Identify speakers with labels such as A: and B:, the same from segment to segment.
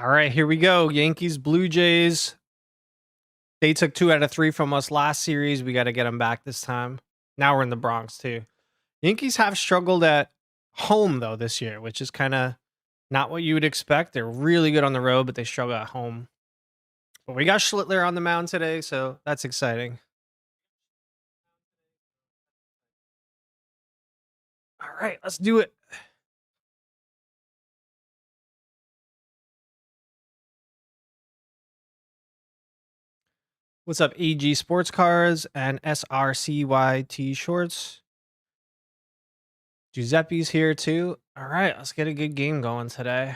A: All right, here we go. Yankees, Blue Jays. They took 2 out of 3 from us last series. We got to get them back this time. Now we're in the Bronx too. Yankees have struggled at home though this year, which is kind of not what you would expect. They're really good on the road, but they struggle at home. But we got Schlittler on the mound today, so that's exciting. All right, let's do it. What's up, EG Sports Cars and SRCYT Shorts? Giuseppe's here too. All right, let's get a good game going today.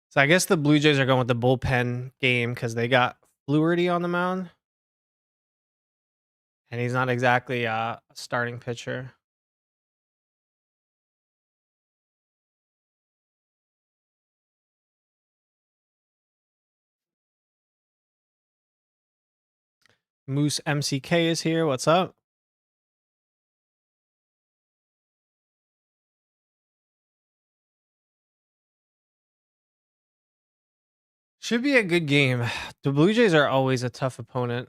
A: So I guess the Blue Jays are going with the bullpen game because they got Fluharty on the mound, and he's not exactly a starting pitcher. Moose MCK is here. What's up? Should be a good game. The Blue Jays are always a tough opponent.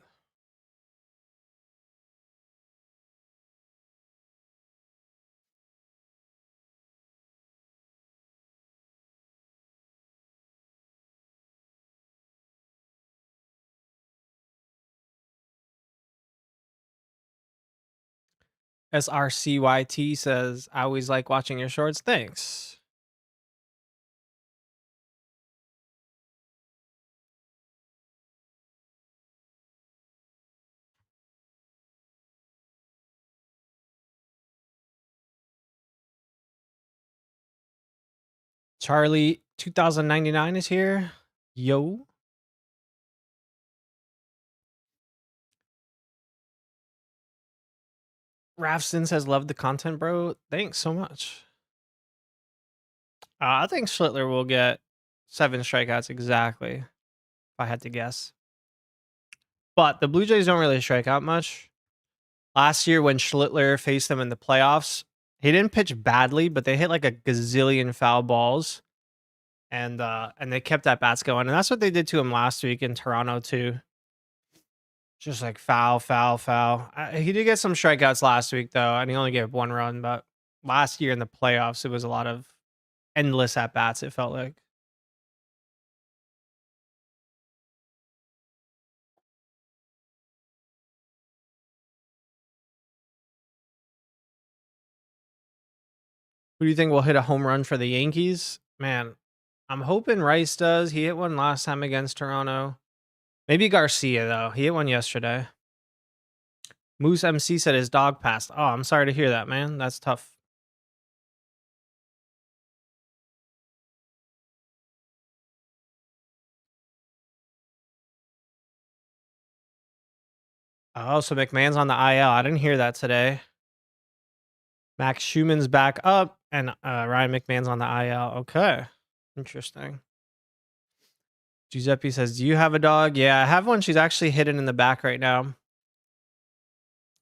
A: SRCYT says, I always like watching your shorts. Thanks. Charlie 2099 is here. Yo. Rafston says, love the content, bro. Thanks so much. I think Schlittler will get 7 strikeouts exactly, if I had to guess. But the Blue Jays don't really strike out much. Last year when Schlittler faced them in the playoffs, he didn't pitch badly, but they hit like a gazillion foul balls. And they kept that bats going. And that's what they did to him last week in Toronto too. Just like foul, foul, foul. He did get some strikeouts last week though, and he only gave 1 run. But last year in the playoffs, it was a lot of endless at bats. It felt like. Who do you think will hit a home run for the Yankees? Man, I'm hoping Rice does. He hit one last time against Toronto. Maybe Garcia though. He hit one yesterday. Moose MC said his dog passed. Oh, I'm sorry to hear that, man. That's tough. Oh, so McMahon's on the IL. I didn't hear that today. Max Schumann's back up, and Ryan McMahon's on the IL. Okay, interesting. Giuseppe says, "Do you have a dog?" Yeah, I have one. She's actually hidden in the back right now.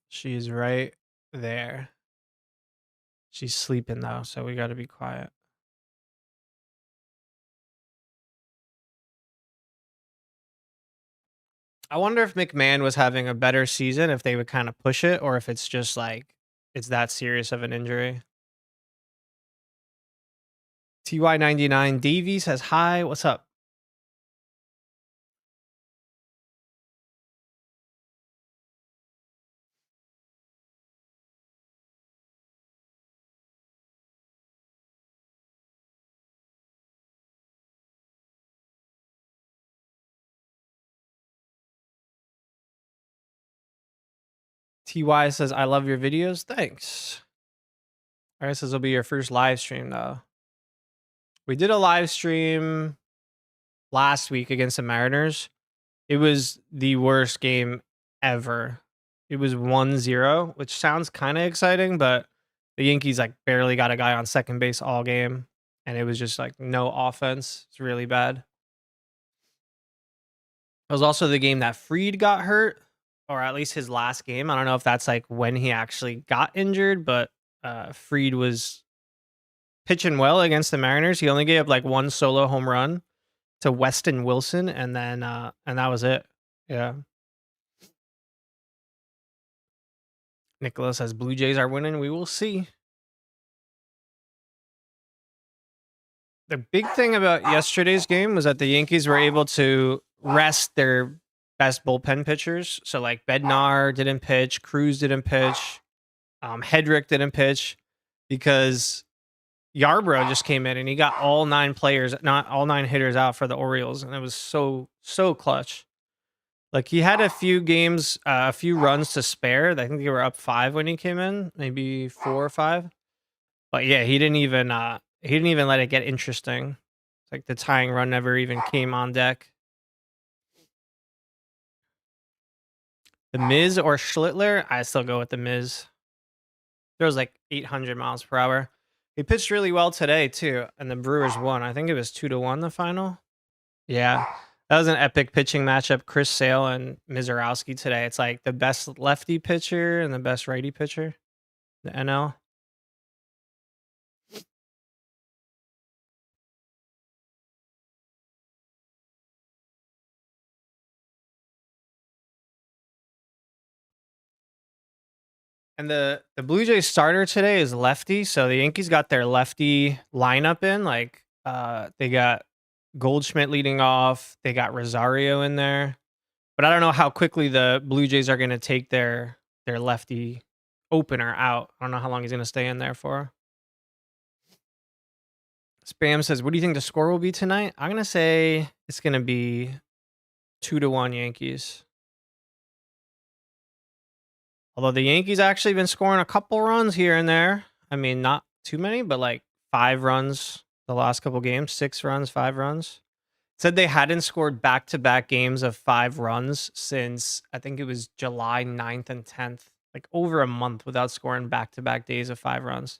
A: She's right there. She's sleeping though, so we got to be quiet. I wonder if McMahon was having a better season, if they would kind of push it, or if it's just like it's that serious of an injury. TY99 Davey says, hi, what's up? TY says, I love your videos. Thanks. All right, so this will be your first live stream though. We did a live stream last week against the Mariners. It was the worst game ever. It was 1-0, which sounds kind of exciting, but the Yankees like barely got a guy on second base all game, and it was just like no offense. It's really bad. It was also the game that Fried got hurt, or at least his last game. I don't know if that's like when he actually got injured, but Fried was pitching well against the Mariners. He only gave up like one solo home run to Weston Wilson, and then and that was it. Yeah. Nicholas says Blue Jays are winning. We will see. The big thing about yesterday's game was that the Yankees were able to rest their best bullpen pitchers. So like Bednar didn't pitch, Cruz didn't pitch, Hedrick didn't pitch because Yarbrough just came in and he got all 9 players, not all 9 hitters out for the Orioles, and it was so clutch. Like he had a few games, a few runs to spare. I think they were up 5 when he came in, maybe 4 or 5. But yeah, he didn't even let it get interesting. It's like the tying run never even came on deck. The Miz or Schlittler? I still go with the Miz. There was like 800 miles per hour. He pitched really well today too, and the Brewers won. I think it was 2-1 the final. Yeah, that was an epic pitching matchup. Chris Sale and Mizorowski today. It's like the best lefty pitcher and the best righty pitcher, the NL. And the Blue Jays starter today is lefty, so the Yankees got their lefty lineup in. Like they got Goldschmidt leading off, they got Rosario in there. But I don't know how quickly the Blue Jays are going to take their lefty opener out. I don't know how long he's going to stay in there for. Spam says, "What do you think the score will be tonight?" I'm going to say it's going to be 2-1 Yankees. Although the Yankees actually been scoring a couple runs here and there. I mean, not too many, but like 5 runs the last couple games, 6 runs, 5 runs. Said they hadn't scored back-to-back games of 5 runs since I think it was July 9th and 10th. Like over a month without scoring back-to-back days of 5 runs.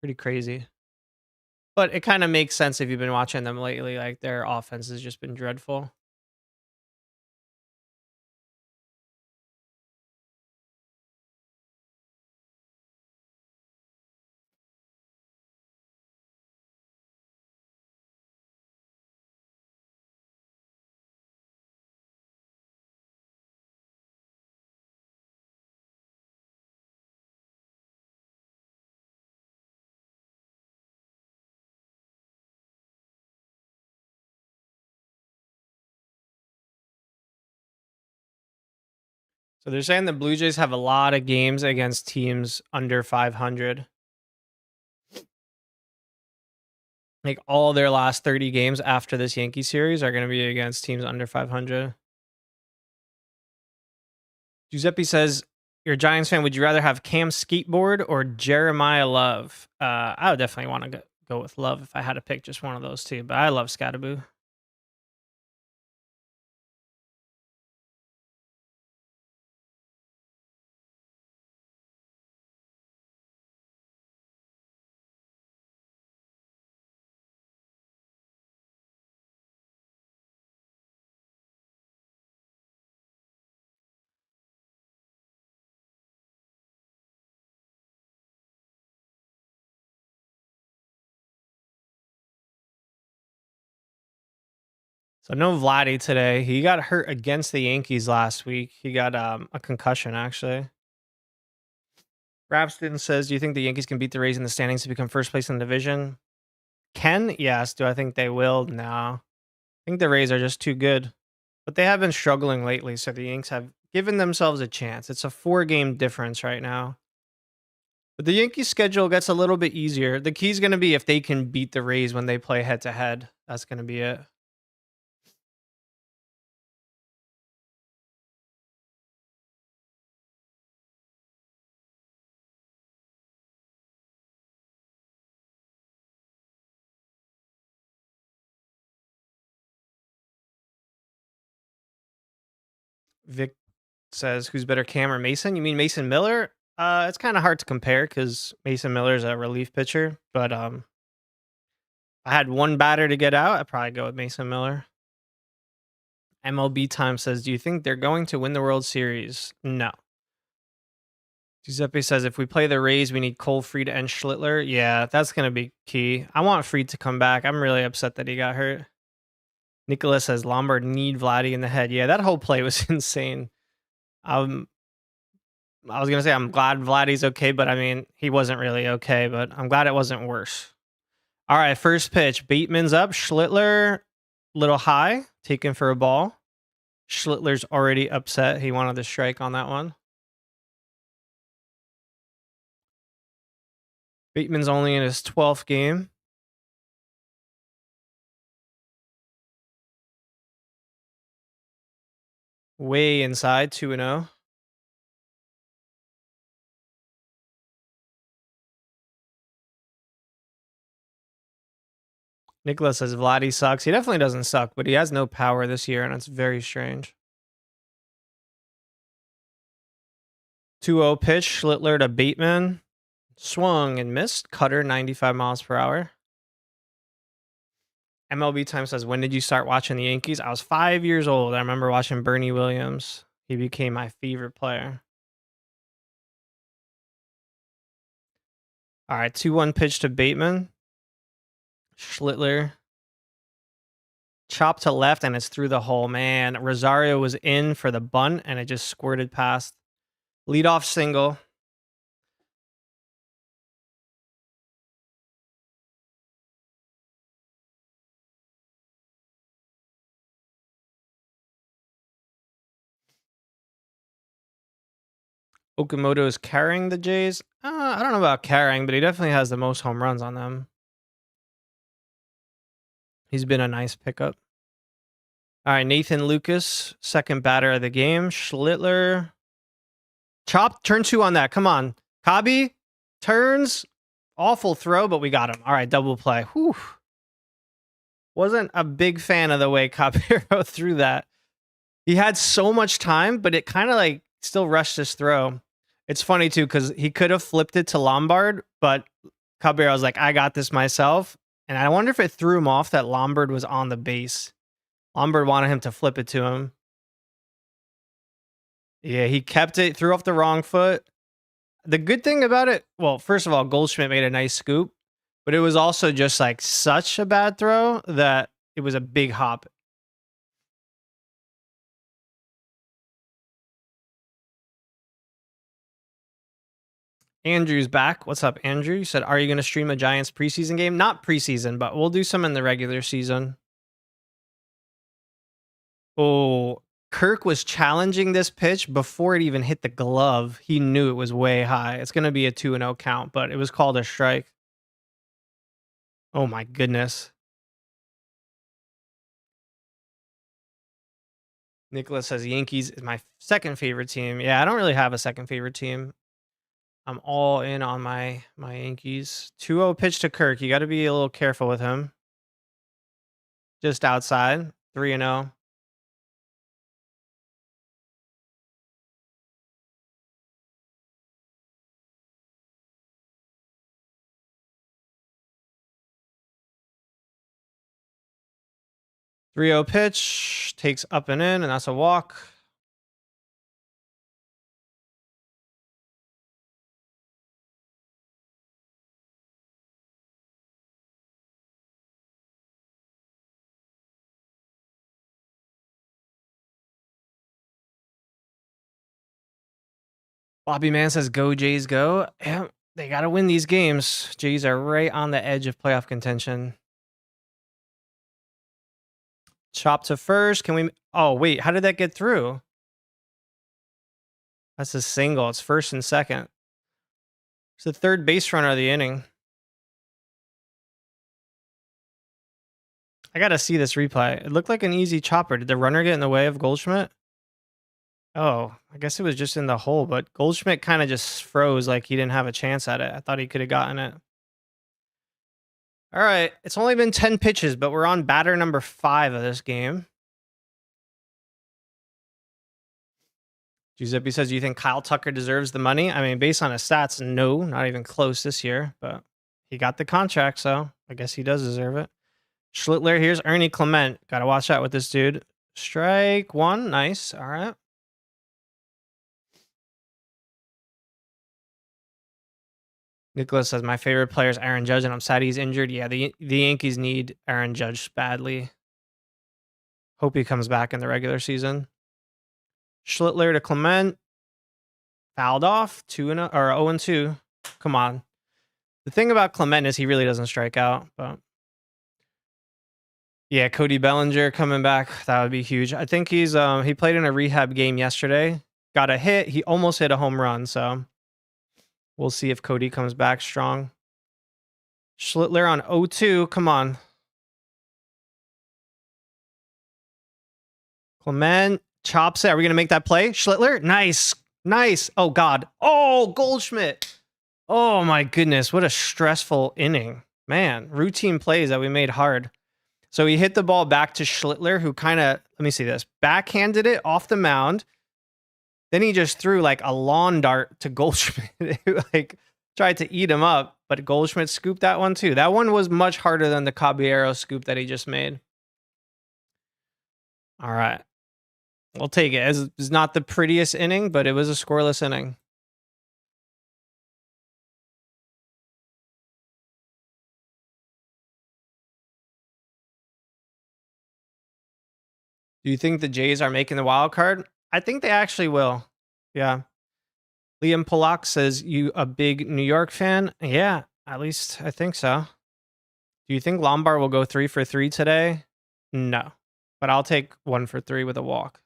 A: Pretty crazy. But it kind of makes sense if you've been watching them lately. Like their offense has just been dreadful. So they're saying the Blue Jays have a lot of games against teams under 500. Like all their last 30 games after this Yankee series are going to be against teams under 500. Giuseppe says, "You're a Giants fan. Would you rather have Cam Skateboard or Jeremiah Love?" I would definitely want to go with Love if I had to pick just one of those two, but I love Scatterboo. So no Vladdy today. He got hurt against the Yankees last week. He got a concussion actually. Rapston says, "Do you think the Yankees can beat the Rays in the standings to become first place in the division?" Can, yes. Do I think they will? No. I think the Rays are just too good. But they have been struggling lately, so the Yanks have given themselves a chance. It's a 4-game difference right now. But the Yankees schedule gets a little bit easier. The key is going to be if they can beat the Rays when they play head to head. That's going to be it. Vic says, "Who's better, Cam or Mason?" You mean Mason Miller? It's kind of hard to compare because Mason Miller's a relief pitcher. But I had one batter to get out. I'd probably go with Mason Miller. MLB Time says, "Do you think they're going to win the World Series?" No. Giuseppe says if we play the Rays, we need Cole, Fried, and Schlittler. Yeah, that's gonna be key. I want Fried to come back. I'm really upset that he got hurt. Nicholas says Lombard need Vladdy in the head. Yeah, that whole play was insane. Um, I was gonna say I'm glad Vladdy's okay, but I mean he wasn't really okay. But I'm glad it wasn't worse. All right, first pitch. Bateman's up. Schlittler, little high, taken for a ball. Schlittler's already upset. He wanted to strike on that one. Bateman's only in his 12th game. Way inside, 2-0. Nicholas says Vladdy sucks. He definitely doesn't suck, but he has no power this year, and it's very strange. 2-0 pitch, Schlittler to Bateman. Swung and missed. Cutter, 95 miles per hour. MLB Time says, when did you start watching the Yankees? I was 5 years old. I remember watching Bernie Williams. He became my favorite player. All right, 2-1 pitch to Bateman. Schlittler. Chop to left, and it's through the hole. Man, Rosario was in for the bunt, and it just squirted past. Leadoff single. Okamoto is carrying the Jays. I don't know about carrying, but he definitely has the most home runs on them. He's been a nice pickup. All right, Nathan Lucas, second batter of the game. Schlittler. Chop, turn 2 on that. Come on. Kabi turns. Awful throw, but we got him. All right, double play. Whew. Wasn't a big fan of the way Caballero threw that. He had so much time, but it kind of like still rushed his throw. It's funny too, because he could have flipped it to Lombard, but Caballero was like, I got this myself. And I wonder if it threw him off that Lombard was on the base. Lombard wanted him to flip it to him. Yeah, he kept it, threw off the wrong foot. The good thing about it, well, first of all, Goldschmidt made a nice scoop, but it was also just like such a bad throw that it was a big hop. Andrew's back. What's up, Andrew? You said, are you going to stream a Giants preseason game? Not preseason, but we'll do some in the regular season. Oh, Kirk was challenging this pitch before it even hit the glove. He knew it was way high. It's going to be a 2-0 count, but it was called a strike. Oh my goodness. Nicholas says Yankees is my second favorite team. Yeah, I don't really have a second favorite team. I'm all in on my Yankees. 2-0 pitch to Kirk. You got to be a little careful with him. Just outside. 3-0. Three 0 pitch takes up and in, and that's a walk. Bobby Man says, go Jays, go. Yeah, they got to win these games. Jays are right on the edge of playoff contention. Chop to first. Can we? Oh, wait. How did that get through? That's a single. It's first and second. It's the third base runner of the inning. I got to see this replay. It looked like an easy chopper. Did the runner get in the way of Goldschmidt? Oh, I guess it was just in the hole, but Goldschmidt kind of just froze like he didn't have a chance at it. I thought he could have gotten it. All right. It's only been 10 pitches, but we're on batter number 5 of this game. Giuseppe says, do you think Kyle Tucker deserves the money? I mean, based on his stats, no, not even close this year, but he got the contract, so I guess he does deserve it. Schlittler, here's Ernie Clement. Got to watch out with this dude. Strike 1. Nice. All right. Nicholas says my favorite player is Aaron Judge, and I'm sad he's injured. Yeah, the Yankees need Aaron Judge badly. Hope he comes back in the regular season. Schlittler to Clement. Fouled off 0-2. Come on. The thing about Clement is he really doesn't strike out, but yeah, Cody Bellinger coming back, that would be huge. I think he played in a rehab game yesterday, got a hit, he almost hit a home run, so we'll see if Cody comes back strong. Schlittler on 0-2, come on. Clement chops it. Are we gonna make that play? Schlittler, nice. Oh God. Oh, Goldschmidt. Oh my goodness, what a stressful inning. Man, routine plays that we made hard. So he hit the ball back to Schlittler, who kind of, let me see this, backhanded it off the mound. Then he just threw like a lawn dart to Goldschmidt, who like tried to eat him up, but Goldschmidt scooped that one too. That one was much harder than the Caballero scoop that he just made. All right. We'll take it. It's not the prettiest inning, but it was a scoreless inning. Do you think the Jays are making the wild card? I think they actually will. Yeah. Liam Polak says, you a big New York fan? Yeah, at least I think so. Do you think Lombard will go 3 for 3 today? No, but I'll take 1 for 3 with a walk.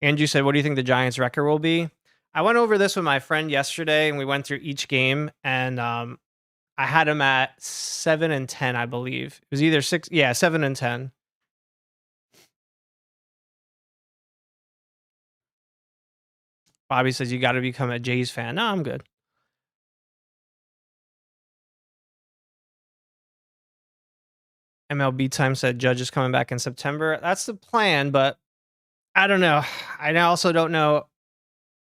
A: Andrew said, what do you think the Giants' record will be? I went over this with my friend yesterday, and we went through each game, and I had him at 7-10, I believe. It was either 7-10. Bobby says, you got to become a Jays fan. No, I'm good. MLB Time said Judge is coming back in September. That's the plan, but I don't know. I also don't know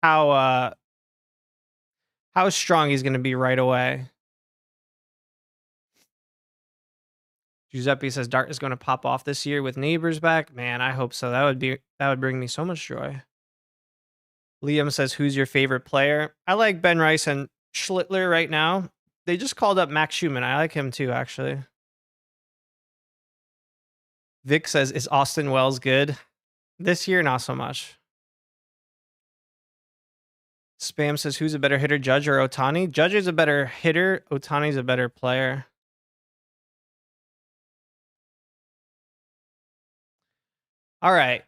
A: how strong he's going to be right away. Giuseppe says Dart is going to pop off this year with Neighbors back. Man, I hope so. That would bring me so much joy. Liam says, who's your favorite player? I like Ben Rice and Schlittler right now. They just called up Max Schumann. I like him too, actually. Vic says, is Austin Wells good? This year, not so much. Spam says, who's a better hitter, Judge or Ohtani? Judge is a better hitter. Ohtani's a better player. All right.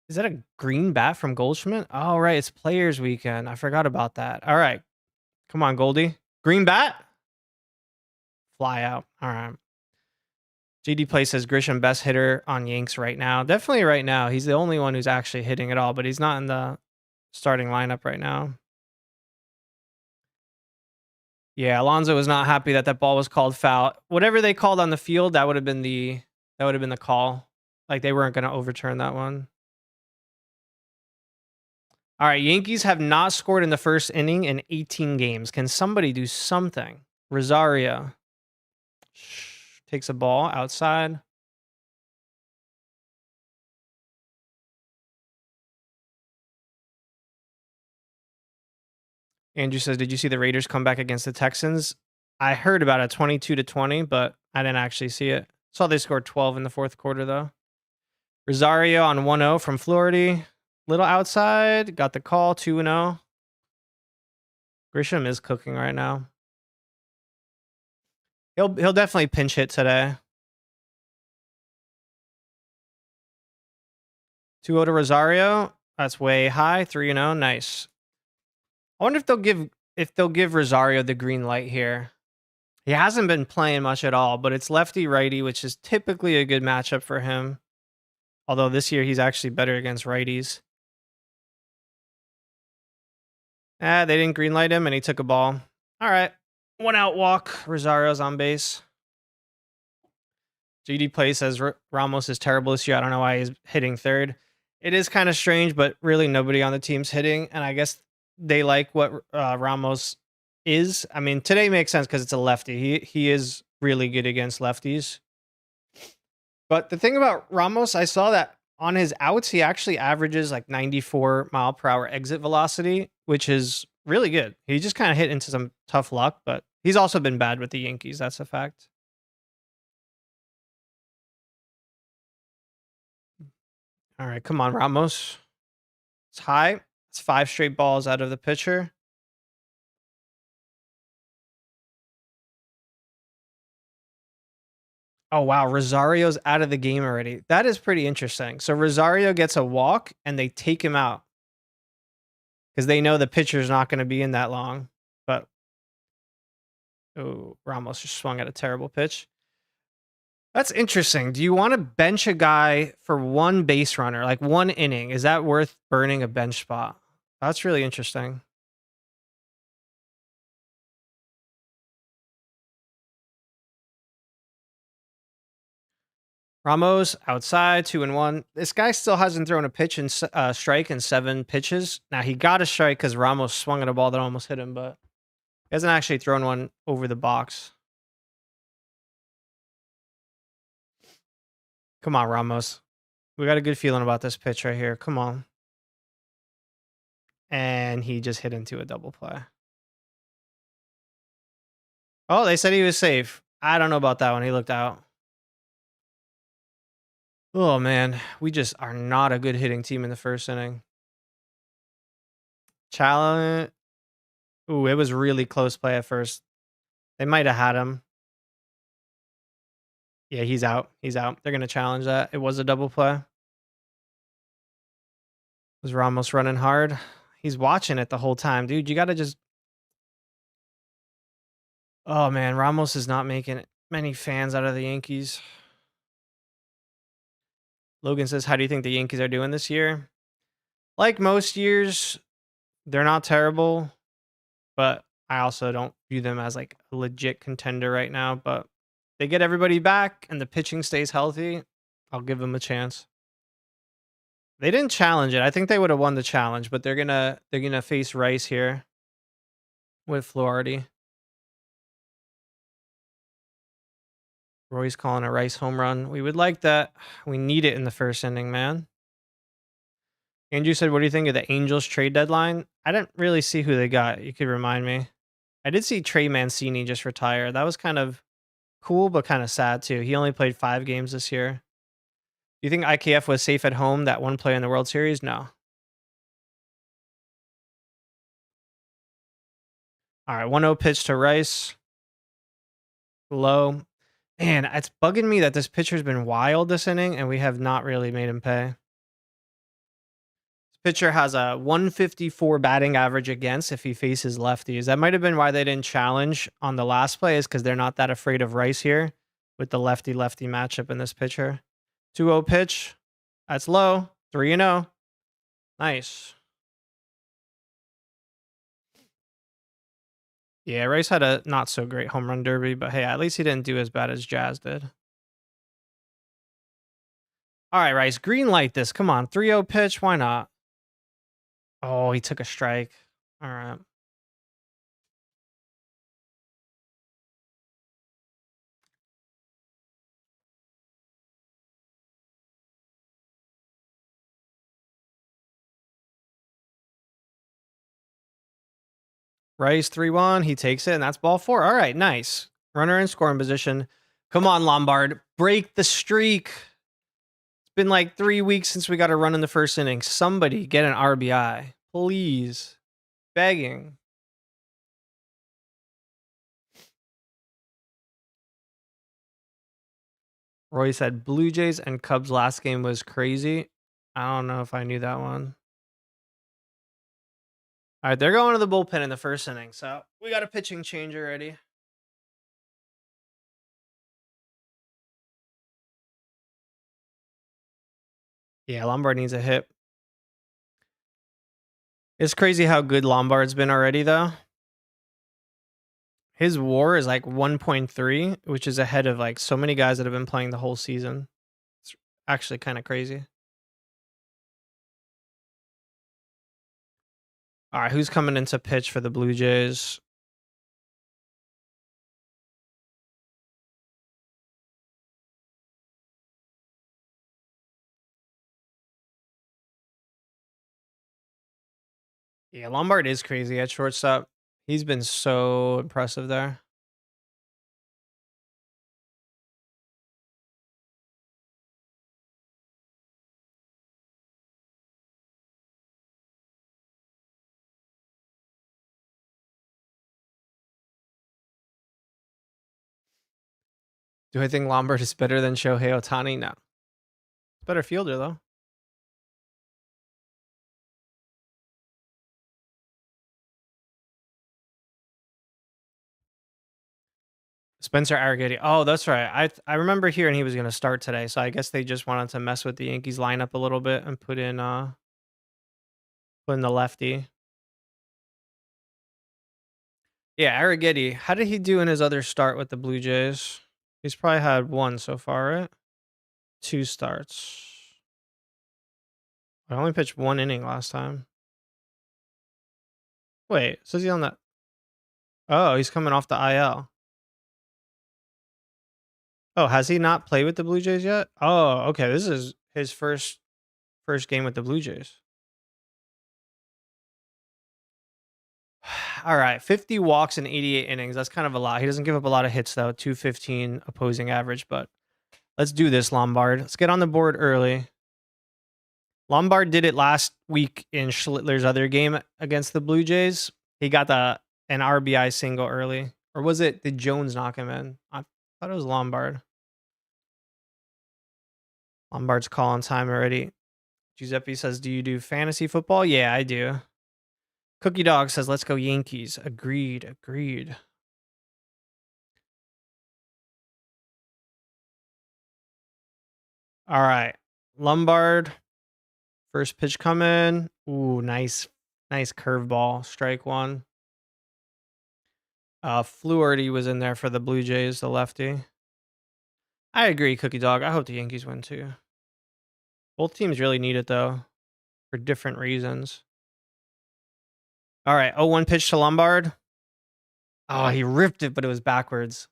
A: Is that a green bat from Goldschmidt? Oh, right. It's Players Weekend. I forgot about that. All right. Come on, Goldie. Green bat? Fly out. All right. JD Play says Grisham best hitter on Yanks right now. Definitely right now. He's the only one who's actually hitting it all, but he's not in the starting lineup right now. Yeah, Alonso was not happy that ball was called foul. Whatever they called on the field, that would have been the call. Like they weren't going to overturn that one. All right, Yankees have not scored in the first inning in 18 games. Can somebody do something? Rosario takes a ball outside. Andrew says, did you see the Raiders come back against the Texans? I heard about it 22-20, but I didn't actually see it. Saw they scored 12 in the fourth quarter, though. Rosario on 1-0 from Florida. Little outside. Got the call, 2-0. Grisham is cooking right now. He'll definitely pinch hit today. 2-0 to Rosario. That's way high. 3-0. Nice. I wonder if they'll give Rosario the green light here. He hasn't been playing much at all, but it's lefty righty, which is typically a good matchup for him. Although this year he's actually better against righties. They didn't green light him and he took a ball. All right. 1 out walk. Rosario's on base. GD Play says Ramos is terrible this year. I don't know why he's hitting third. It is kind of strange, but really nobody on the team's hitting. And I guess they like what Ramos is. I mean, today makes sense because it's a lefty. He is really good against lefties. But the thing about Ramos, I saw that on his outs, he actually averages like 94 mile per hour exit velocity, which is really good. He just kind of hit into some tough luck, but he's also been bad with the Yankees. That's a fact. All right, come on, Ramos. It's high. It's 5 straight balls out of the pitcher. Oh, wow. Rosario's out of the game already. That is pretty interesting. So Rosario gets a walk and they take him out because they know the pitcher's not going to be in that long. But, oh, Ramos just swung at a terrible pitch. That's interesting. Do you want to bench a guy for one base runner, like one inning? Is that worth burning a bench spot? That's really interesting. Ramos outside, 2-1. This guy still hasn't thrown a pitch and strike in 7 pitches. Now he got a strike because Ramos swung at a ball that almost hit him, but he hasn't actually thrown one over the box. Come on, Ramos. We got a good feeling about this pitch right here. Come on. And he just hit into a double play. Oh, they said he was safe. I don't know about that one. He looked out. Oh, man. We just are not a good hitting team in the first inning. Challenge. Ooh, it was really close play at first. They might have had him. Yeah, he's out. He's out. They're going to challenge that. It was a double play. Was Ramos running hard? He's watching it the whole time. Dude, you got to just... Oh, man. Ramos is not making many fans out of the Yankees. Logan says, how do you think the Yankees are doing this year? Like most years, they're not terrible, but I also don't view them as like a legit contender right now. But they get everybody back and the pitching stays healthy, I'll give them a chance. They didn't challenge it. I think they would have won the challenge, but they're gonna face Rice here with Fluharty. Roy's calling a Rice home run. We would like that. We need it in the first inning, man. Andrew said, what do you think of the Angels trade deadline? I didn't really see who they got. You could remind me. I did see Trey Mancini just retire. That was kind of cool, but kind of sad too. He only played 5 games this year. Do you think IKF was safe at home, that one play in the World Series? No. All right, 1-0 pitch to Rice. Low. Man, it's bugging me that this pitcher's been wild this inning, and we have not really made him pay. This pitcher has a 154 batting average against if he faces lefties. That might have been why they didn't challenge on the last play, is because they're not that afraid of Rice here with the lefty-lefty matchup in this pitcher. 2-0 pitch. That's low. 3-0. Nice. Yeah, Rice had a not so great home run derby, but hey, at least he didn't do as bad as Jazz did. All right, Rice, green light this. Come on, 3-0 pitch. Why not? Oh, he took a strike. All right. Rice 3-1. He takes it, and that's ball 4. All right, nice. Runner in scoring position. Come on, Lombard. Break the streak. It's been like 3 weeks since we got a run in the first inning. Somebody get an RBI. Please. Begging. Roy said Blue Jays and Cubs last game was crazy. I don't know if I knew that one. All right, they're going to the bullpen in the first inning, so we got a pitching change already. Yeah, Lombard needs a hit. It's crazy how good Lombard's been already, though. His WAR is like 1.3, which is ahead of like so many guys that have been playing the whole season. It's actually kind of crazy. All right, who's coming into pitch for the Blue Jays? Yeah, Lombard is crazy at shortstop. He's been so impressive there. Do I think Lombard is better than Shohei Ohtani? No. Better fielder, though. Spencer Arrighetti. Oh, that's right. I remember hearing he was going to start today, so I guess they just wanted to mess with the Yankees lineup a little bit and put in the lefty. Yeah, Arrighetti. How did he do in his other start with the Blue Jays? He's probably had one so far, right? Two starts. I only pitched one inning last time. Wait, says he on that? Oh, he's coming off the IL. Oh, has he not played with the Blue Jays yet? Oh, okay. This is his first game with the Blue Jays. All right, 50 walks in 88 innings. That's kind of a lot. He doesn't give up a lot of hits though. 215 opposing average, but let's do this, Lombard. Let's get on the board early. Lombard did it last week in Schlittler's other game against the Blue Jays. He got an RBI single early. Or was it, did Jones knock him in? I thought it was Lombard. Lombard's calling time already. Giuseppe says, do you do fantasy football? Yeah, I do. Cookie Dog says, let's go Yankees. Agreed. All right. Lombard, first pitch coming. Ooh, nice curveball. Strike one. Fluharty was in there for the Blue Jays, the lefty. I agree, Cookie Dog. I hope the Yankees win too. Both teams really need it though, for different reasons. All right, 0-1 pitch to Lombard. Oh, he ripped it, but it was backwards.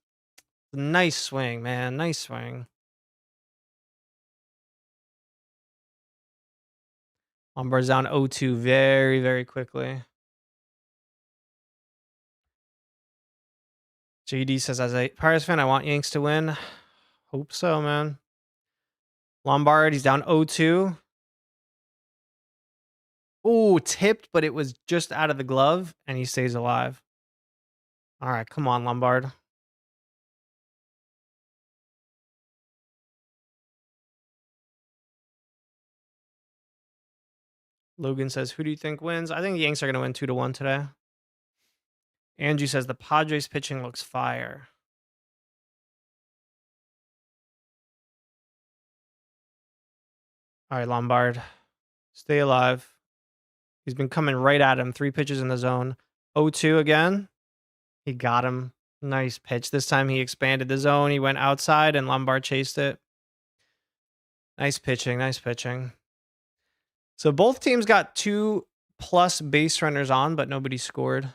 A: Nice swing, man. Nice swing. Lombard's down 0-2 very quickly. JD says, as a Pirates fan, I want Yanks to win. Hope so, man. Lombard, he's down 0-2. Ooh, tipped, but it was just out of the glove, and he stays alive. All right, come on, Lombard. Logan says, who do you think wins? I think the Yanks are going to win 2-1 today. Angie says, the Padres pitching looks fire. All right, Lombard, stay alive. He's been coming right at him. 3 pitches in the zone. 0-2 again. He got him. Nice pitch. This time he expanded the zone. He went outside and Lombard chased it. Nice pitching. So both teams got 2+ base runners on, but nobody scored.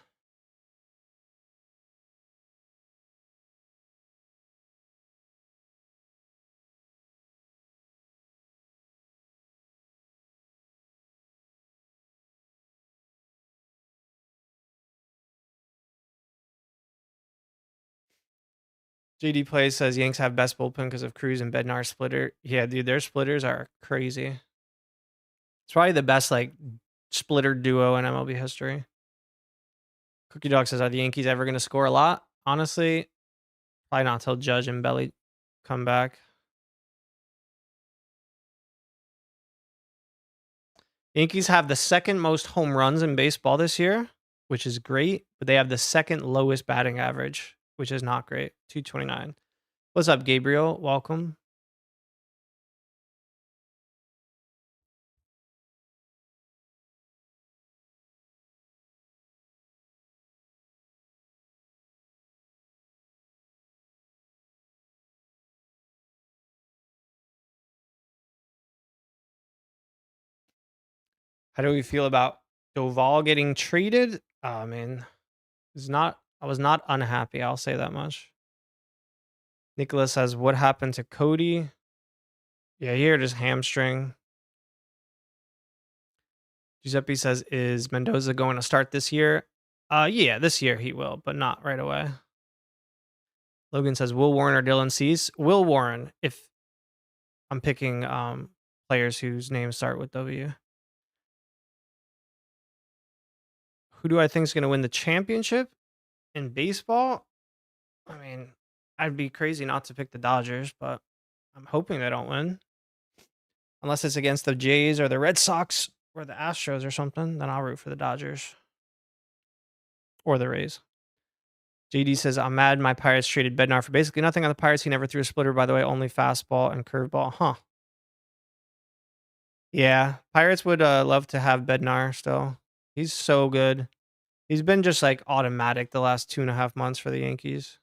A: JD Plays says Yanks have best bullpen because of Cruz and Bednar splitter. Yeah, dude, their splitters are crazy. It's probably the best like splitter duo in MLB history. Cookie Dog says, are the Yankees ever going to score a lot? Honestly, probably not till Judge and Belly come back. Yankees have the second most home runs in baseball this year, which is great, but they have the second lowest batting average, which is not great. 229. What's up, Gabriel? Welcome. How do we feel about Doval getting traded? I mean, I was not unhappy. I'll say that much. Nicholas says, what happened to Cody? Yeah, he hurt his hamstring. Giuseppe says, "Is Mendoza going to start this year?" Yeah, this year he will, but not right away. Logan says, "Will Warren or Dylan Cease?" Will Warren, if I'm picking players whose names start with W. Who do I think is going to win the championship in baseball? I mean, I'd be crazy not to pick the Dodgers, but I'm hoping they don't win. Unless it's against the Jays or the Red Sox or the Astros or something, then I'll root for the Dodgers or the Rays. JD says, "I'm mad my Pirates traded Bednar for basically nothing on the Pirates. He never threw a splitter, by the way, only fastball and curveball." Huh. Yeah. Pirates would love to have Bednar still. He's so good. He's been just like automatic the last 2.5 months for the Yankees.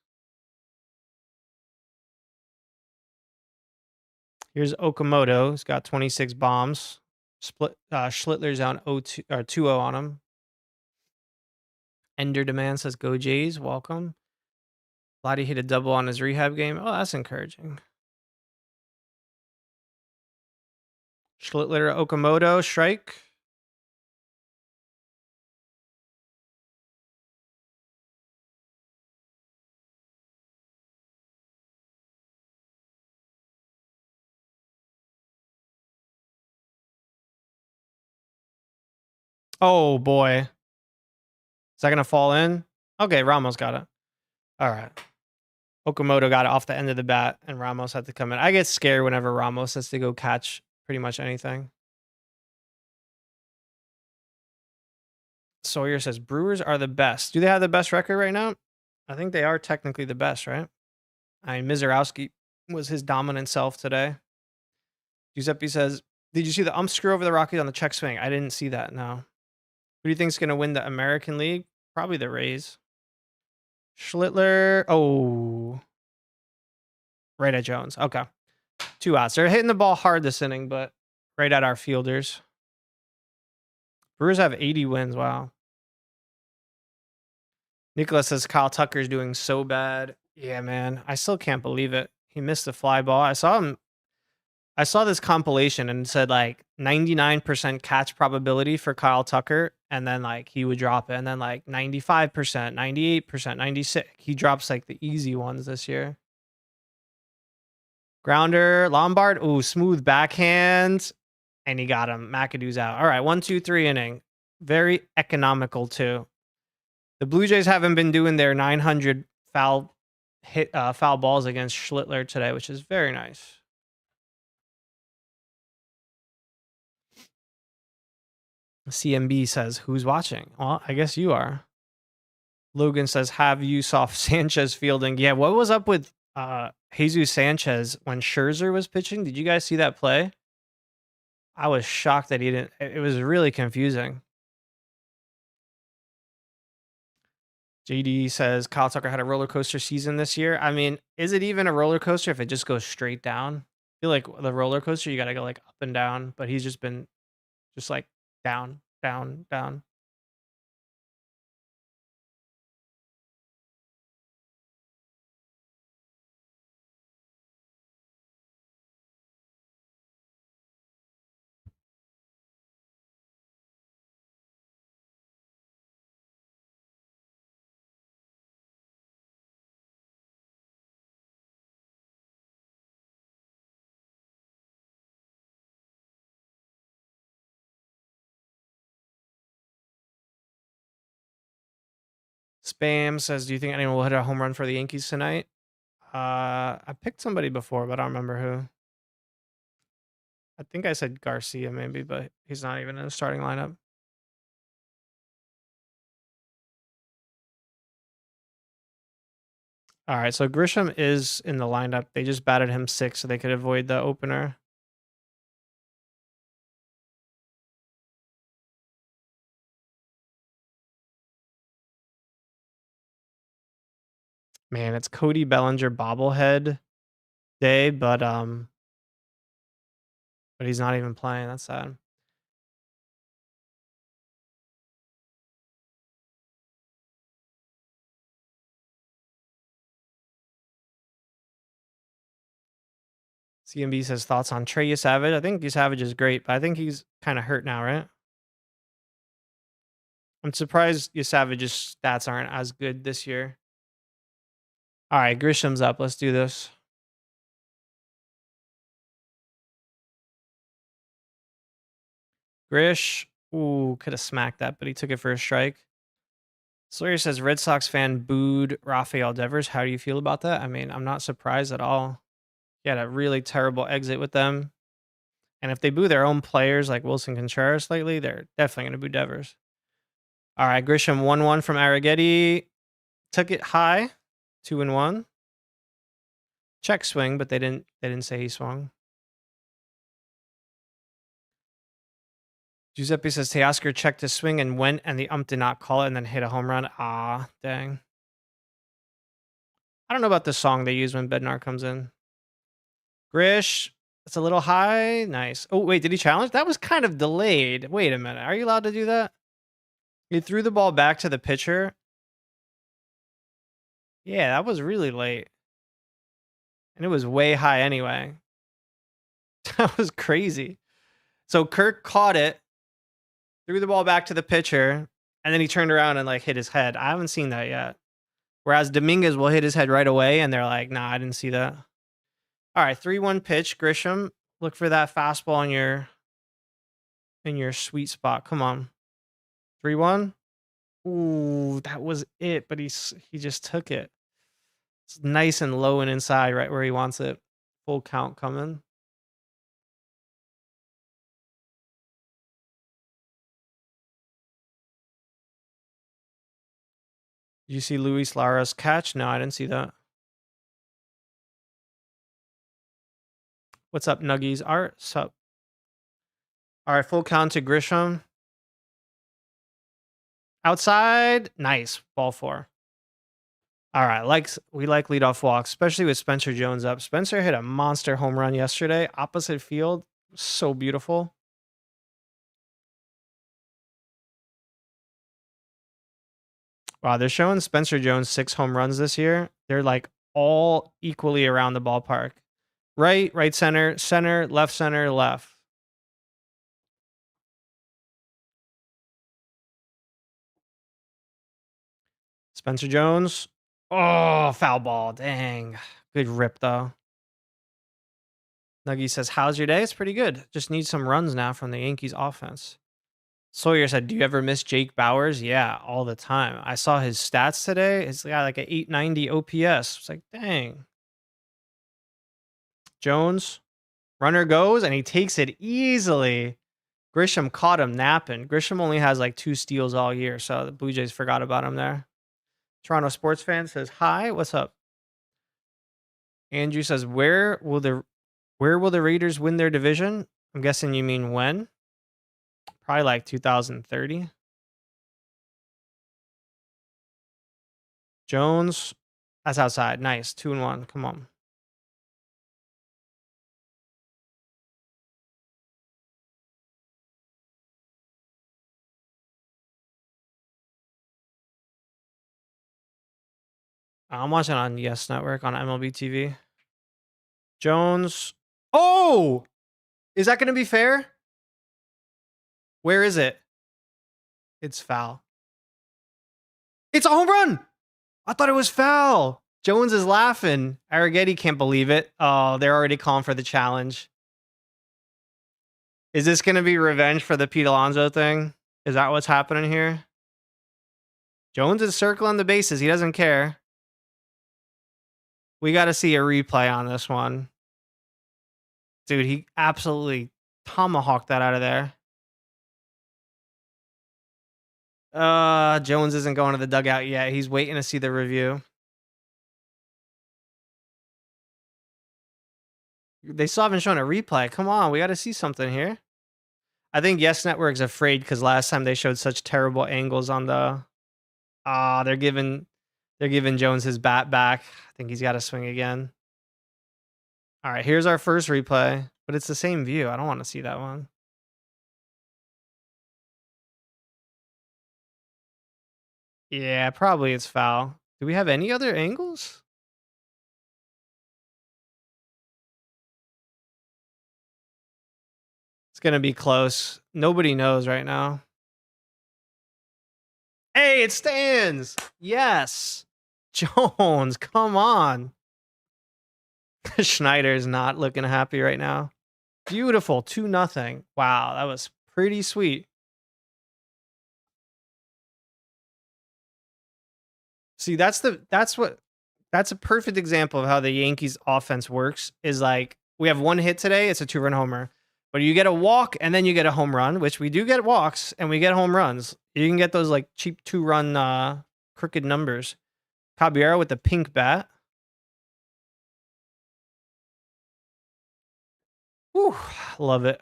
A: Here's Okamoto. He's got 26 bombs. Schlittler's on 0-2 or 2-0 on him. Ender Demand says, "Go Jays, welcome." Vladdy hit a double on his rehab game. Oh, that's encouraging. Schlittler, Okamoto, strike. Oh, boy. Is that going to fall in? Okay, Ramos got it. All right. Okamoto got it off the end of the bat, and Ramos had to come in. I get scared whenever Ramos has to go catch pretty much anything. Sawyer says, "Brewers are the best." Do they have the best record right now? I think they are technically the best, right? I mean, Mizorowski was his dominant self today. Giuseppe says, "Did you see the ump screw over the Rockies on the check swing?" I didn't see that, no. Who do you think's going to win the American League? Probably the Rays. Schlittler. Oh, right at Jones. Okay. 2 outs. They're hitting the ball hard this inning, but right at our fielders. Brewers have 80 wins. Wow. Nicholas says Kyle Tucker's doing so bad. Yeah, man. I still can't believe it. He missed the fly ball. I saw this compilation and it said like 99% catch probability for Kyle Tucker, and then like he would drop it, and then like 95%, 98%, 96. He drops like the easy ones this year. Grounder, Lombard, ooh, smooth backhand, and he got him. McAdoo's out. All right, 1, 2, 3 inning. Very economical too. The Blue Jays haven't been doing their 900 foul balls against Schlittler today, which is very nice. CMB says, "Who's watching?" Well, I guess you are. Logan says, "Have you saw Sanchez fielding?" Yeah, what was up with Jesus Sanchez when Scherzer was pitching? Did you guys see that play? I was shocked that he didn't. It was really confusing. JD says Kyle Tucker had a roller coaster season this year. I mean, is it even a roller coaster if it just goes straight down? I feel like the roller coaster, you got to go like up and down, but he's just been just like down, down, down. Spam says, "Do you think anyone will hit a home run for the Yankees tonight?" I picked somebody before, but I don't remember who. I think I said Garcia maybe, but he's not even in the starting lineup. All right, so Grisham is in the lineup. They just batted him 6 so they could avoid the opener. Man, it's Cody Bellinger bobblehead day, but he's not even playing. That's sad. CMB says thoughts on Trey Savage. I think Savage is great, but I think he's kind of hurt now, right? I'm surprised Savage's stats aren't as good this year. All right, Grisham's up. Let's do this. Grish. Ooh, could have smacked that, but he took it for a strike. Sawyer says Red Sox fan booed Rafael Devers. How do you feel about that? I mean, I'm not surprised at all. He had a really terrible exit with them. And if they boo their own players like Wilson Contreras lately, they're definitely going to boo Devers. All right, Grisham 1-1 from Arrighetti. Took it high, 2-1. Check swing, but they didn't say he swung. Giuseppe says Teoscar checked his swing and went, and the ump did not call it and then hit a home run. Ah, dang. I don't know about the song they use when Bednar comes in. Grish, it's a little high. Nice. Oh, wait, did he challenge? That was kind of delayed. Wait a minute. Are you allowed to do that? He threw the ball back to the pitcher. Yeah, that was really late. And it was way high anyway. That was crazy. So Kirk caught it, threw the ball back to the pitcher, and then he turned around and like hit his head. I haven't seen that yet. Whereas Dominguez will hit his head right away, and they're like, nah, I didn't see that. All right, 3-1 pitch, Grisham. Look for that fastball in your sweet spot. Come on. 3-1. Ooh, that was it, but he just took it. It's nice and low and inside, right where he wants it. Full count coming. Did you see Luis Lara's catch? No, I didn't see that. What's up, Nuggies? Art, sup? All right, full count to Grisham. Outside, nice. Ball 4. All right, we like leadoff walks, especially with Spencer Jones up. Spencer hit a monster home run yesterday, opposite field. So beautiful. Wow, they're showing Spencer Jones 6 home runs this year. They're like all equally around the ballpark. Right center, center, left. Spencer Jones. Oh, foul ball. Dang. Good rip, though. Nuggy says, how's your day? It's pretty good. Just need some runs now from the Yankees offense. Sawyer said, do you ever miss Jake Bowers? Yeah, all the time. I saw his stats today. It's got like an 890 OPS. It's like, dang. Jones, runner goes, and he takes it easily. Grisham caught him napping. Grisham only has like 2 steals all year, so the Blue Jays forgot about him there. Toronto sports fan says, hi, what's up? Andrew says, where will the Raiders win their division? I'm guessing you mean when? Probably like 2030. Jones, that's outside. Nice. 2-1. Come on. I'm watching on Yes Network on MLB TV. Jones. Oh! Is that going to be fair? Where is it? It's foul. It's a home run! I thought it was foul. Jones is laughing. Arrighetti can't believe it. Oh, they're already calling for the challenge. Is this going to be revenge for the Pete Alonso thing? Is that what's happening here? Jones is circling the bases. He doesn't care. We got to see a replay on this one. Dude, he absolutely tomahawked that out of there. Jones isn't going to the dugout yet. He's waiting to see the review. They still haven't shown a replay. Come on, we got to see something here. I think Yes Network's afraid because last time they showed such terrible angles on the. They're giving Jones his bat back. I think he's got to swing again. All right, here's our first replay, but it's the same view. I don't want to see that one. Yeah, probably it's foul. Do we have any other angles? It's going to be close. Nobody knows right now. Hey, it stands. Yes. Jones, come on. Schneider's not looking happy right now. Beautiful. 2-0. Wow, that was pretty sweet. See, that's a perfect example of how the Yankees offense works is like we have one hit today, it's a 2-run homer. But you get a walk and then you get a home run, which we do get walks and we get home runs. You can get those like cheap 2-run crooked numbers. Caballero with the pink bat. Whew, love it.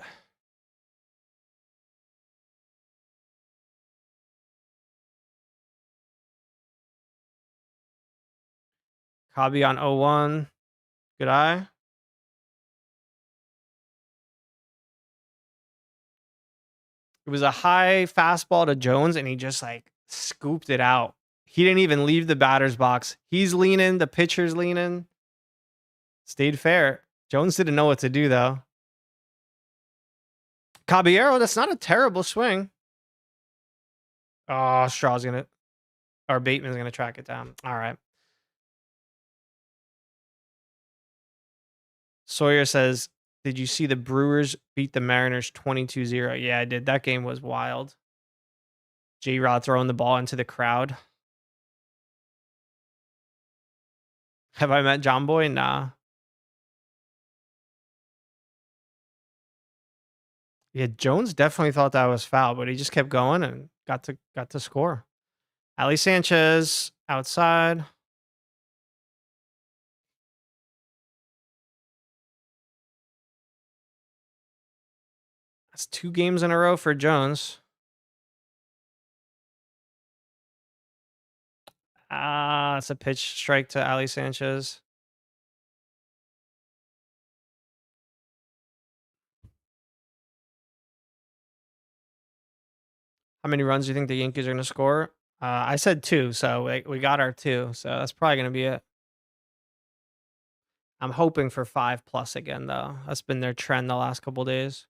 A: Cabby on 0-1. Good eye. It was a high fastball to Jones, and he just like scooped it out. He didn't even leave the batter's box. He's leaning, the pitcher's leaning. Stayed fair. Jones didn't know what to do though. Caballero, that's not a terrible swing. Oh, Straw's gonna, or Bateman's gonna track it down. All right. Sawyer says, did you see the Brewers beat the Mariners 22-0? Yeah, I did. That game was wild. J-Rod throwing the ball into the crowd. Have I met John Boy? Nah. Yeah, Jones definitely thought that was foul, but he just kept going and got to score. Ali Sanchez outside. That's 2 games in a row for Jones. It's a pitch strike to Ali Sanchez. How many runs do you think the Yankees are going to score? I said 2, so we got our 2. So that's probably going to be it. I'm hoping for 5 plus again, though. That's been their trend the last couple days.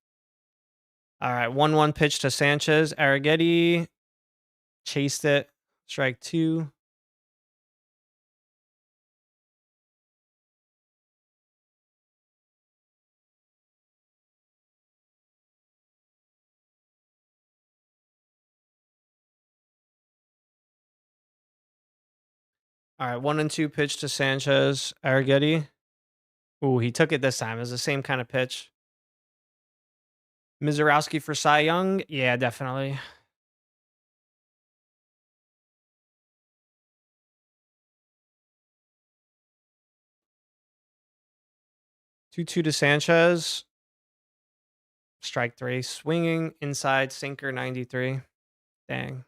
A: All right, 1-1 pitch to Sanchez. Arrighetti chased it. Strike 2. All right, 1-2 pitch to Sanchez. Arrighetti. Ooh, he took it this time. It was the same kind of pitch. Mizorowski for Cy Young? Yeah, definitely. Two to Sanchez. Strike 3. Swinging inside sinker 93. Dang.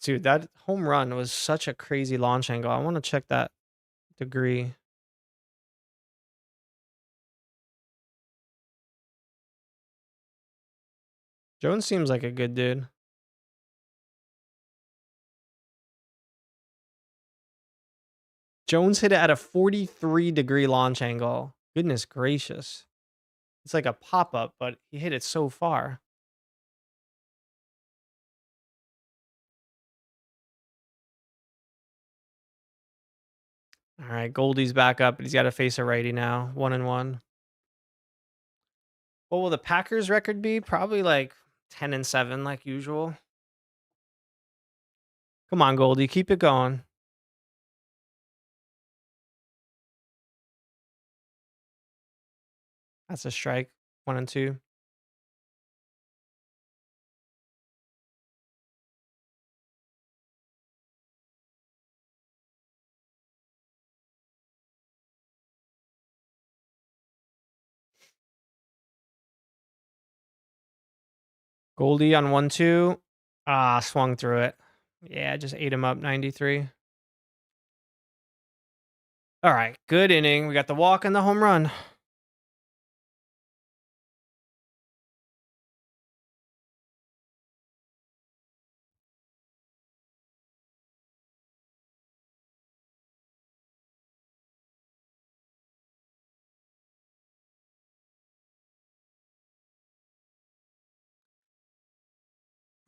A: Dude, that home run was such a crazy launch angle. I want to check that degree. Jones seems like a good dude. Jones hit it at a 43-degree launch angle. Goodness gracious. It's like a pop-up, but he hit it so far. All right, Goldie's back up, but he's got to face a righty now. 1-1. What will the Packers record be? Probably like 10-7 like usual. Come on, Goldie, keep it going. That's a strike. 1-2. Goldie on 1-2. Swung through it. Yeah, just ate him up 93. All right, good inning. We got the walk and the home run.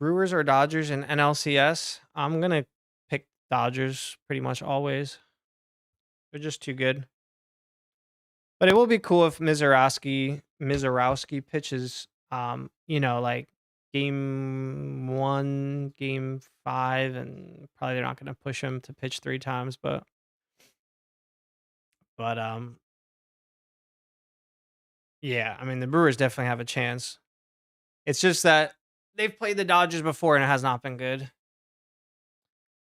A: Brewers or Dodgers in NLCS? I'm gonna pick Dodgers pretty much always. They're just too good. But it will be cool if Mizorowski pitches, like game 1, game 5, and probably they're not gonna push him to pitch 3 times, but yeah, I mean, the Brewers definitely have a chance. It's just that they've played the Dodgers before and it has not been good.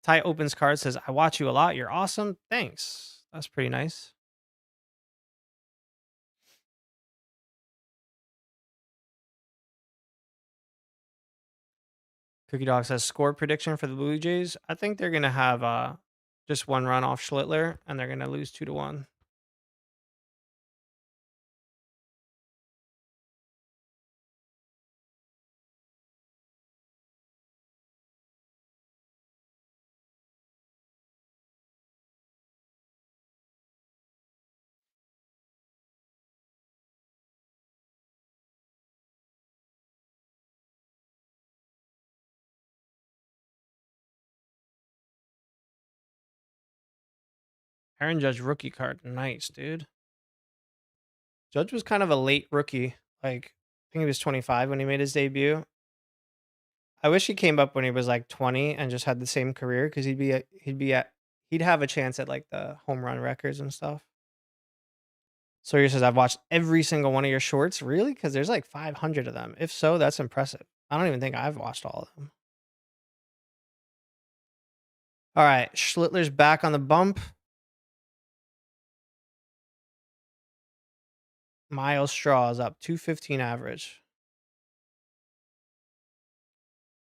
A: Ty opens card, says, "I watch you a lot. You're awesome. Thanks." That's pretty nice. Cookie Dog says, "Score prediction for the Blue Jays. I think they're gonna have just 1 run off Schlittler and they're gonna lose 2-1. Aaron Judge rookie card. Nice, dude. Judge was kind of a late rookie. Like, I think he was 25 when he made his debut. I wish he came up when he was like 20 and just had the same career because he'd have a chance at like the home run records and stuff. Sawyer says, "I've watched every single one of your shorts." Really? Because there's like 500 of them. If so, that's impressive. I don't even think I've watched all of them. All right, Schlittler's back on the bump. Miles Straw is up 215 average.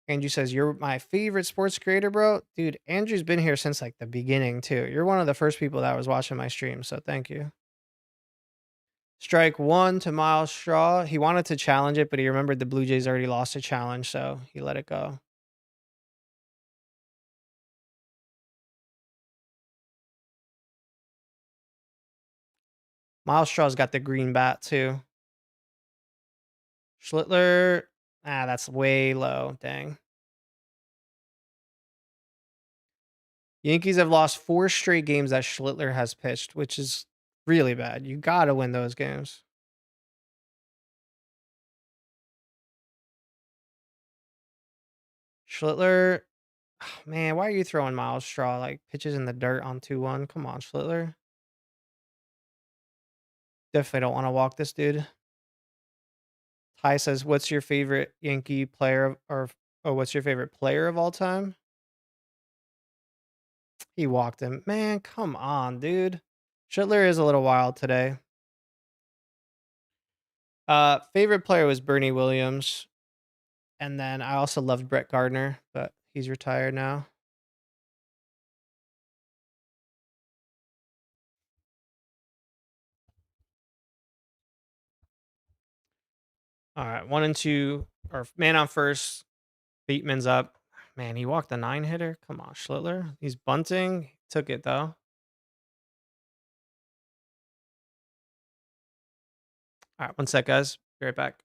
A: Andrew says, "You're my favorite sports creator, bro." Dude, Andrew's been here since like the beginning, too. You're one of the first people that was watching my stream, so thank you. Strike 1 to Miles Straw. He wanted to challenge it, but he remembered the Blue Jays already lost a challenge, so he let it go. Miles Straw's got the green bat, too. Schlittler, that's way low. Dang. Yankees have lost 4 straight games that Schlittler has pitched, which is really bad. You gotta win those games. Schlittler, man, why are you throwing Miles Straw like pitches in the dirt on 2-1? Come on, Schlittler. Definitely don't want to walk this dude. Ty says, "What's your favorite Yankee player or what's your favorite player of all time?" He walked him. Man, come on, dude. Schlittler is a little wild today. Favorite player was Bernie Williams. And then I also loved Brett Gardner, but he's retired now. All right, 1 and 2, or man on first. Bateman's up. Man, he walked the 9 hitter. Come on, Schlittler. He's bunting. Took it though. All right, 1 sec, guys. Be right back.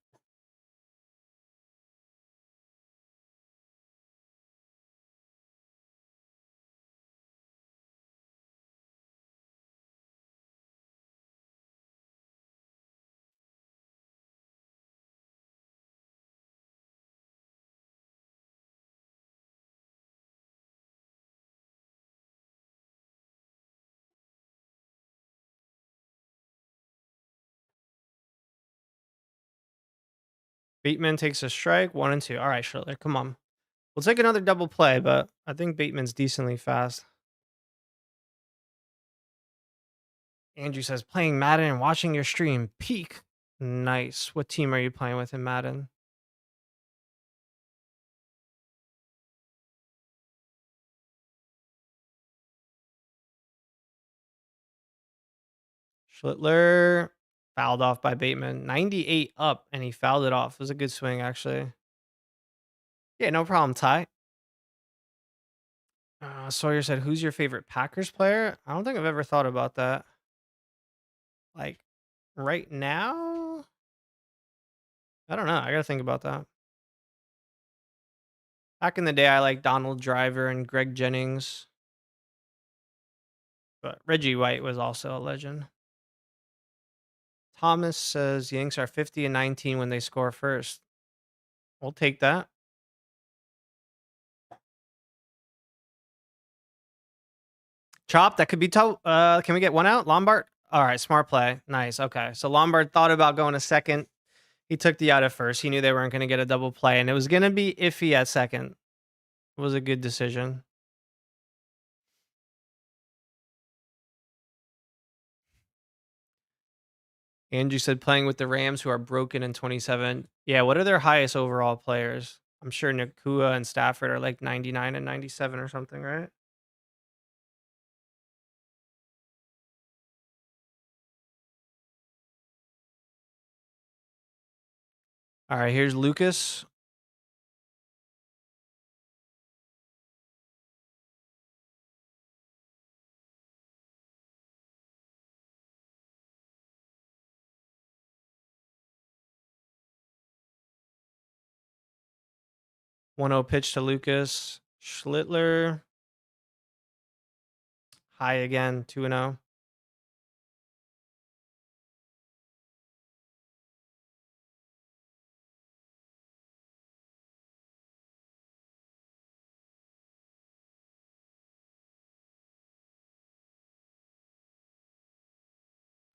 A: Bateman takes a strike. 1 and 2. All right, Schlittler, come on. We'll take another double play, but I think Bateman's decently fast. Andrew says, "Playing Madden and watching your stream. Peak." Nice. What team are you playing with in Madden? Schlittler fouled off by Bateman. 98 up, and he fouled it off. It was a good swing, actually. Yeah, no problem, Ty. Sawyer said, "Who's your favorite Packers player?" I don't think I've ever thought about that. Like, right now? I don't know. I gotta think about that. Back in the day, I liked Donald Driver and Greg Jennings, but Reggie White was also a legend. Thomas says Yanks are 50 and 19 when they score first. We'll take that. Chop, that could be tough. Can we get one out? Lombard? All right, smart play. Nice. Okay. So Lombard thought about going to second. He took the out at first. He knew they weren't going to get a double play, and it was going to be iffy at second. It was a good decision. Andrew said playing with the Rams, who are broken in 27. Yeah, what are their highest overall players? I'm sure Nakua and Stafford are like 99 and 97 or something, right? All right, here's Lucas. One 0 pitch to Lucas. Schlittler. High again, 2 0.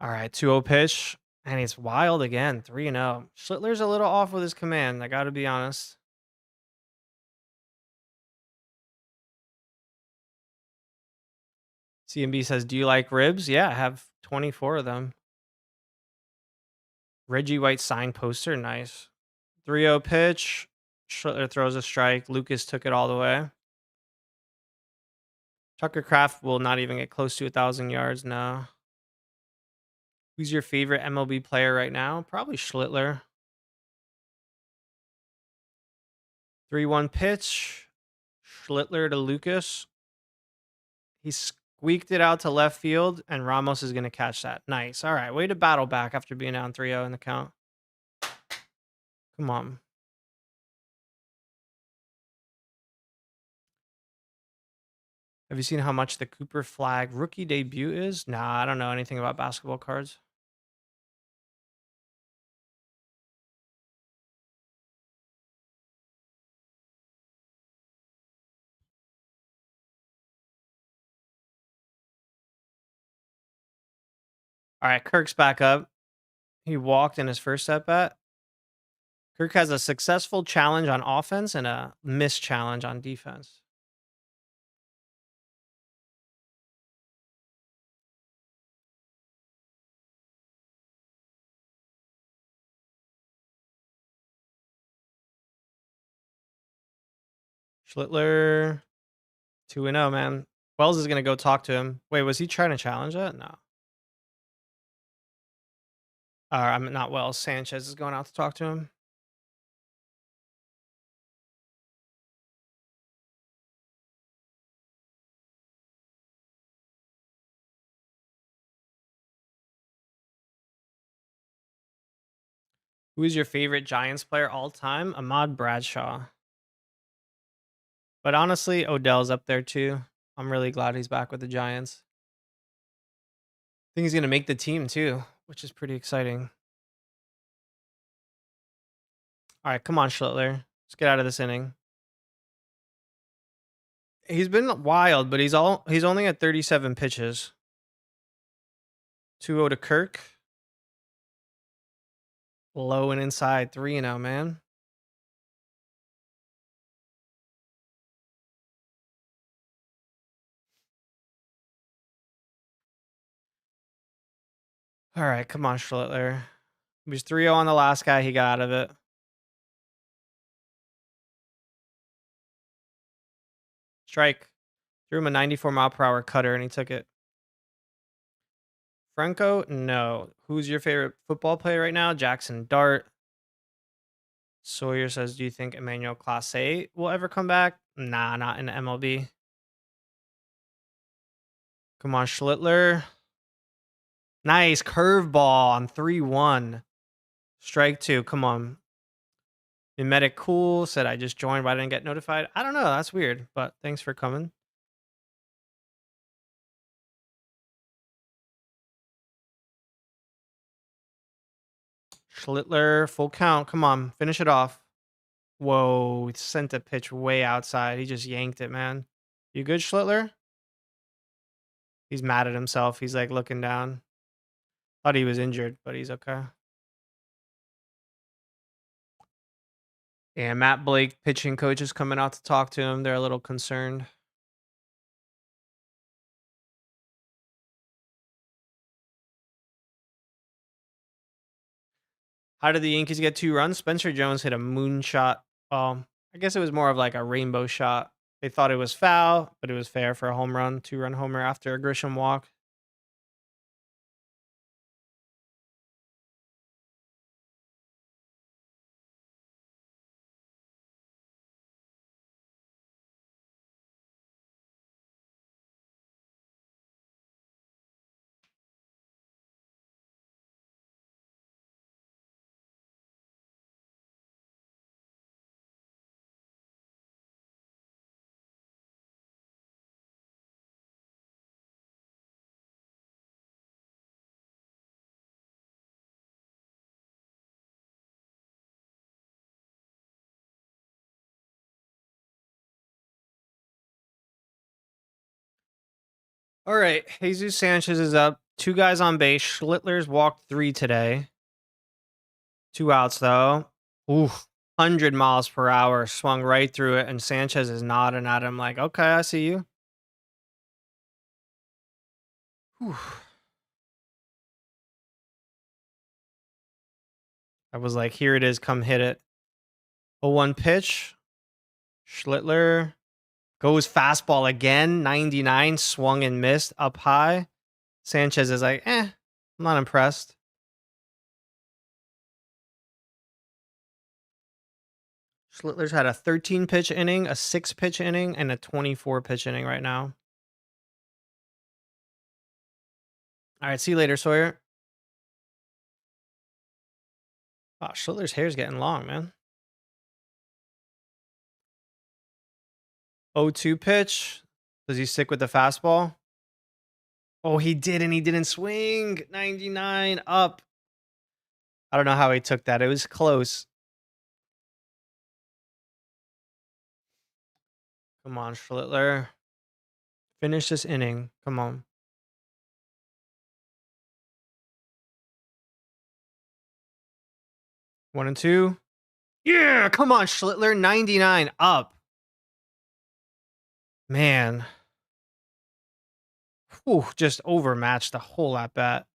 A: All right, 2 0 pitch. And he's wild again, 3 0. Schlittler's a little off with his command, I got to be honest. CMB says, do you like ribs? Yeah, I have 24 of them. Reggie White signed poster, nice. 3 0 pitch. Schlittler throws a strike. Lucas took it all the way. Tucker Kraft will not even get close to 1,000 yards now. Who's your favorite MLB player right now? Probably Schlittler. 3-1 pitch. Schlittler to Lucas. He squeaked it out to left field, and Ramos is going to catch that. Nice. All right. Way to battle back after being down 3-0 in the count. Come on. Have you seen how much the Cooper Flag rookie debut is? Nah, I don't know anything about basketball cards. All right, Kirk's back up. He walked in his first at bat. Kirk has a successful challenge on offense and a missed challenge on defense. Schlittler, 2-0, man. Wells is going to go talk to him. Wait, was he trying to challenge that? No. I'm not Wells. Sanchez is going out to talk to him. Who is your favorite Giants player all time? Ahmad Bradshaw. But honestly, Odell's up there too. I'm really glad he's back with the Giants. I think he's going to make the team too, which is pretty exciting. All right, come on, Schlittler. Let's get out of this inning. He's been wild, but he's only at 37 pitches. 2-0 to Kirk. Low and inside, 3-0, man. All right, come on, Schlittler. He was 3-0 on the last guy. He got out of it. Strike. Threw him a 94-mile-per-hour cutter, and he took it. Franco, no. Who's your favorite football player right now? Jackson Dart. Sawyer says, do you think Emmanuel Clase will ever come back? Nah, not in the MLB. Come on, Schlittler. Nice curveball on 3-1. Strike two. Come on. Mimetic Cool said I just joined, but I didn't get notified. I don't know. That's weird, but thanks for coming. Schlittler, full count. Come on, finish it off. Whoa, he sent a pitch way outside. He just yanked it, man. You good, Schlittler? He's mad at himself. He's like looking down. Thought he was injured, but he's okay. And Matt Blake, pitching coach, is coming out to talk to him. They're a little concerned. How did the Yankees get 2 runs? Spencer Jones hit a moonshot. Well, I guess it was more of like a rainbow shot. They thought it was foul, but it was fair for a home run, 2-run homer after a Grisham walk. All right, Jesus Sanchez is up. 2 guys on base. Schlittler's walked 3 today. 2 outs though. Ooh, 100 miles per hour, swung right through it, and Sanchez is nodding at him like, "Okay, I see you." Whew. I was like, "Here it is, come hit it." 0-1 pitch. Schlittler goes fastball again, 99, swung and missed up high. Sanchez is like, I'm not impressed. Schlittler's had a 13 pitch inning, a 6 pitch inning, and a 24 pitch inning right now. All right, see you later, Sawyer. Wow, Schlittler's hair's getting long, man. 0-2 pitch. Does he stick with the fastball? Oh, he did, and he didn't swing. 99 up. I don't know how he took that. It was close. Come on, Schlittler. Finish this inning. Come on. 1-2. Yeah, come on, Schlittler. 99 up. Man. Whew, just overmatched the whole at bat.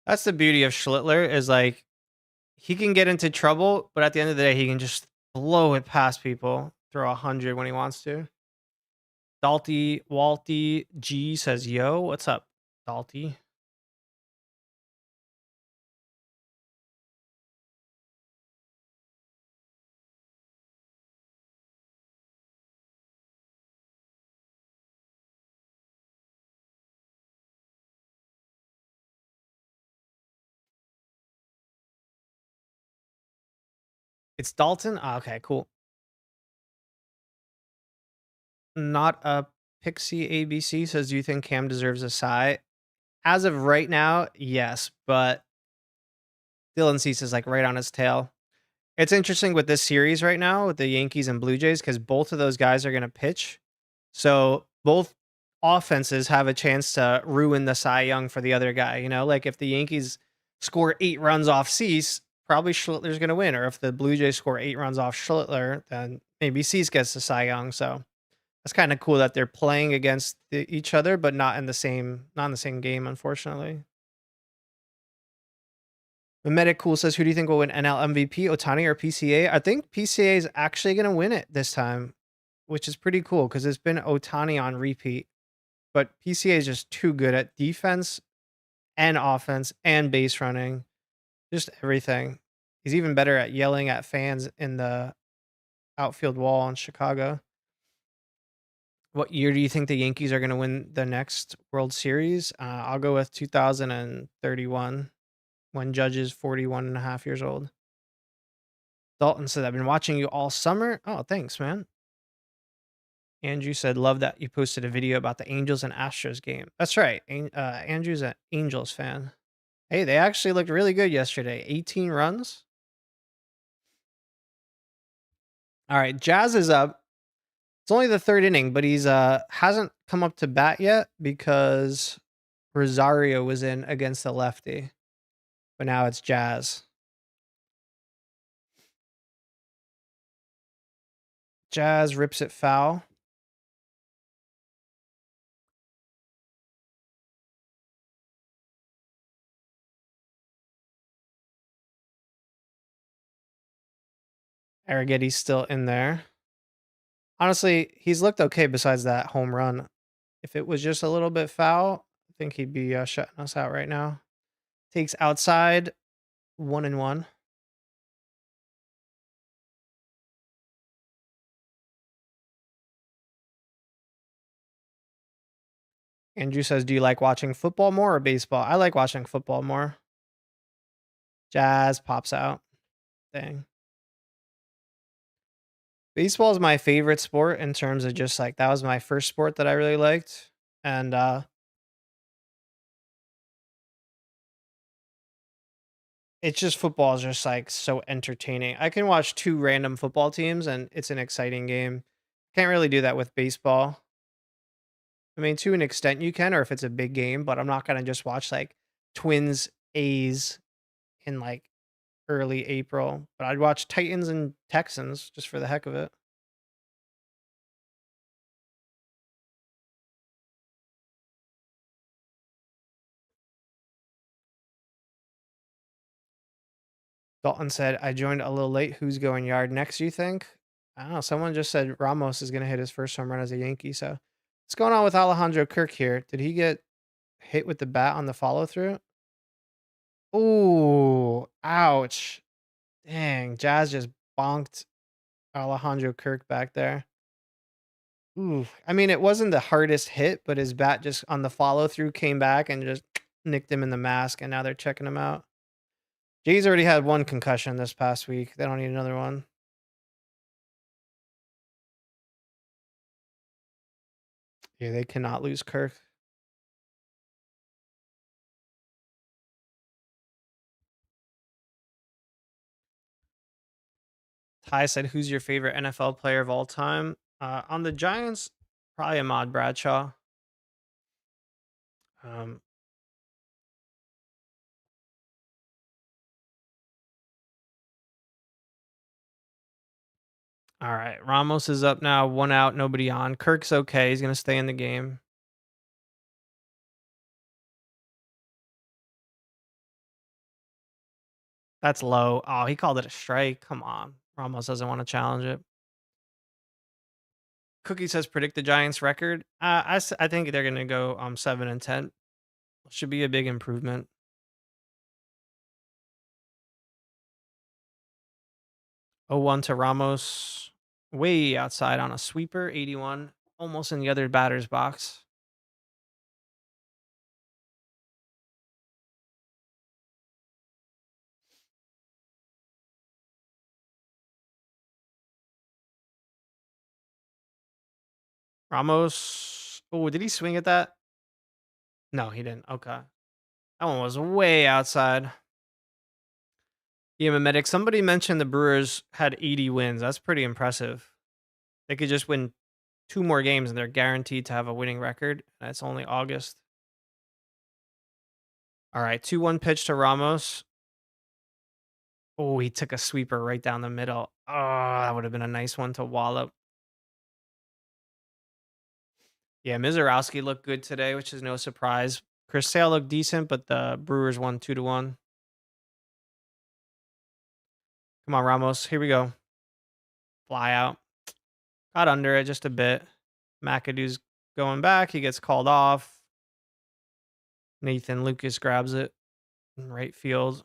A: That's the beauty of Schlittler is like he can get into trouble, but at the end of the day, he can just blow it past people, throw 100 when he wants to. Dalty Walty G says, "Yo, what's up, Dalty?" It's Dalton. Okay, cool. Not a Pixie ABC says, "Do you think Cam deserves a sigh?" As of right now, yes, but Dylan Cease is like right on his tail. It's interesting with this series right now with the Yankees and Blue Jays because both of those guys are going to pitch. So both offenses have a chance to ruin the Cy Young for the other guy. You know, like if the Yankees score 8 runs off Cease, probably Schlittler's going to win. Or if the Blue Jays score 8 runs off Schlittler, then maybe Cease gets the Cy Young. So that's kind of cool that they're playing against each other, but not in the same game, unfortunately. Mimetic Cool says, "Who do you think will win NL MVP, Otani or PCA?" I think PCA is actually going to win it this time, which is pretty cool because it's been Otani on repeat. But PCA is just too good at defense and offense and base running, just everything. He's even better at yelling at fans in the outfield wall in Chicago. What year do you think the Yankees are going to win the next World Series? I'll go with 2031 when Judge is 41 and a half years old. Dalton said, "I've been watching you all summer." Oh, thanks, man. Andrew said, "Love that you posted a video about the Angels and Astros game." That's right. Andrew's an Angels fan. Hey, they actually looked really good yesterday. 18 runs. All right, Jazz is up. It's only the third inning, but he's hasn't come up to bat yet because Rosario was in against the lefty. But now it's Jazz. Jazz rips it foul. Arrigetti's still in there. Honestly, he's looked okay besides that home run. If it was just a little bit foul, I think he'd be shutting us out right now. Takes outside, 1-1. Andrew says, "Do you like watching football more or baseball?" I like watching football more. Jazz pops out. Dang. Baseball is my favorite sport in terms of just like that was my first sport that I really liked. And it's just football is just like so entertaining. I can watch two random football teams and it's an exciting game. Can't really do that with baseball. I mean, to an extent you can, or if it's a big game, but I'm not gonna just watch like Twins A's in like early April. But I'd watch Titans and Texans just for the heck of it. Dalton said, "I joined a little late. Who's going yard next, you think?" I don't know. Someone just said Ramos is going to hit his first home run as a Yankee. So what's going on with Alejandro Kirk here? Did he get hit with the bat on the follow through? Ooh, ouch. Dang. Jazz just bonked Alejandro Kirk back there. Ooh. I mean, it wasn't the hardest hit, but his bat just on the follow through came back and just nicked him in the mask. And now they're checking him out. Jay's already had one concussion this past week. They don't need another one. Yeah, they cannot lose Kirk. Ty said, "Who's your favorite NFL player of all time?" On the Giants, probably Ahmad Bradshaw. Um, all right, Ramos is up now, one out, nobody on. Kirk's okay; he's gonna stay in the game. That's low. Oh, he called it a strike. Come on, Ramos doesn't want to challenge it. Cookie says, "Predict the Giants' record." I think they're gonna go 7-10. Should be a big improvement. 0-1 to Ramos, way outside on a sweeper. 81, almost in the other batter's box. Ramos. Oh, did he swing at that? No, he didn't. Okay. That one was way outside. Yeah, Medic. Somebody mentioned the Brewers had 80 wins. That's pretty impressive. They could just win two more games and they're guaranteed to have a winning record. That's only August. All right. 2-1 pitch to Ramos. Oh, he took a sweeper right down the middle. Oh, that would have been a nice one to wallop. Yeah, Mizorowski looked good today, which is no surprise. Chris Sale looked decent, but the Brewers won 2-1. Come on, Ramos. Here we go. Fly out. Got under it just a bit. McAdoo's going back. He gets called off. Nathan Lucas grabs it in right field.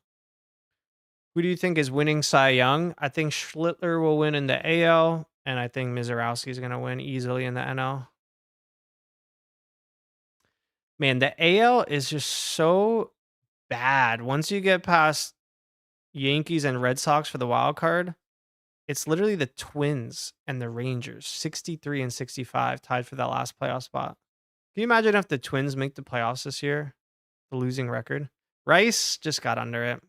A: Who do you think is winning Cy Young? I think Schlittler will win in the AL, and I think Mizorowski is going to win easily in the NL. Man, the AL is just so bad. Once you get past Yankees and Red Sox for the wild card, It's literally the Twins and the Rangers, 63 and 65, tied for that last playoff spot. Can you imagine if the Twins make the playoffs this year? The losing record. Rice just got under it.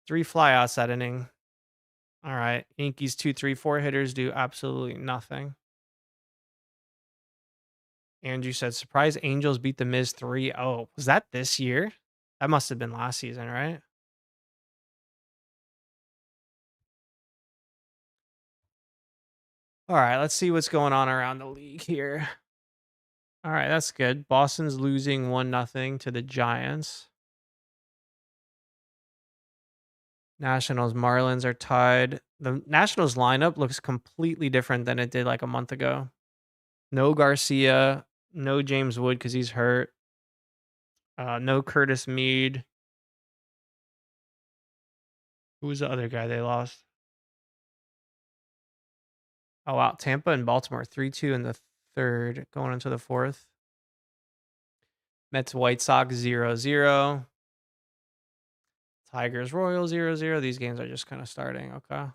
A: 3 flyouts that inning. All right. Yankees 2, 3, 4 hitters do absolutely nothing. Andrew said, surprise Angels beat the Miz 3-0. Was that this year? That must have been last season, right? All right. Let's see what's going on around the league here. All right. That's good. Boston's losing 1-0 to the Giants. Nationals, Marlins are tied. The Nationals lineup looks completely different than it did like a month ago. No Garcia, no James Wood because he's hurt. No Curtis Mead. Who was the other guy they lost? Oh, wow. Tampa and Baltimore, 3-2 in the third, going into the fourth. Mets, White Sox, 0-0. Tigers, Royals, 0-0. These games are just kind of starting. Okay.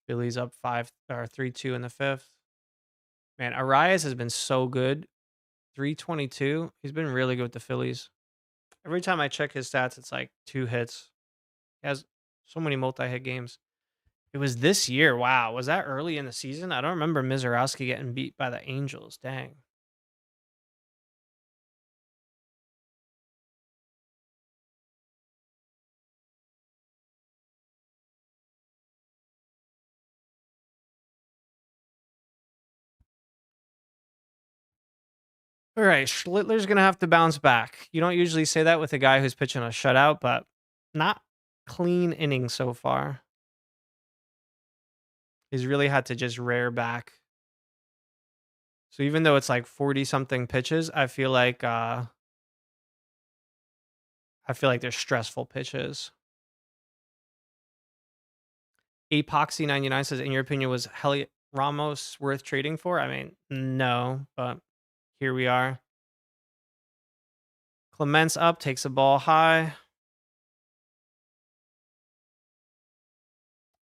A: Phillies up 3-2 in the fifth. Man, Arias has been so good. 322. He's been really good with the Phillies. Every time I check his stats, it's like 2 hits. He has so many multi-hit games. It was this year. Wow. Was that early in the season? I don't remember Mizorowski getting beat by the Angels. Dang. All right. Schlittler's going to have to bounce back. You don't usually say that with a guy who's pitching a shutout, but not clean inning so far. He's really had to just rear back. So even though it's like 40 something pitches, I feel like they're stressful pitches. Epoxy 99 says, in your opinion, was Heliot Ramos worth trading for? I mean, no, but here we are. Clement's up, takes a ball high.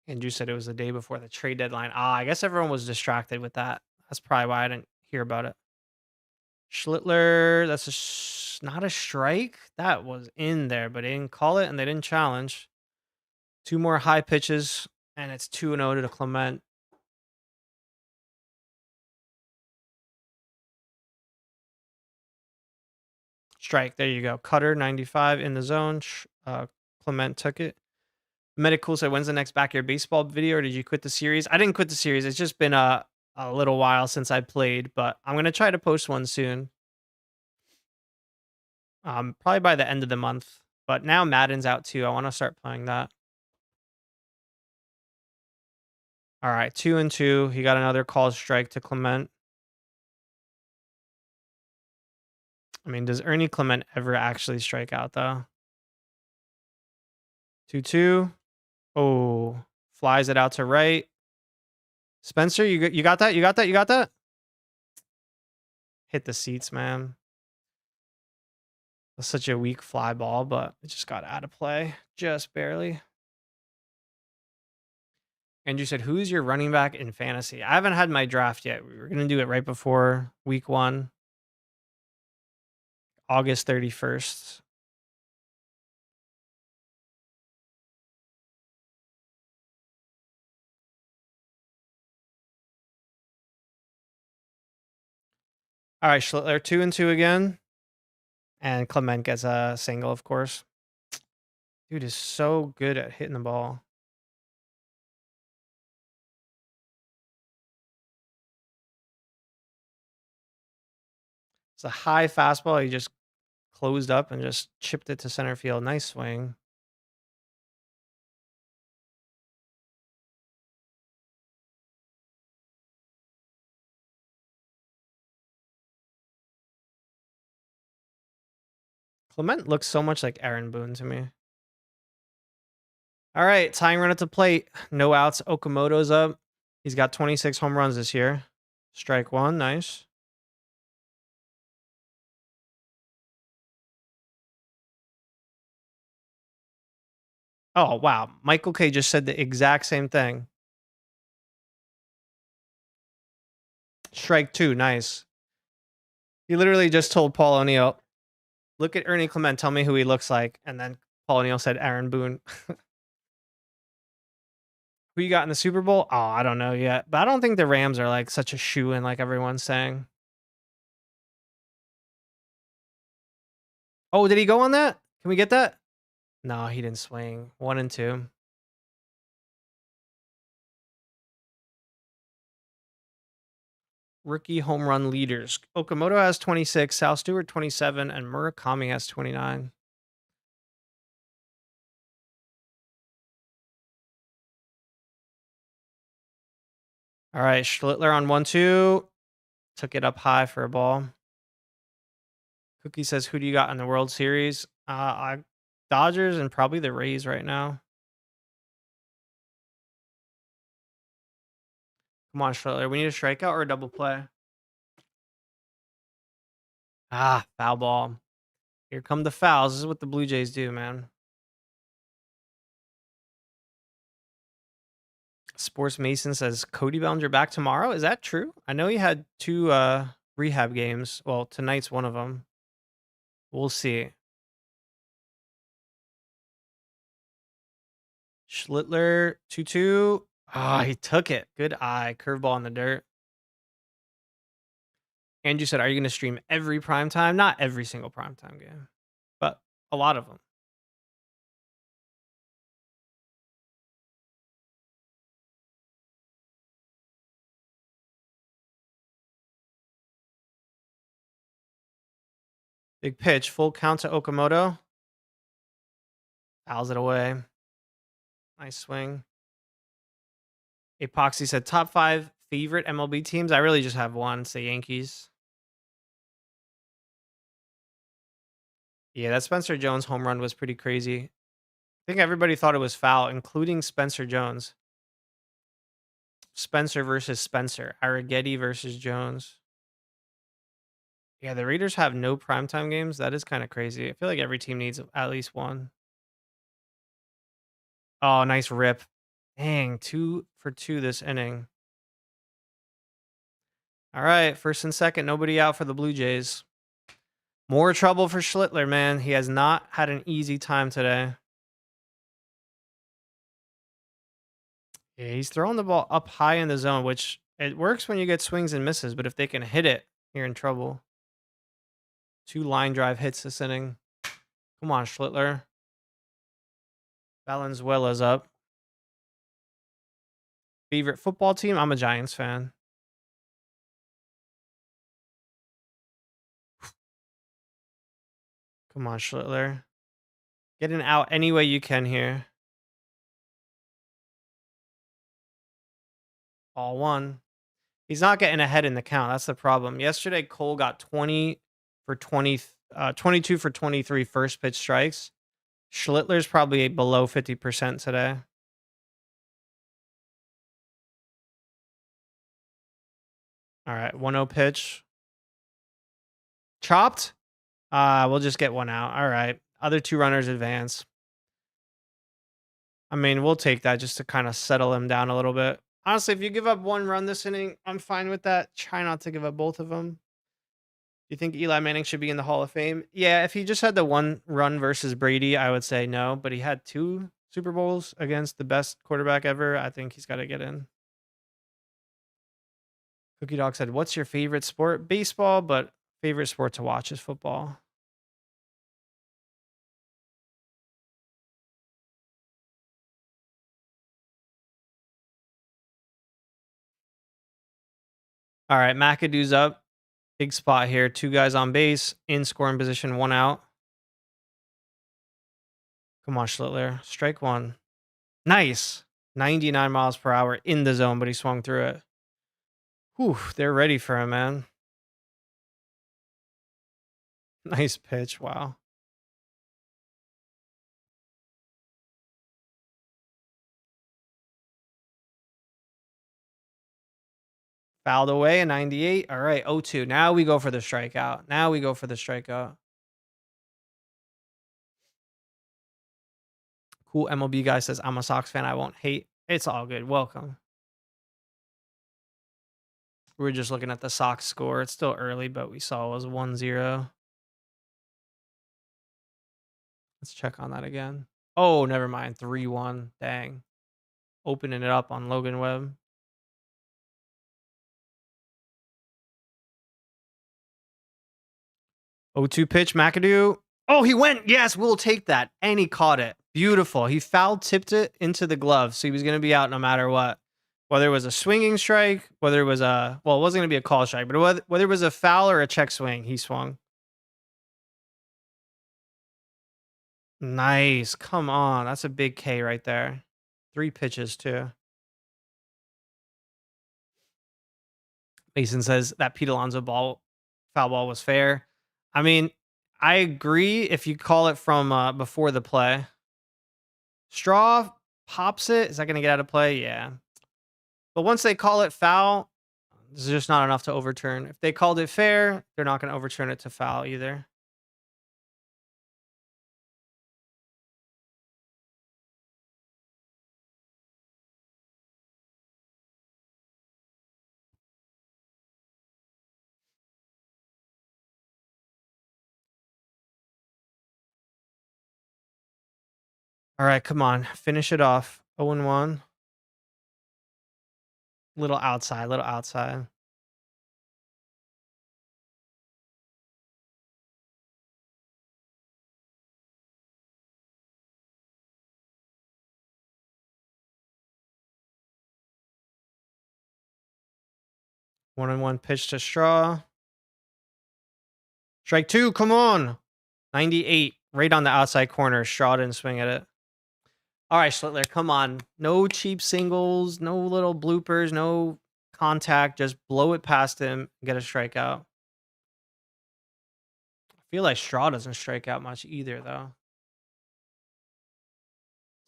A: Andrew said it was the day before the trade deadline. I guess everyone was distracted with that. That's probably why I didn't hear about it. Schlittler, that's not a strike. That was in there, but they didn't call it and they didn't challenge. 2 more high pitches, and it's 2-0 to Clement. Strike. There you go. Cutter 95 in the zone. Clement took it. Medical said, when's the next Backyard Baseball video, or did you quit the series? I didn't quit the series. It's just been a little while since I played, but I'm going to try to post one soon. Probably by the end of the month. But now Madden's out too. I want to start playing that. All right, 2-2. He got another called strike to Clement. I mean, does Ernie Clement ever actually strike out though? 2-2. Oh, flies it out to right. Spencer, you got that? You got that? You got that? Hit the seats, man. That's such a weak fly ball, but it just got out of play. Just barely. Andrew said, who's your running back in fantasy? I haven't had my draft yet. We were going to do it right before week 1, August 31st. All right, Schlittler 2-2 again. And Clement gets a single, of course. Dude is so good at hitting the ball. It's a high fastball. He just closed up and just chipped it to center field. Nice swing. Clement looks so much like Aaron Boone to me. All right, tying run at the plate. No outs. Okamoto's up. He's got 26 home runs this year. Strike 1. Nice. Oh, wow. Michael K just said the exact same thing. Strike 2, nice. He literally just told Paul O'Neill, "Look at Ernie Clement, tell me who he looks like." And then Paul O'Neill said Aaron Boone. Who you got in the Super Bowl? Oh, I don't know yet, but I don't think the Rams are like such a shoe-in like everyone's saying. Oh, did he go on that? Can we get that? No, he didn't swing. 1 and 2. Rookie home run leaders. Okamoto has 26, Sal Stewart 27, and Murakami has 29. All right, Schlittler on 1-2. Took it up high for a ball. Cookie says, "Who do you got in the World Series?" I Dodgers and probably the Rays right now. Come on, Schlittler. We need a strikeout or a double play. Ah, foul ball. Here come the fouls. This is what the Blue Jays do, man. Sports Mason says Cody Bellinger back tomorrow. Is that true? I know he had 2 rehab games. Well, tonight's one of them. We'll see. Schlittler 2-2. Ah, he took it. Good eye. Curveball in the dirt. Andrew said, "Are you going to stream every primetime?" Not every single primetime game, but a lot of them. Big pitch, full count to Okamoto. Fouls it away. Nice swing. Epoxy said, "Top 5 favorite MLB teams." I really just have one. It's the Yankees. Yeah, that Spencer Jones home run was pretty crazy. I think everybody thought it was foul, including Spencer Jones. Spencer versus Spencer. Arrighetti versus Jones. Yeah, the Raiders have no primetime games. That is kind of crazy. I feel like every team needs at least one. Oh, nice rip. Dang, 2 for 2 this inning. All right, first and second, nobody out for the Blue Jays. More trouble for Schlittler, man. He has not had an easy time today. Yeah, he's throwing the ball up high in the zone, which it works when you get swings and misses, but if they can hit it, you're in trouble. 2 line drive hits this inning. Come on, Schlittler. Valenzuela's up. Favorite football team? I'm a Giants fan. Come on, Schlittler. Get an out any way you can here. All one. He's not getting ahead in the count. That's the problem. Yesterday, Cole got 20 for 20, 22 for 23 first pitch strikes. Schlittler's probably below 50% today. All right, 1-0 pitch. Chopped? We'll just get one out. All right. Other 2 runners advance. I mean, we'll take that just to kind of settle him down a little bit. Honestly, if you give up 1 run this inning, I'm fine with that. Try not to give up both of them. Do you think Eli Manning should be in the Hall of Fame? Yeah, if he just had the 1 run versus Brady, I would say no. But he had 2 Super Bowls against the best quarterback ever. I think he's got to get in. Cookie Dog said, "What's your favorite sport?" Baseball, but favorite sport to watch is football. All right, McAdoo's up. Big spot here. 2 guys on base, in scoring position, 1 out. Come on, Schlittler. Strike 1. Nice. 99 miles per hour in the zone, but he swung through it. Whew, they're ready for him, man. Nice pitch. Wow. Fouled away a 98. All right, 0-2. Now we go for the strikeout. Now we go for the strikeout. Cool MLB guy says, I'm a Sox fan. I won't hate. It's all good. Welcome. We're just looking at the Sox score. It's still early, but we saw it was 1-0. Let's check on that again. Oh, never mind. 3-1. Dang. Opening it up on Logan Webb. 0-2 pitch, McAdoo. Oh, he went. Yes, we'll take that. And he caught it. Beautiful. He foul tipped it into the glove, so he was going to be out no matter what. Whether it was a swinging strike, whether it was a, well, it wasn't going to be a call strike, but whether it was a foul or a check swing, he swung. Nice. Come on. That's a big K right there. 3 pitches, too. Mason says that Pete Alonso foul ball was fair. I mean, I agree if you call it from before the play. Straw pops it. Is that going to get out of play? Yeah. But once they call it foul, there's just not enough to overturn. If they called it fair, they're not going to overturn it to foul either. All right, come on. Finish it off. 0-1. Little outside, little outside. One and one pitch to Straw. Strike 2. Come on. 98. Right on the outside corner. Straw didn't swing at it. All right, Schlittler, come on. No cheap singles, no little bloopers, no contact. Just blow it past him and get a strikeout. I feel like Straw doesn't strike out much either, though.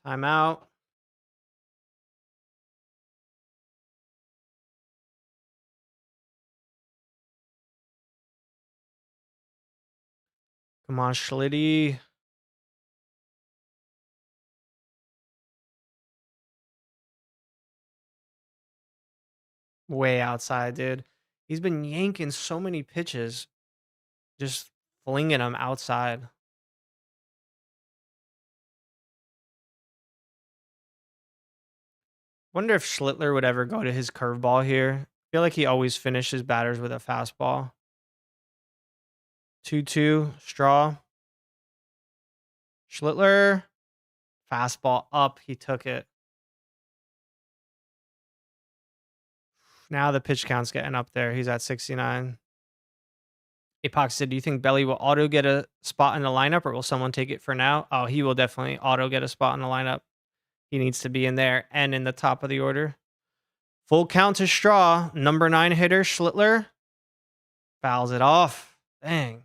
A: Timeout. Come on, Schlitty. Way outside, dude. He's been yanking so many pitches, just flinging them outside. Wonder if Schlittler would ever go to his curveball here. I feel like he always finishes batters with a fastball. 2-2, Straw. Schlittler. Fastball up. He took it. Now the pitch count's getting up there. He's at 69. Apox said, do you think Belly will auto get a spot in the lineup or will someone take it for now? Oh, he will definitely auto get a spot in the lineup. He needs to be in there and in the top of the order. Full count to Straw. Number 9 hitter, Schlittler. Fouls it off. Dang.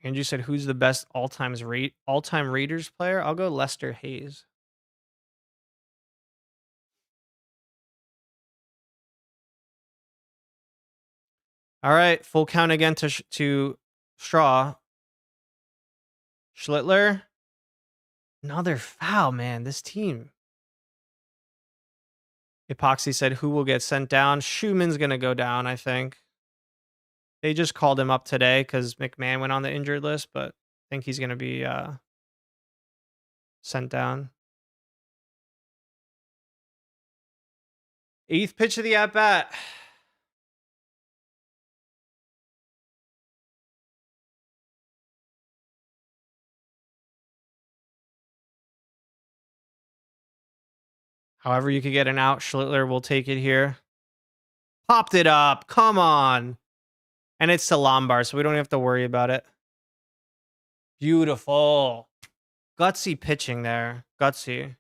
A: Andrew said, who's the best all-time Raiders player? I'll go Lester Hayes. All right, full count again to Straw. Schlittler. Another foul, man. This team. Epoxy said, who will get sent down? Schumann's going to go down, I think. They just called him up today because McMahon went on the injured list, but I think he's going to be sent down. 8th pitch of the at-bat. However you could get an out, Schlittler will take it here. Popped it up. Come on. And it's to Lombard, so we don't have to worry about it. Beautiful. Gutsy pitching there. Gutsy.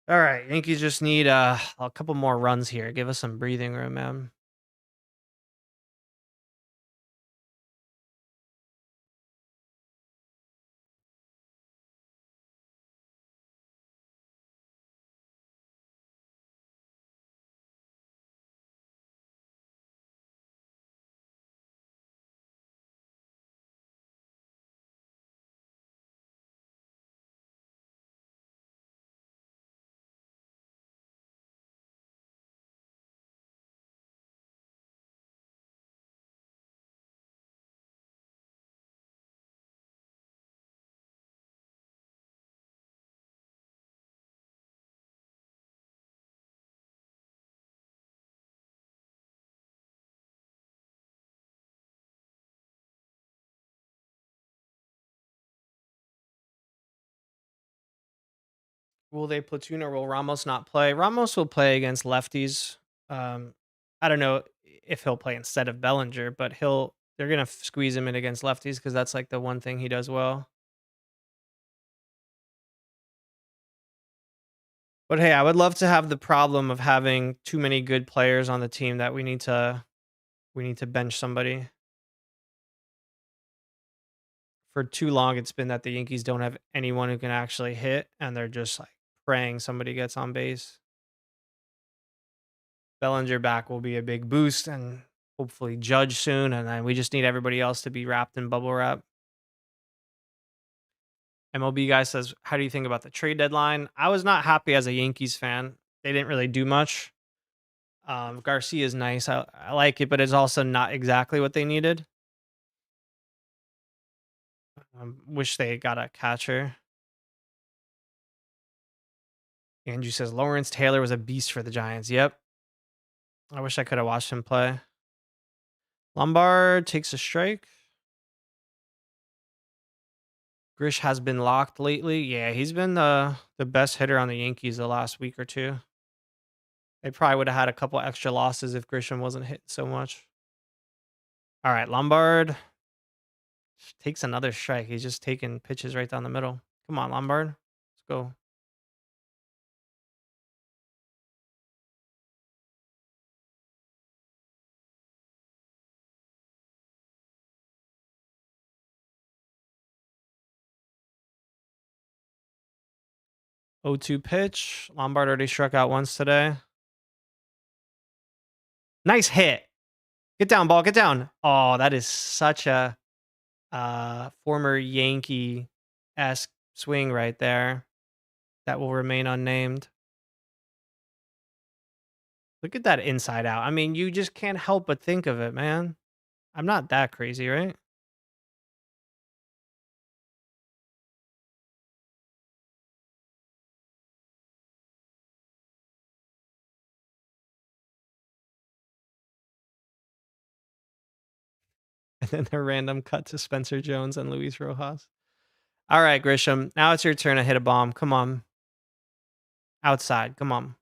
A: All right, Yankees just need a couple more runs here. Give us some breathing room, man. Will they platoon or will Ramos not play? Ramos will play against lefties. Um, I don't know if he'll play instead of Bellinger, but they're gonna squeeze him in against lefties because that's like the one thing he does well. But hey, I would love to have the problem of having too many good players on the team that we need to bench somebody. For too long, it's been that the Yankees don't have anyone who can actually hit, and they're just like praying somebody gets on base. Bellinger back will be a big boost, and hopefully Judge soon. And then we just need everybody else to be wrapped in bubble wrap. MLB guy says, "How do you think about the trade deadline?" I was not happy as a Yankees fan. They didn't really do much. Garcia is nice. I like it, but it's also not exactly what they needed. Wish they got a catcher. Andrew says Lawrence Taylor was a beast for the Giants. Yep. I wish I could have watched him play. Lombard takes a strike. Grish has been locked lately. Yeah, he's been the best hitter on the Yankees the last week or two. They probably would have had a couple extra losses if Grisham wasn't hit so much. All right, Lombard takes another strike. He's just taking pitches right down the middle. Come on, Lombard. Let's go. O 2 pitch. Lombard already struck out once today. Nice hit. Get down, ball. Get down. Oh, that is such a former Yankee esque swing right there that will remain unnamed. Look at that inside out. I mean, you just can't help but think of it, man. I'm not that crazy, right? And then a random cut to Spencer Jones and Luis Rojas. All right, Grisham. Now it's your turn to hit a bomb. Come on. Outside. Come on.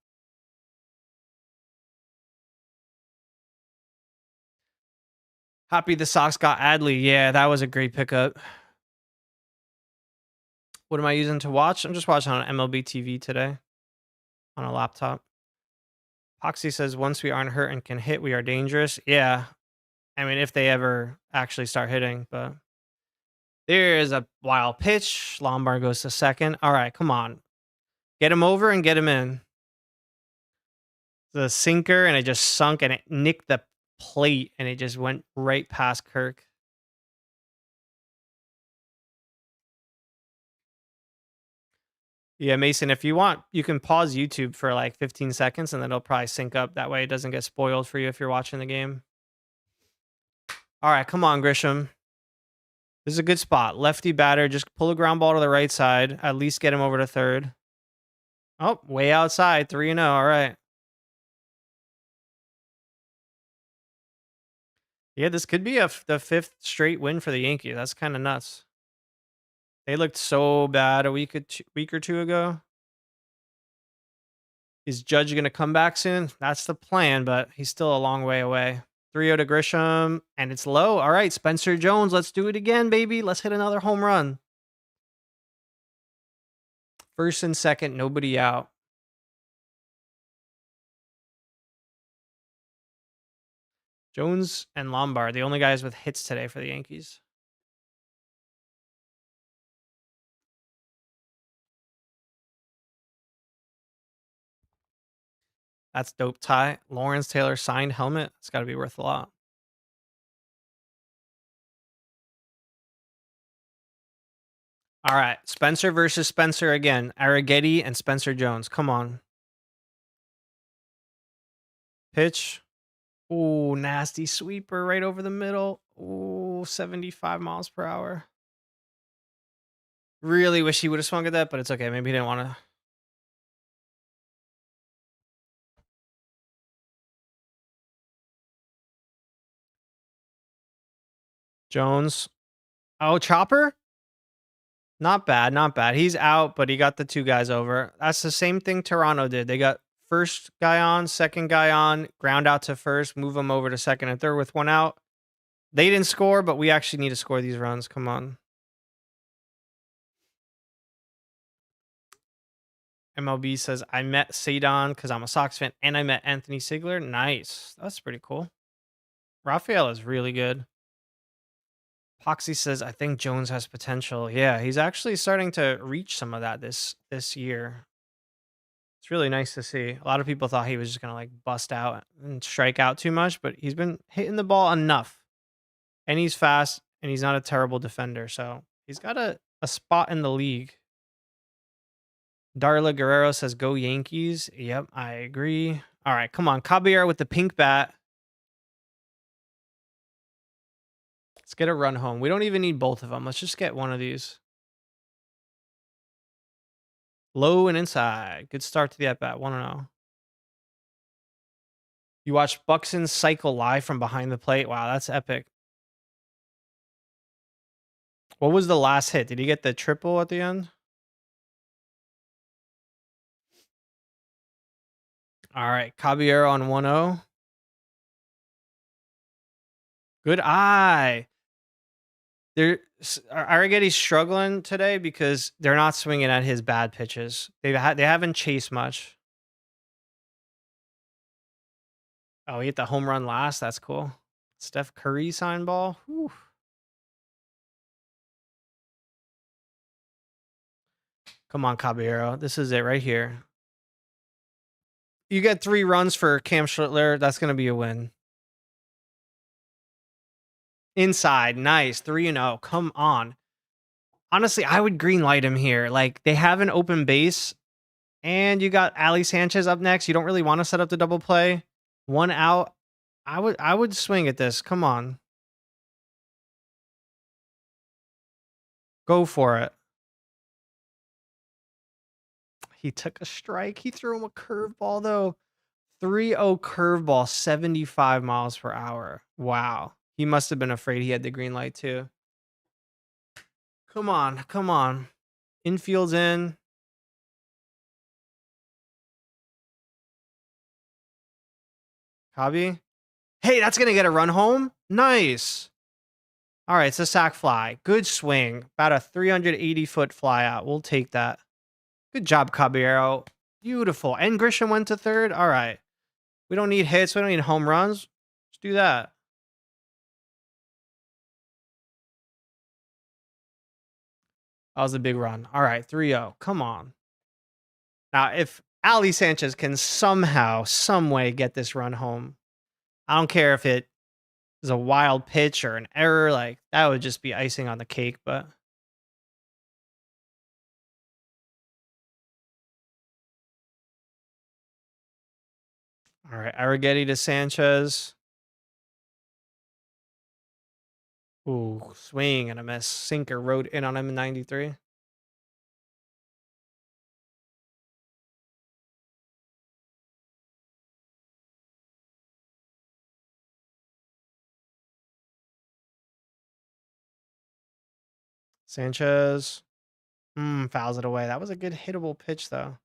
A: Happy the Sox got Adley. Yeah, that was a great pickup. What am I using to watch? I'm just watching on MLB TV today on a laptop. Poxy says once we aren't hurt and can hit, we are dangerous. Yeah. I mean, if they ever actually start hitting, but there is a wild pitch. Lombard goes to second. All right, come on. Get him over and get him in. The sinker, and it just sunk and it nicked the plate and it just went right past Kirk. Yeah, Mason, if you want, you can pause YouTube for like 15 seconds and then it'll probably sync up. That way it doesn't get spoiled for you if you're watching the game. All right, come on, Grisham. This is a good spot. Lefty batter, just pull a ground ball to the right side. At least get him over to third. Oh, way outside. 3-0. All right. Yeah, this could be the fifth straight win for the Yankees. That's kind of nuts. They looked so bad a week or two ago. Is Judge going to come back soon? That's the plan, but he's still a long way away. 3-0 to Grisham, and it's low. All right, Spencer Jones, let's do it again, baby. Let's hit another home run. First and second, nobody out. Jones and Lombard, the only guys with hits today for the Yankees. That's dope. Ty Lawrence Taylor signed helmet. It's got to be worth a lot. All right, Spencer versus Spencer again. Arrighetti and Spencer Jones. Come on. Pitch. Ooh, nasty sweeper right over the middle. Ooh, 75 miles per hour. Really wish he would have swung at that, but it's okay. Maybe he didn't want to. Jones. Oh, chopper? Not bad, not bad. He's out, but he got the 2 guys over. That's the same thing Toronto did. They got first guy on, second guy on, ground out to first, move him over to second and third with 1 out. They didn't score, but we actually need to score these runs. Come on. MLB says, I met Sadon because I'm a Sox fan, and I met Anthony Sigler. Nice. That's pretty cool. Raphael is really good. Poxy says, I think Jones has potential. Yeah, he's actually starting to reach some of that this year. It's really nice to see. A lot of people thought he was just gonna like bust out and strike out too much, but he's been hitting the ball enough. And he's fast and he's not a terrible defender. So he's got a spot in the league. Darla Guerrero says, go Yankees. Yep, I agree. All right, come on. Caballero with the pink bat. Let's get a run home. We don't even need both of them. Let's just get one of these. Low and inside. Good start to the at-bat. 1-0. You watched Buxton cycle live from behind the plate. Wow, that's epic. What was the last hit? Did he get the triple at the end? All right, Caballero on 1-0. Good eye. Arrigetti's struggling today because they're not swinging at his bad pitches. They haven't chased much. Oh, he hit the home run last. That's cool. Steph Curry sign ball. Whew. Come on, Caballero. This is it right here. You get 3 runs for Cam Schlittler. That's going to be a win. Inside. Nice. 3-0. Come on. Honestly, I would green light him here. Like, they have an open base, and you got Ali Sanchez up next. You don't really want to set up the double play. 1 out. I would swing at this. Come on. Go for it. He took a strike. He threw him a curveball, though. 3-0 curveball, 75 miles per hour. Wow. He must have been afraid he had the green light, too. Come on. Come on. Infield's in. Hobby. Hey, that's going to get a run home. Nice. All right, it's a sac fly. Good swing. About a 380-foot fly out. We'll take that. Good job, Caballero. Beautiful. And Grisham went to third. All right. We don't need hits. We don't need home runs. Let's do that. That was a big run. All right, 3-0. Come on. Now, if Ali Sanchez can somehow, some way get this run home, I don't care if it is a wild pitch or an error. Like, that would just be icing on the cake, but... All right, Arrigetti to Sanchez. Ooh, swing and a miss. Sinker rode in on him in 93. Sanchez. Fouls it away. That was a good hittable pitch, though.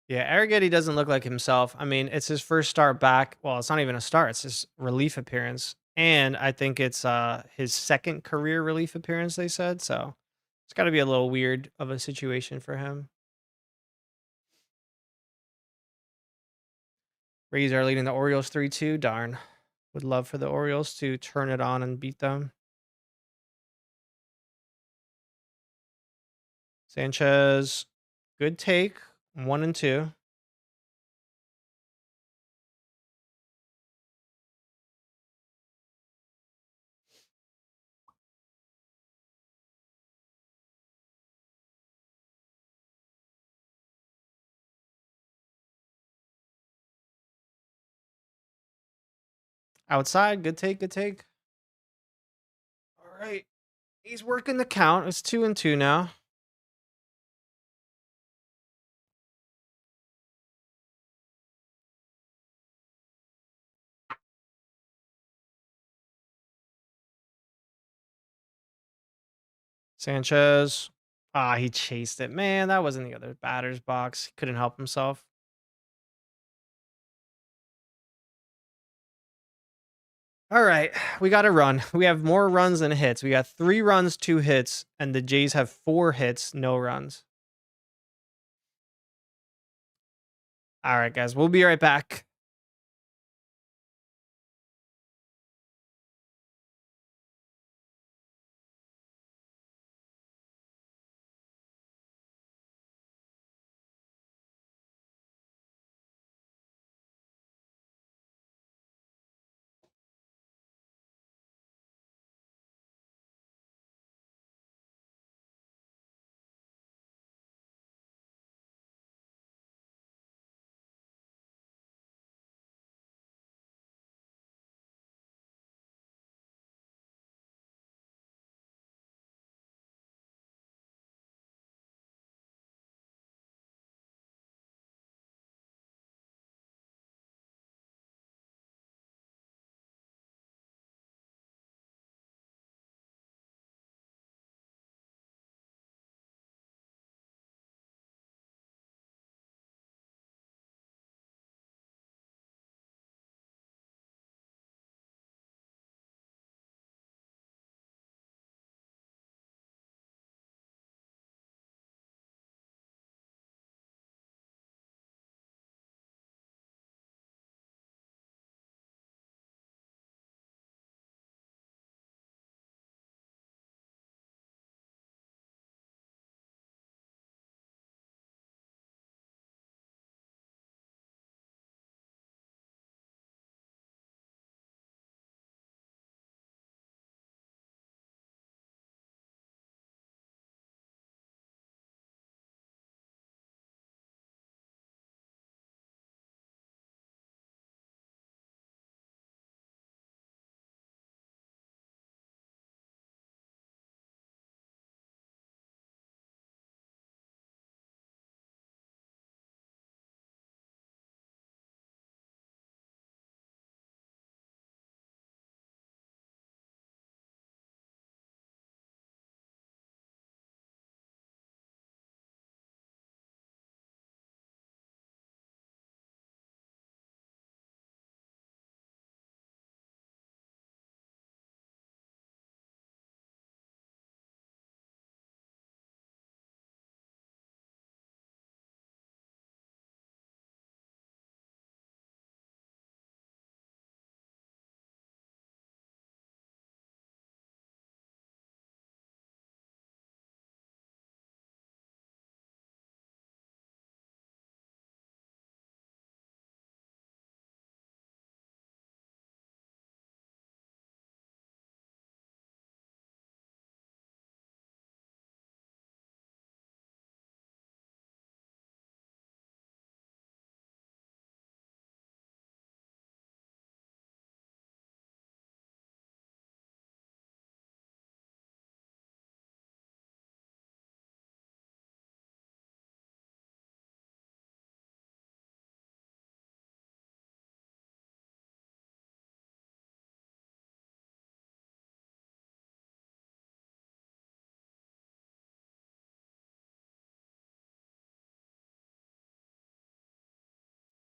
A: Yeah, Arrigetti doesn't look like himself. I mean, it's his first start back. Well, it's not even a start. It's his relief appearance. And I think it's his second career relief appearance, they said. So it's got to be a little weird of a situation for him. Rays are leading the Orioles 3-2. Darn. Would love for the Orioles to turn it on and beat them. Sanchez, good take. 1-2. Outside, good take, good take. All right. He's working the count. It's 2-2 now. Sanchez. Ah, he chased it. Man, that was in the other batter's box. He couldn't help himself. All right, we got a run. We have more runs than hits. We got 3 runs, 2 hits, and the Jays have 4 hits, no runs. All right, guys, we'll be right back.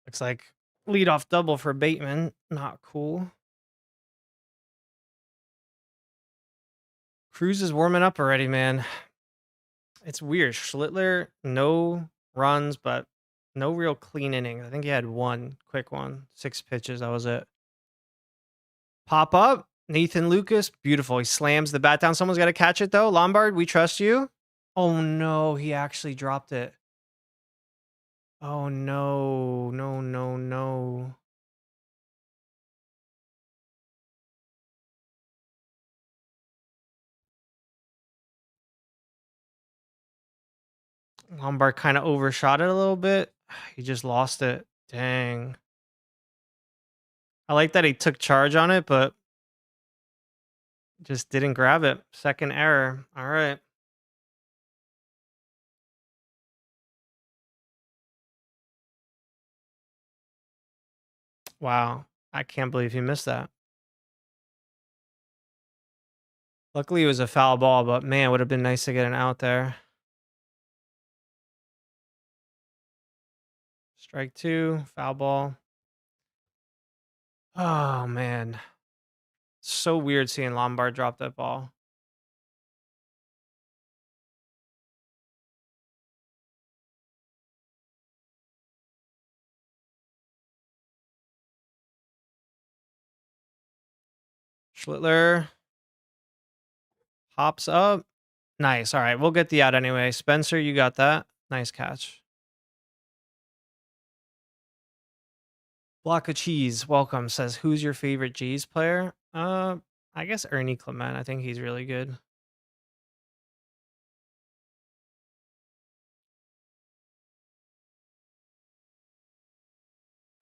A: Looks like leadoff double for Bateman. Not cool. Cruz is warming up already, man. It's weird. Schlittler, no runs, but no real clean innings. I think he had one quick one, 6 pitches. That was it. Pop up. Nathan Lucas. Beautiful. He slams the bat down. Someone's got to catch it, though. Lombard, we trust you. Oh, no. He actually dropped it. Oh, no. No, no, no. Lombard kind of overshot it a little bit. He just lost it. Dang. I like that he took charge on it, but just didn't grab it. Second error. All right. Wow. I can't believe he missed that. Luckily, it was a foul ball, but man, would have been nice to get an out there. Strike two, foul ball. Oh man, so weird seeing Lombard drop that ball. Schlittler hops up. Nice. All right, we'll get the out anyway. Spencer, you got that. Nice catch. Block of cheese. Welcome says, who's your favorite Jays player? I guess Ernie Clement. I think he's really good.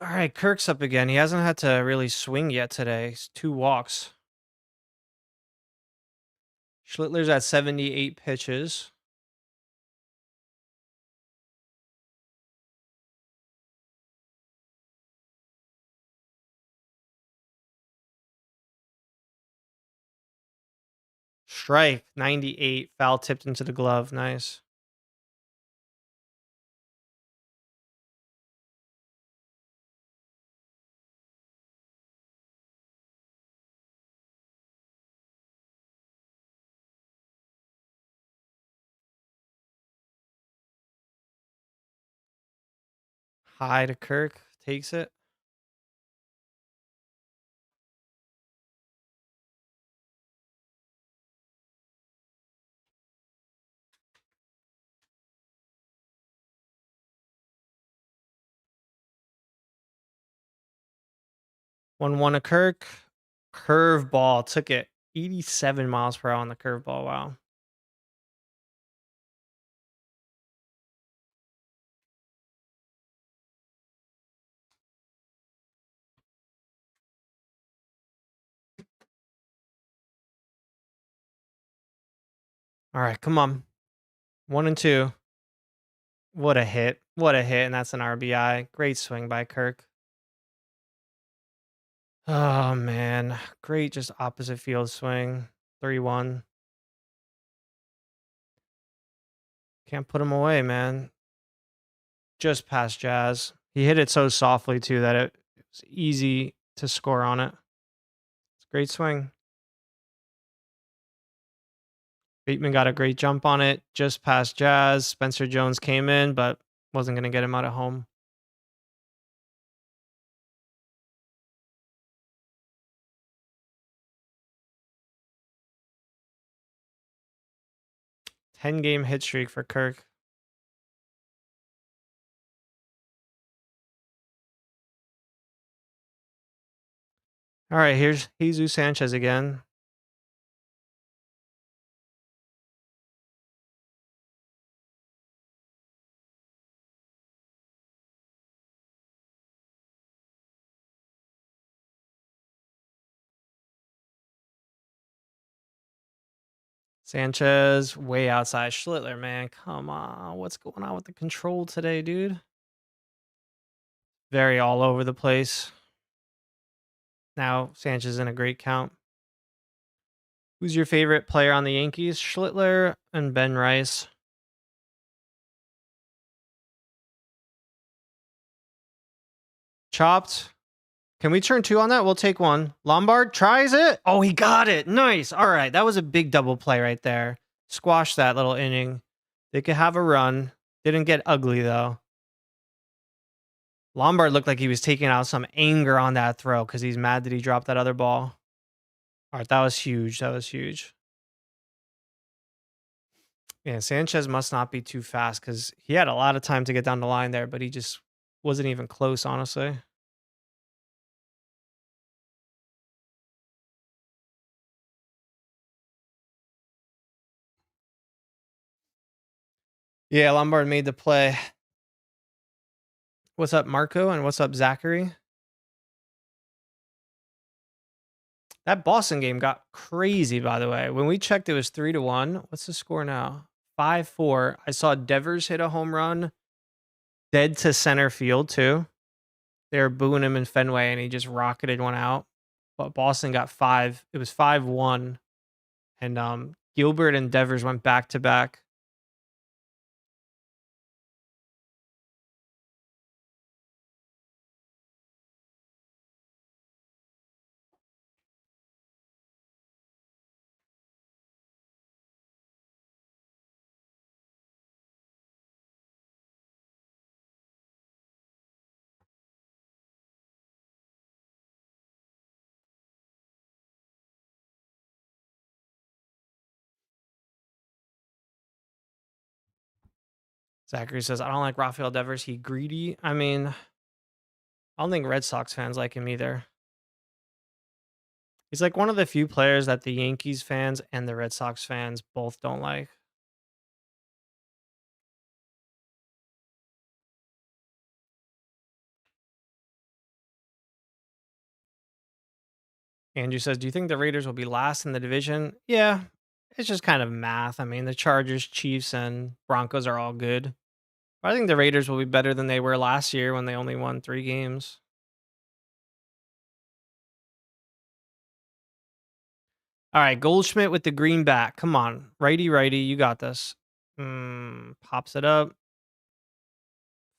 A: All right, Kirk's up again. He hasn't had to really swing yet today. It's 2 walks. Schlittler's at 78 pitches. Strike 98. Foul tipped into the glove. Nice. High to Kirk. Takes it. One to Kirk. Curve ball. Took it 87 miles per hour on the curve ball. Wow. All right, come on. 1 and 2. What a hit. What a hit. And that's an RBI. Great swing by Kirk. Oh, man. Great, just opposite field swing. 3-1. Can't put him away, man. Just past Jazz. He hit it so softly, too, that it was easy to score on it. It's a great swing. Bateman got a great jump on it. Just past Jazz. Spencer Jones came in, but wasn't going to get him out of home. Ten-game hit streak for Kirk. All right, here's Jesus Sanchez again. Sanchez way outside Schlittler, man. Come on. What's going on with the control today, dude? Very all over the place. Now Sanchez in a great count. Who's your favorite player on the Yankees? Schlittler and Ben Rice. Chopped. Can we turn 2 on that? We'll take 1. Lombard tries it. Oh, he got it. Nice. All right. That was a big double play right there. Squash that little inning. They could have a run. Didn't get ugly, though. Lombard looked like he was taking out some anger on that throw because he's mad that he dropped that other ball. All right. That was huge. That was huge. Yeah, Sanchez must not be too fast because he had a lot of time to get down the line there, but he just wasn't even close, honestly. Yeah, Lombard made the play. What's up, Marco? And what's up, Zachary? That Boston game got crazy, by the way. When we checked, it was 3-1. What's the score now? 5-4. I saw Devers hit a home run dead to center field, too. They were booing him in Fenway, and he just rocketed one out. But Boston got 5. It was 5-1 and Gilbert and Devers went back to back. Zachary says, I don't like Rafael Devers. He greedy. I mean, I don't think Red Sox fans like him either. He's like one of the few players that the Yankees fans and the Red Sox fans both don't like. Andrew says, do you think the Raiders will be last in the division? Yeah, it's just kind of math. I mean, the Chargers, Chiefs, and Broncos are all good. But I think the Raiders will be better than they were last year when they only won 3 games. All right, Goldschmidt with the green bat. Come on, righty, righty, you got this. Pops it up.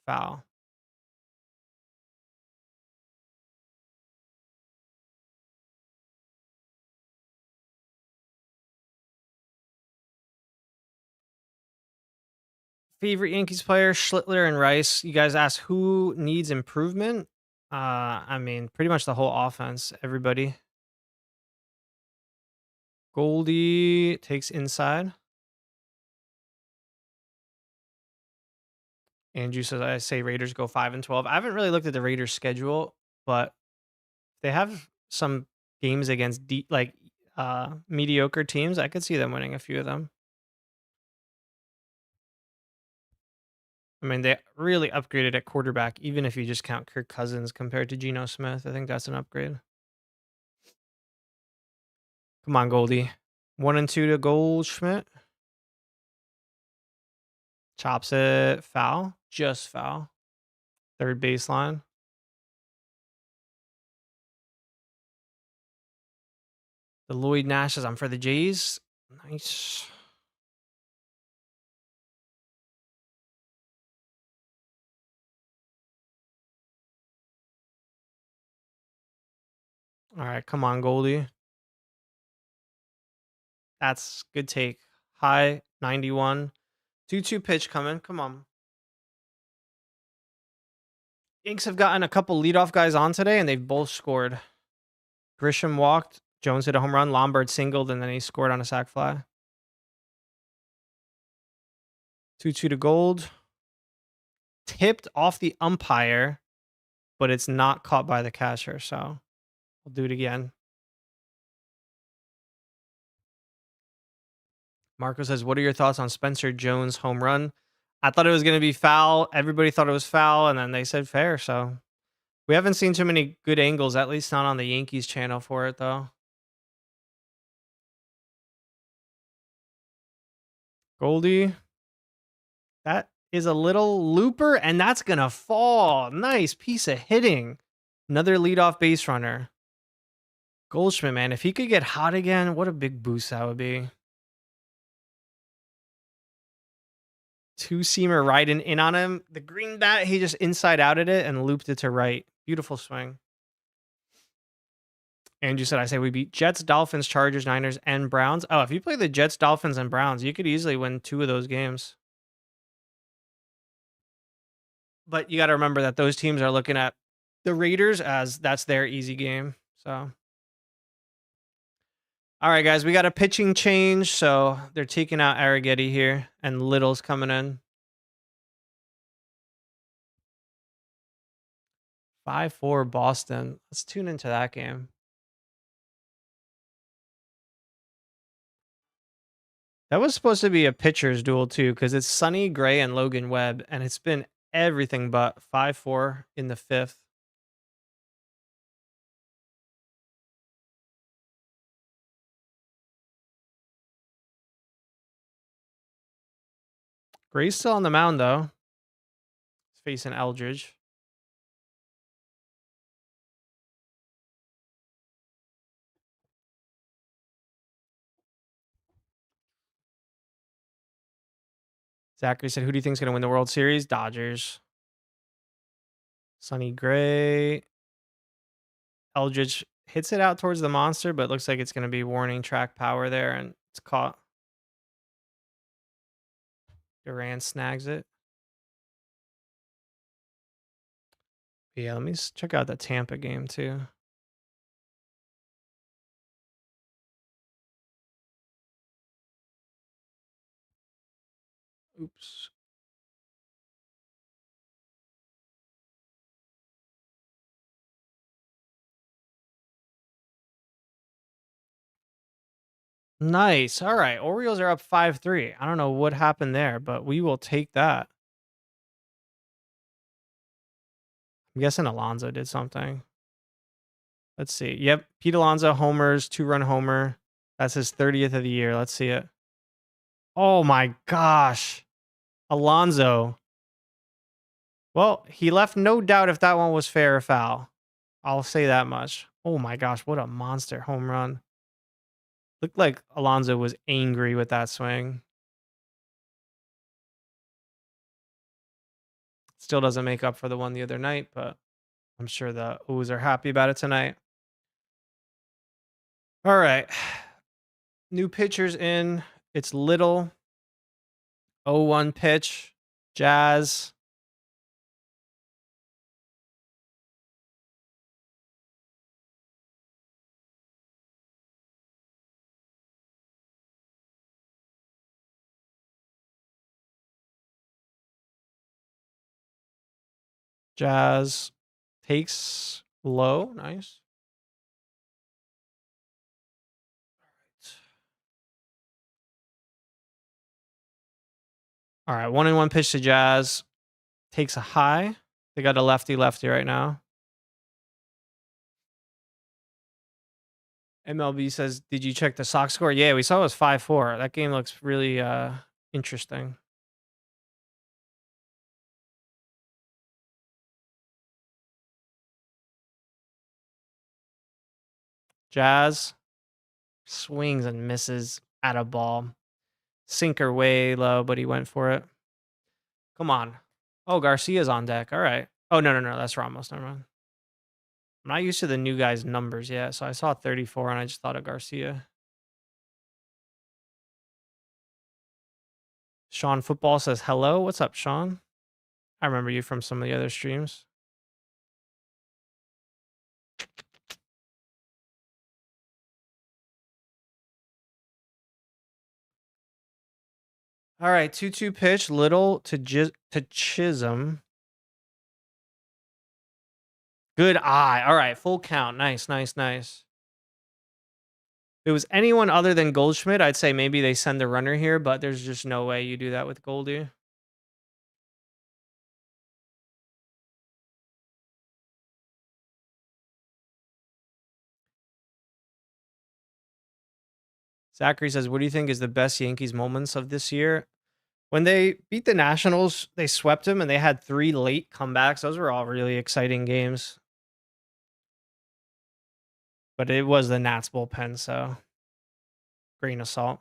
A: Foul. Favorite Yankees player, Schlittler and Rice. You guys asked who needs improvement. I mean, pretty much the whole offense. Everybody. Goldie takes inside. Andrew says, I say Raiders go 5-12. I haven't really looked at the Raiders schedule, but they have some games against mediocre teams. I could see them winning a few of them. I mean, they really upgraded at quarterback, even if you just count Kirk Cousins compared to Geno Smith. I think that's an upgrade. Come on, Goldie. 1-2 to Goldschmidt. Chops it. Foul. Just foul. Third baseline. The Lloyd Nash is on for the Jays. Nice. All right, come on, Goldie. That's good take. High 91. 2-2 pitch coming. Come on. Yanks have gotten a couple leadoff guys on today, and they've both scored. Grisham walked. Jones hit a home run. Lombard singled, and then he scored on a sac fly. 2-2 to Gold. Tipped off the umpire, but it's not caught by the catcher, so we'll do it again. Marco says, what are your thoughts on Spencer Jones' home run? I thought it was going to be foul. Everybody thought it was foul, and then they said fair, so we haven't seen too many good angles, at least not on the Yankees channel for it, though. Goldie. That is a little looper, and that's going to fall. Nice piece of hitting. Another leadoff base runner. Goldschmidt, man, if he could get hot again, what a big boost that would be. Two-seamer riding in on him. The green bat, he just inside outed it and looped it to right. Beautiful swing. Andrew said, I say we beat Jets, Dolphins, Chargers, Niners, and Browns. Oh, if you play the Jets, Dolphins, and Browns, you could easily win 2 of those games. But you got to remember that those teams are looking at the Raiders as that's their easy game. So, all right, guys, we got a pitching change. So they're taking out Arrighetti here, and Little's coming in. 5-4 Boston. Let's tune into that game. That was supposed to be a pitcher's duel too, because it's Sonny Gray and Logan Webb, and it's been everything but 5-4 in the 5th. Gray's still on the mound though. He's facing Eldridge. Zachary said, "Who do you think's gonna win the World Series?" Dodgers. Sonny Gray. Eldridge hits it out towards the monster, but looks like it's gonna be warning track power there, and it's caught. Duran snags it. Yeah, let me check out the Tampa game too. Oops. Nice. All right. Orioles are up 5-3. I don't know what happened there, but we will take that. I'm guessing Alonso did something. Let's see. Yep. Pete Alonso homers, 2-run homer. That's his 30th of the year. Let's see it. Oh my gosh. Alonso. Well, he left no doubt if that one was fair or foul. I'll say that much. Oh my gosh. What a monster home run. Looked like Alonso was angry with that swing. Still doesn't make up for the one the other night, but I'm sure the O's are happy about it tonight. All right. New pitchers in. It's Little. 0-1 pitch. Jazz. Jazz takes low. Nice. All right. 1-1 pitch to Jazz. Takes a high. They got a lefty right now. MLB says, "Did you check the Sox score?" Yeah, we saw it was 5-4. That game looks really interesting. Jazz swings and misses at a ball. Sinker way low, but he went for it. Come on. Oh, Garcia's on deck. All right. Oh, no. That's Ramos. Never mind. I'm not used to the new guy's numbers yet, so I saw 34 and I just thought of Garcia. Sean Football says, "Hello. What's up, Sean? I remember you from some of the other streams." All right. 2-2 pitch. Little to Chisholm. Good eye. All right. Full count. Nice. If it was anyone other than Goldschmidt, I'd say maybe they send the runner here, but there's just no way you do that with Goldie. Zachary says, "What do you think is the best Yankees moments of this year?" When they beat the Nationals, they swept them and they had 3 late comebacks. Those were all really exciting games. But it was the Nats bullpen, so grain of salt.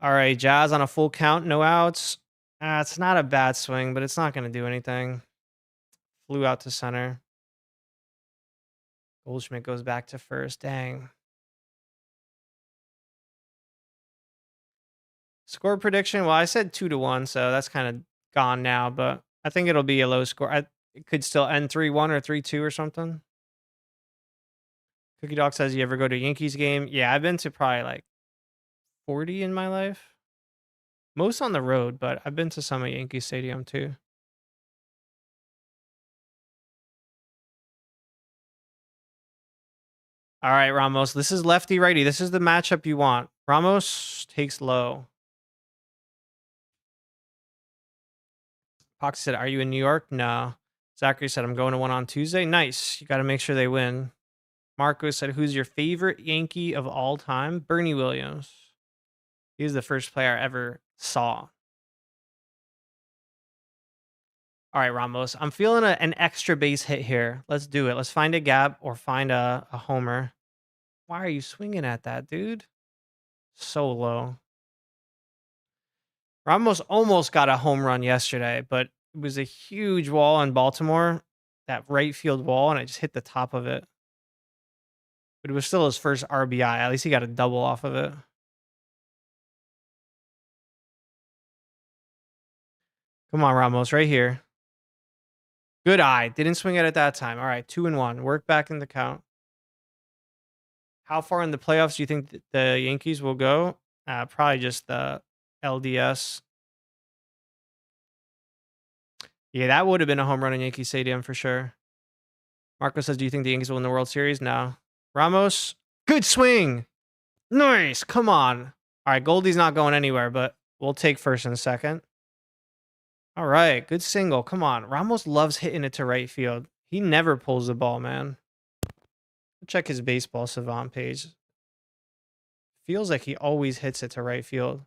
A: All right, Jazz on a full count, no outs. It's not a bad swing, but it's not going to do anything. Flew out to center. Goldschmidt goes back to first. Dang. Score prediction. Well, I said 2-1, so that's kind of gone now, but I think it'll be a low score. It could still end 3-1 or 3-2 or something. Cookie Dog says, "You ever go to a Yankees game?" Yeah, I've been to probably like 40 in my life. Most on the road, but I've been to some at Yankee Stadium too. All right, Ramos. This is lefty righty. This is the matchup you want. Ramos takes low. Poxy said, "Are you in New York?" No. Zachary said, "I'm going to one on Tuesday." Nice. You got to make sure they win. Marco said, "Who's your favorite Yankee of all time?" Bernie Williams. He was the first player I ever saw. All right, Ramos. I'm feeling an extra base hit here. Let's do it. Let's find a gap or find a homer. Why are you swinging at that, dude? So low. Ramos almost got a home run yesterday, but it was a huge wall in Baltimore, that right field wall, and I just hit the top of it. But it was still his first RBI. At least he got a double off of it. Come on, Ramos, right here. Good eye. Didn't swing it at that time. All right, 2-1. Work back in the count. How far in the playoffs do you think the Yankees will go? Probably just the LDS. Yeah, that would have been a home run in Yankee Stadium for sure. Marco says, do you think the Yankees will win the World Series? No. Ramos, good swing. Nice. Come on. All right, Goldie's not going anywhere, but we'll take first and second. All right, good single. Come on. Ramos loves hitting it to right field. He never pulls the ball, man. Check his baseball savant page. Feels like he always hits it to right field.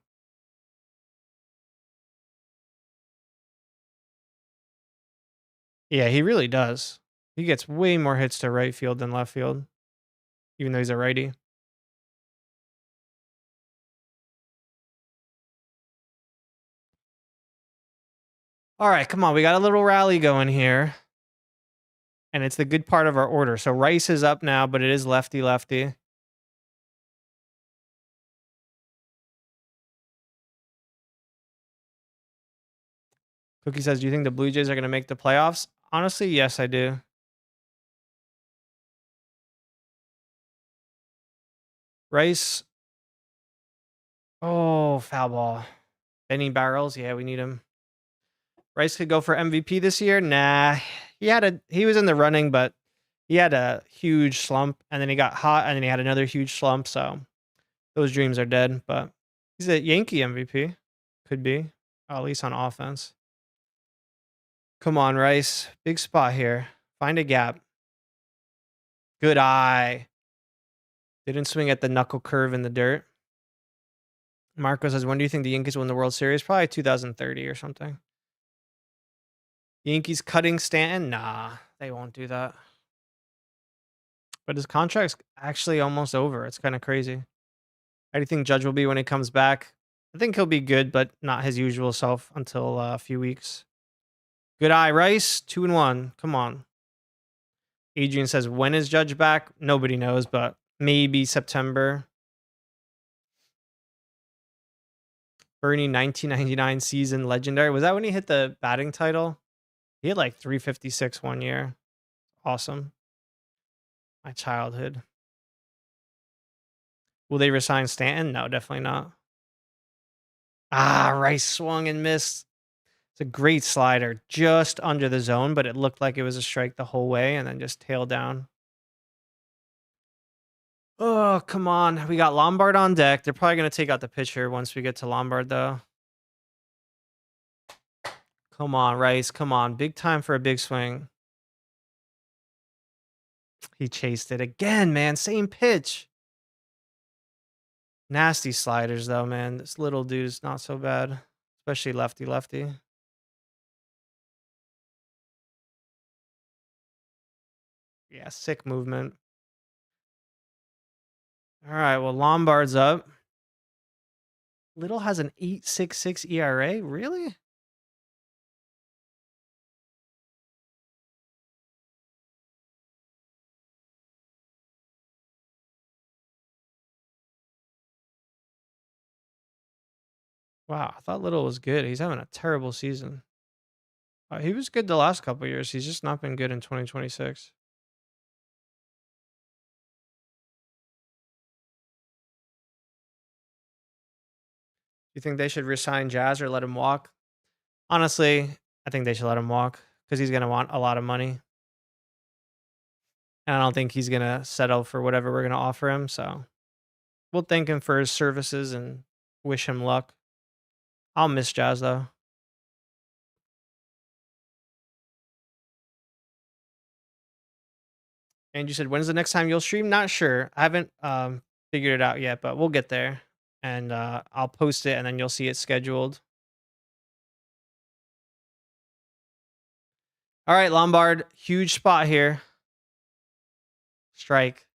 A: Yeah, he really does. He gets way more hits to right field than left field, even though he's a righty. All right, come on. We got a little rally going here. And it's the good part of our order. So Rice is up now, but it is lefty-lefty. Cookie says, do you think the Blue Jays are going to make the playoffs? Honestly, yes, I do. Rice. Oh, foul ball. Benny Barrels. Yeah, we need him. Rice could go for MVP this year. Nah, he was in the running, but he had a huge slump, and then he got hot, and then he had another huge slump. So those dreams are dead. But he's a Yankee MVP. Could be, at least on offense. Come on, Rice. Big spot here. Find a gap. Good eye. Didn't swing at the knuckle curve in the dirt. Marco says, when do you think the Yankees win the World Series? Probably 2030 or something. Yankees cutting Stanton? Nah, they won't do that. But his contract's actually almost over. It's kind of crazy. How do you think Judge will be when he comes back? I think he'll be good, but not his usual self until a few weeks. Good eye, Rice. 2-1. Come on. Adrian says, when is Judge back? Nobody knows, but maybe September. Bernie 1999 season legendary. Was that when he hit the batting title? He had like 356 one year. Awesome. My childhood. Will they resign Stanton? No, definitely not. Ah, Rice swung and missed. It's a great slider just under the zone, but it looked like it was a strike the whole way and then just tailed down. Oh, come on. We got Lombard on deck. They're probably going to take out the pitcher once we get to Lombard, though. Come on, Rice. Come on. Big time for a big swing. He chased it again, man. Same pitch. Nasty sliders, though, man. This little dude's not so bad, especially lefty-lefty. Yeah, sick movement. All right, well, Lombard's up. Little has an 8.66 ERA? Really? Wow, I thought Little was good. He's having a terrible season. He was good the last couple years. He's just not been good in 2026. You think they should resign Jazz or let him walk? Honestly, I think they should let him walk because he's going to want a lot of money. And I don't think he's going to settle for whatever we're going to offer him. So we'll thank him for his services and wish him luck. I'll miss Jazz, though. And you said, when's the next time you'll stream? Not sure. I haven't figured it out yet, but we'll get there. And I'll post it, and then you'll see it scheduled. All right, Lombard. Huge spot here. Strike.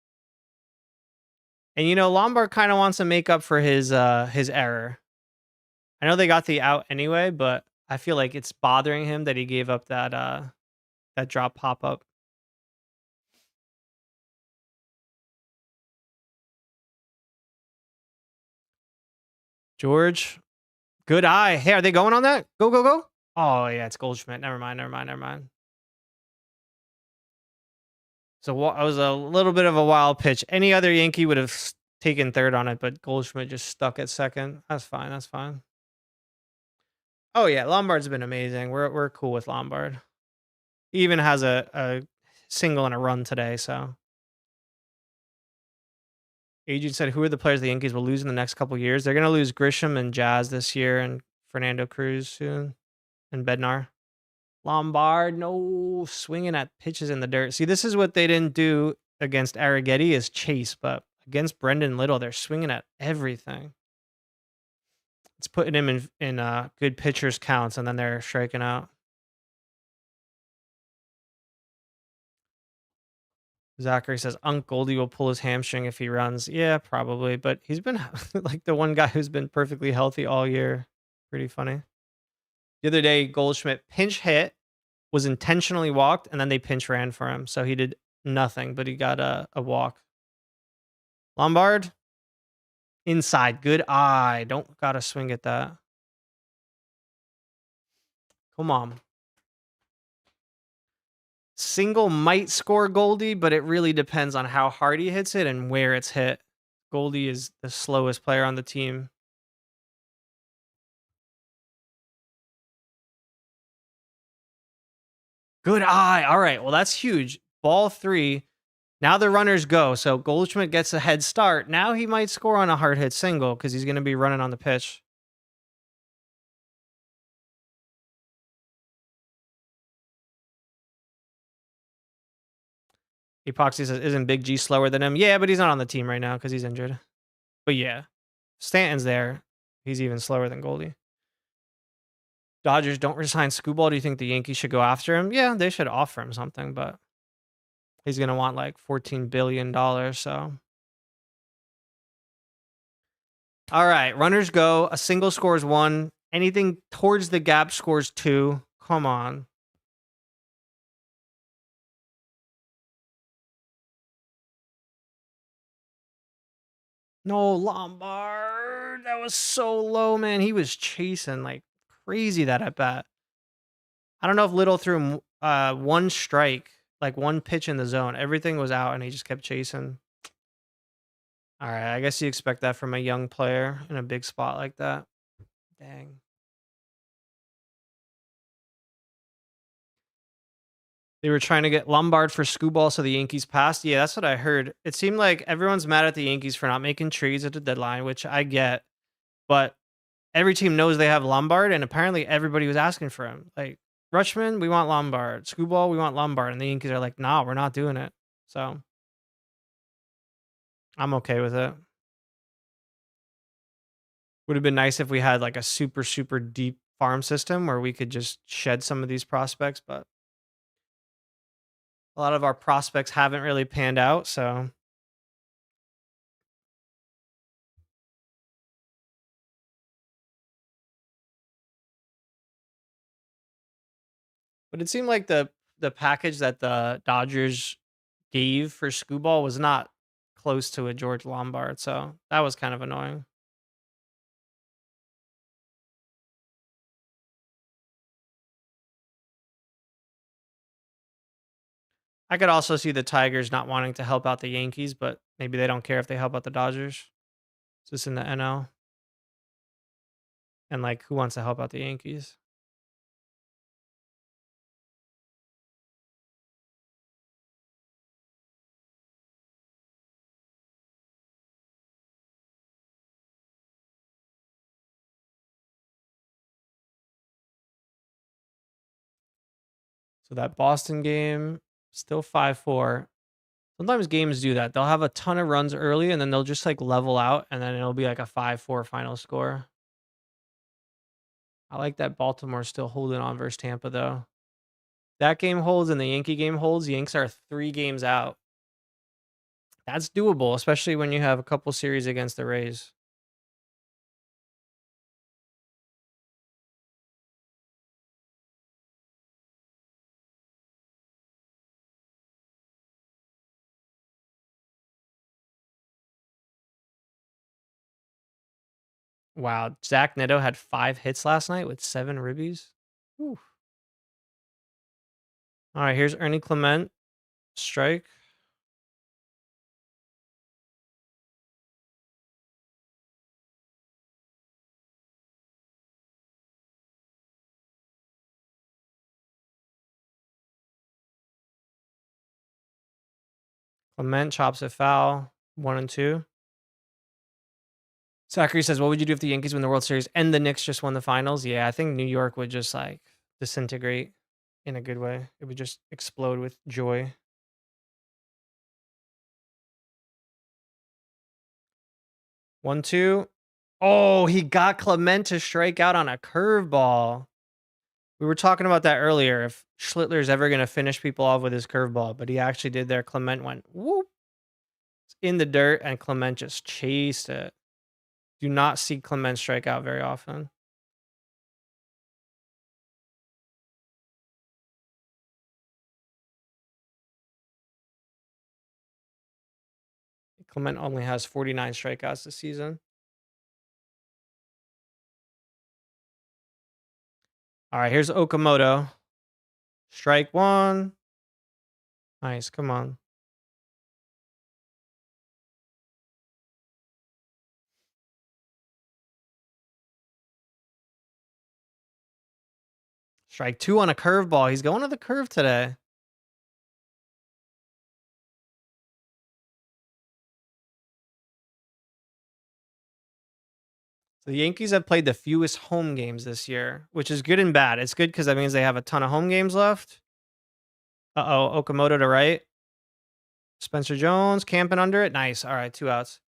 A: And, Lombard kind of wants to make up for his error. I know they got the out anyway, but I feel like it's bothering him that he gave up that drop pop up. George, good eye. Hey, are they going on that? Go, go, go. Oh, yeah, it's Goldschmidt. Never mind, never mind, never mind. So it was a little bit of a wild pitch. Any other Yankee would have taken third on it, but Goldschmidt just stuck at second. That's fine. That's fine. Oh yeah, Lombard's been amazing. We're cool with Lombard. He even has a single and a run today. So Agent said, "Who are the players the Yankees will lose in the next couple years? They're gonna lose Grisham and Jazz this year, and Fernando Cruz soon, and Bednar." Lombard, no swinging at pitches in the dirt. See, this is what they didn't do against Arrighetti is chase, but against Brendan Little, they're swinging at everything. It's putting him in good pitchers counts, and then they're striking out. Zachary says Unc Goldie will pull his hamstring if he runs. Yeah, probably, but he's been like the one guy who's been perfectly healthy all year. Pretty funny. The other day, Goldschmidt pinch hit, was intentionally walked, and then they pinch ran for him. So he did nothing, but he got a walk. Lombard, inside, good eye. Don't gotta swing at that. Come on. Single might score Goldie, but it really depends on how hard he hits it and where it's hit. Goldie is the slowest player on the team. Good eye. All right. Well, that's huge. Ball 3. Now the runners go. So Goldschmidt gets a head start. Now he might score on a hard hit single because he's going to be running on the pitch. Epoxy says, isn't Big G slower than him? Yeah, but he's not on the team right now because he's injured. But yeah, Stanton's there. He's even slower than Goldie. Dodgers don't resign Screwball. Do you think the Yankees should go after him? Yeah, they should offer him something, but he's going to want like $14 billion. So, all right, runners go. A single scores 1. Anything towards the gap scores 2. Come on. No, Lombard. That was so low, man. He was chasing like crazy that at bat. I don't know if Little threw one strike, like one pitch in the zone. Everything was out, and he just kept chasing. All right, I guess you expect that from a young player in a big spot like that. Dang. They were trying to get Lombard for Screwball, so the Yankees passed. Yeah, that's what I heard. It seemed like everyone's mad at the Yankees for not making trades at the deadline, which I get. But every team knows they have Lombard, and apparently everybody was asking for him. Like, Rutschman, we want Lombard. Screwball, we want Lombard. And the Yankees are like, nah, we're not doing it. So I'm okay with it. Would have been nice if we had like a super, super deep farm system where we could just shed some of these prospects, but a lot of our prospects haven't really panned out. So, but it seemed like the package that the Dodgers gave for Screwball was not close to a George Lombard. So that was kind of annoying. I could also see the Tigers not wanting to help out the Yankees, but maybe they don't care if they help out the Dodgers. It's just in the NL. And like, who wants to help out the Yankees? So that Boston game, still 5-4. Sometimes games do that. They'll have a ton of runs early and then they'll just like level out and then it'll be like a 5-4 final score. I like that Baltimore's still holding on versus Tampa though. That game holds and the Yankee game holds. Yanks are 3 games out. That's doable, especially when you have a couple series against the Rays. Wow, Zach Neto had 5 hits last night with 7 ribbies. Whew. All right, here's Ernie Clement. Strike. Clement chops it foul. 1 and 2. Zachary says, "What would you do if the Yankees win the World Series and the Knicks just won the finals?" Yeah, I think New York would just like disintegrate in a good way. It would just explode with joy. 1 2. Oh, he got Clement to strike out on a curveball. We were talking about that earlier. If Schlittler's ever going to finish people off with his curveball, but he actually did there. Clement went whoop in the dirt, and Clement just chased it. Do not see Clement strike out very often. Clement only has 49 strikeouts this season. All right, here's Okamoto. Strike 1. Nice, come on. Strike 2 on a curveball. He's going to the curve today. So the Yankees have played the fewest home games this year, which is good and bad. It's good because that means they have a ton of home games left. Uh-oh, Okamoto to right. Spencer Jones camping under it. Nice. All right, 2 outs.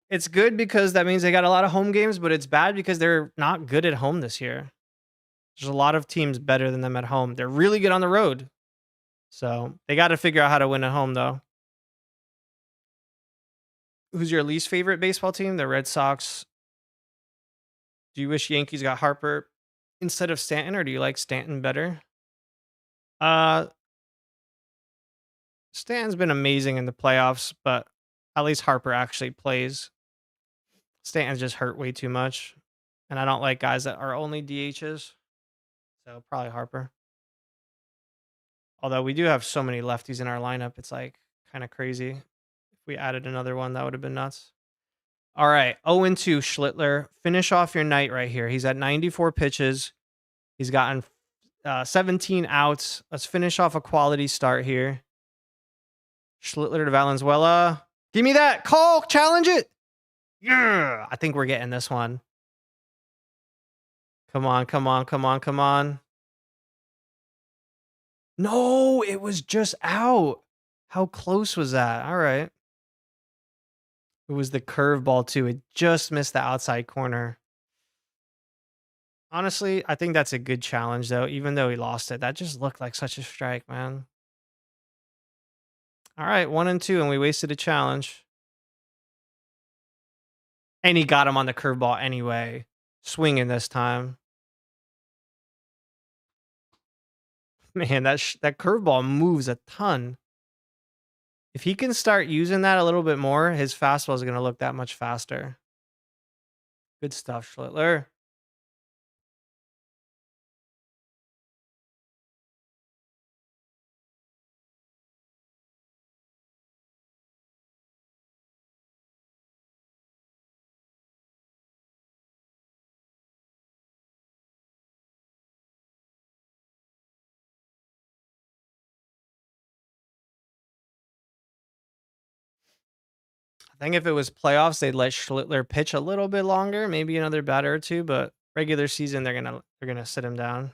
A: It's good because that means they got a lot of home games, but it's bad because they're not good at home this year. There's a lot of teams better than them at home. They're really good on the road. So they got to figure out how to win at home, though. Who's your least favorite baseball team? The Red Sox. Do you wish Yankees got Harper instead of Stanton, or do you like Stanton better? Uh, Stanton's been amazing in the playoffs, but at least Harper actually plays. Stanton's just hurt way too much, and I don't like guys that are only DHs. So probably Harper. Although we do have so many lefties in our lineup, it's like kind of crazy. If we added another one, that would have been nuts. All right, 0-2 Schlittler. Finish off your night right here. He's at 94 pitches. He's gotten 17 outs. Let's finish off a quality start here. Schlittler to Valenzuela. Give me that. Call. Challenge it. Yeah. I think we're getting this one. Come on, come on, come on, come on. No, it was just out. How close was that? All right. It was the curveball, too. It just missed the outside corner. Honestly, I think that's a good challenge, though, even though he lost it. That just looked like such a strike, man. All right, 1-2, and we wasted a challenge. And he got him on the curveball anyway. Swinging this time. Man, that curveball moves a ton. If he can start using that a little bit more, his fastball is going to look that much faster. Good stuff, Schlittler. I think if it was playoffs, they'd let Schlittler pitch a little bit longer, maybe another batter or two, but regular season they're gonna sit him down.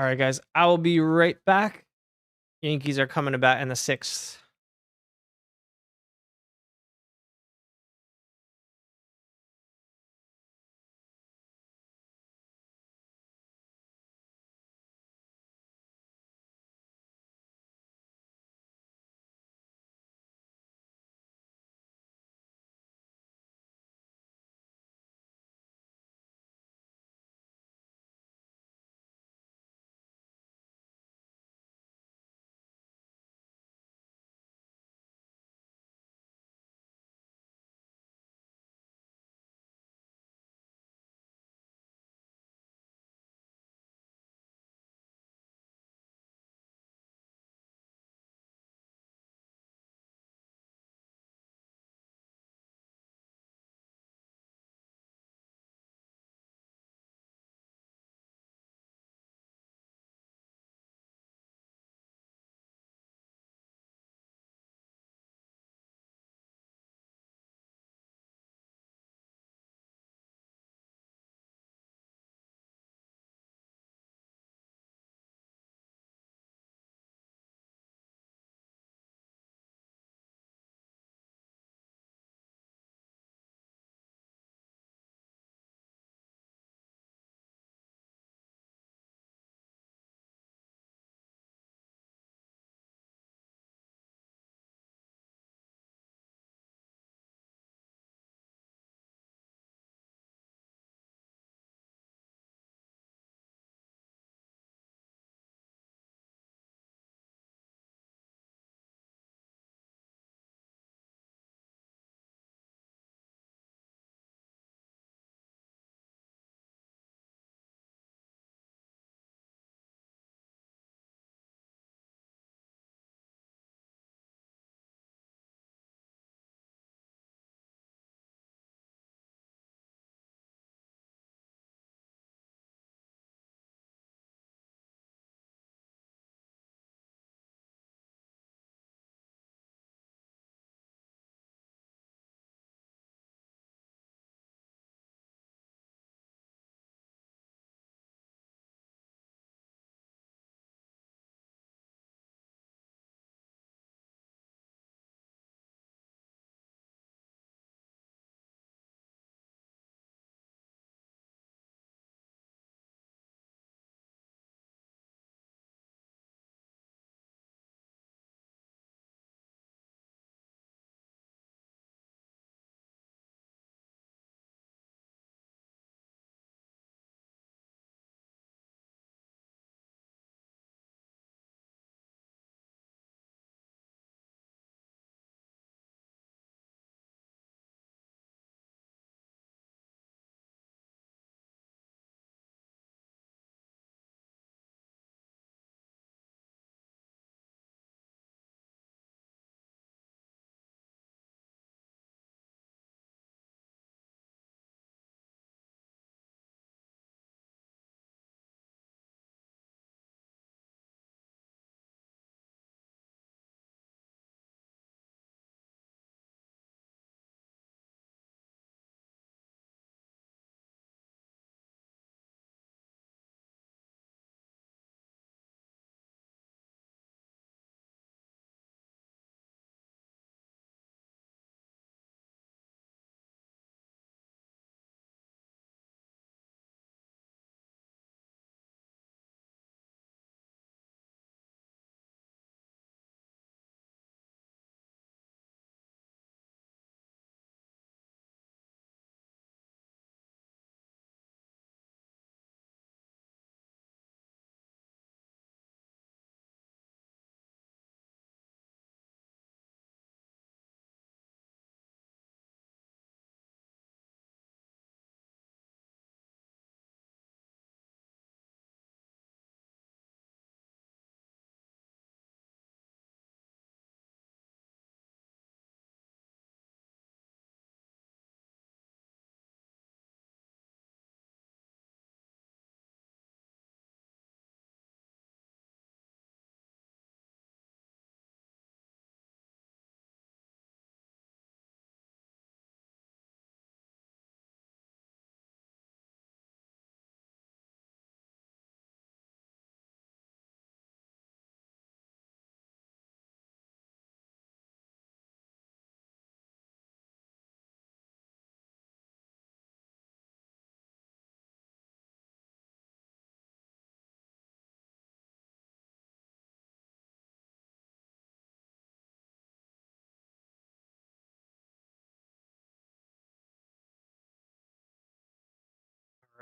A: All right, guys. I will be right back. Yankees are coming to bat in the 6th.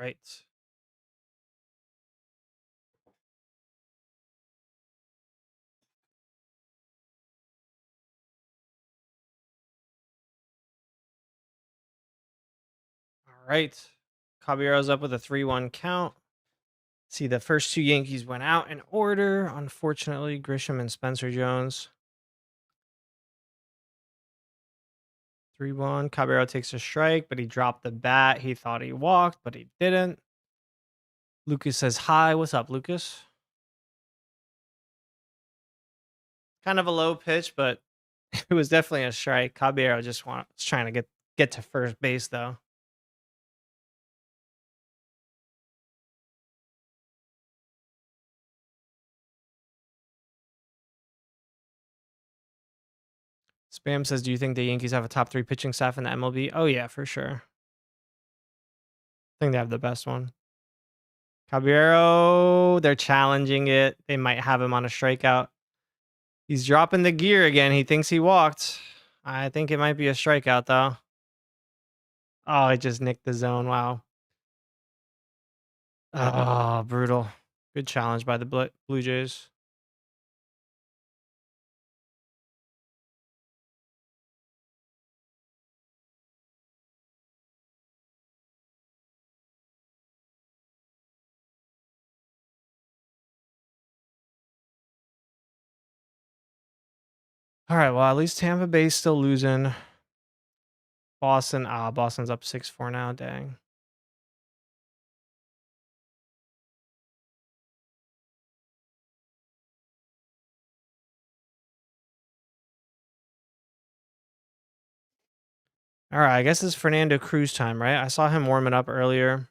A: right. All right. Caballero's up with a 3-1 count. See, the first two Yankees went out in order. Unfortunately, Grisham and Spencer Jones. 3-1. Caballero takes a strike, but he dropped the bat. He thought he walked, but he didn't. Lucas says hi. What's up, Lucas? Kind of a low pitch, but it was definitely a strike. Caballero just was trying to get to first base, though. Spam says, do you think the Yankees have a top 3 pitching staff in the MLB? Oh, yeah, for sure. I think they have the best one. Caballero, they're challenging it. They might have him on a strikeout. He's dropping the gear again. He thinks he walked. I think it might be a strikeout, though. Oh, it just nicked the zone. Wow. Oh, brutal. Good challenge by the Blue Jays. All right, well, at least Tampa Bay's still losing. Boston's up 6-4 now. Dang. All right, I guess it's Fernando Cruz time, right? I saw him warming up earlier.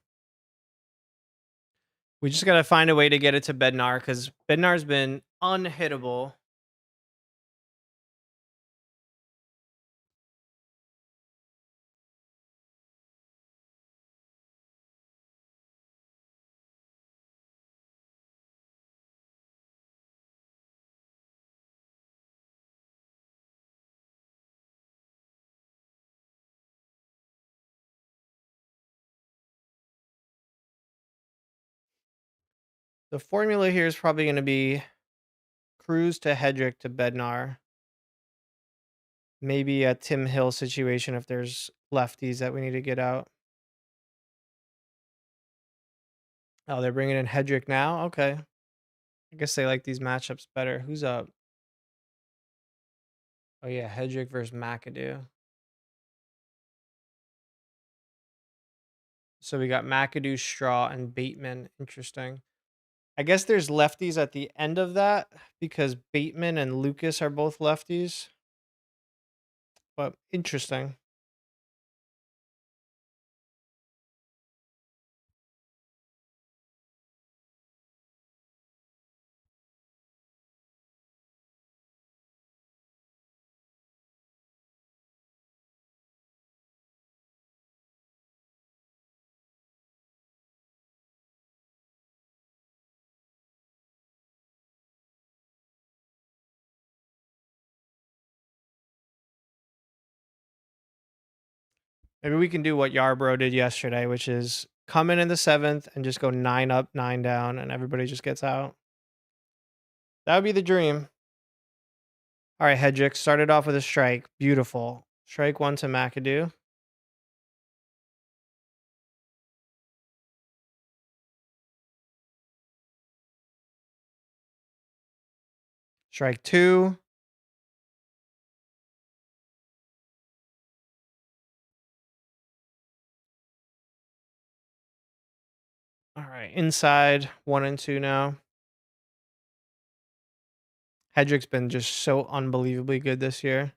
A: We just got to find a way to get it to Bednar because Bednar's been unhittable. The formula here is probably going to be Cruz to Hedrick to Bednar. Maybe a Tim Hill situation if there's lefties that we need to get out. Oh, they're bringing in Hedrick now? Okay. I guess they like these matchups better. Who's up? Oh, yeah, Hedrick versus McAdoo. So we got McAdoo, Straw, and Bateman. Interesting. I guess there's lefties at the end of that because Bateman and Lucas are both lefties. But interesting. Maybe we can do what Yarbrough did yesterday, which is come in the 7th and just go 9 up, 9 down, and everybody just gets out. That would be the dream. All right, Hedrick started off with a strike. Beautiful. Strike 1 to McAdoo. Strike 2. All right, inside 1 and 2 now. Hedrick's been just so unbelievably good this year.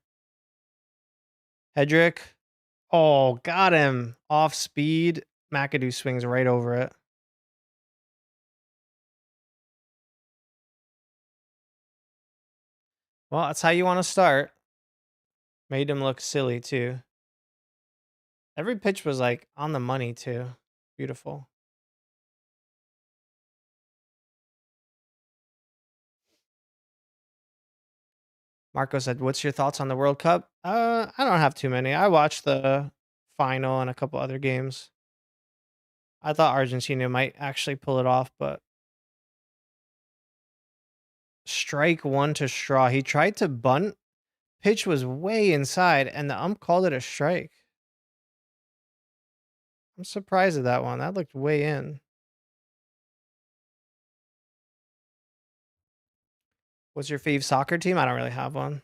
A: Hedrick. Oh, got him. Off speed. McAdoo swings right over it. Well, that's how you want to start. Made him look silly, too. Every pitch was like on the money, too. Beautiful. Marco said, "What's your thoughts on the World Cup?" I don't have too many. I watched the final and a couple other games. I thought Argentina might actually pull it off, but strike one to Straw. He tried to bunt. Pitch was way inside, and the ump called it a strike. I'm surprised at that one. That looked way in. What's your fave soccer team? I don't really have one.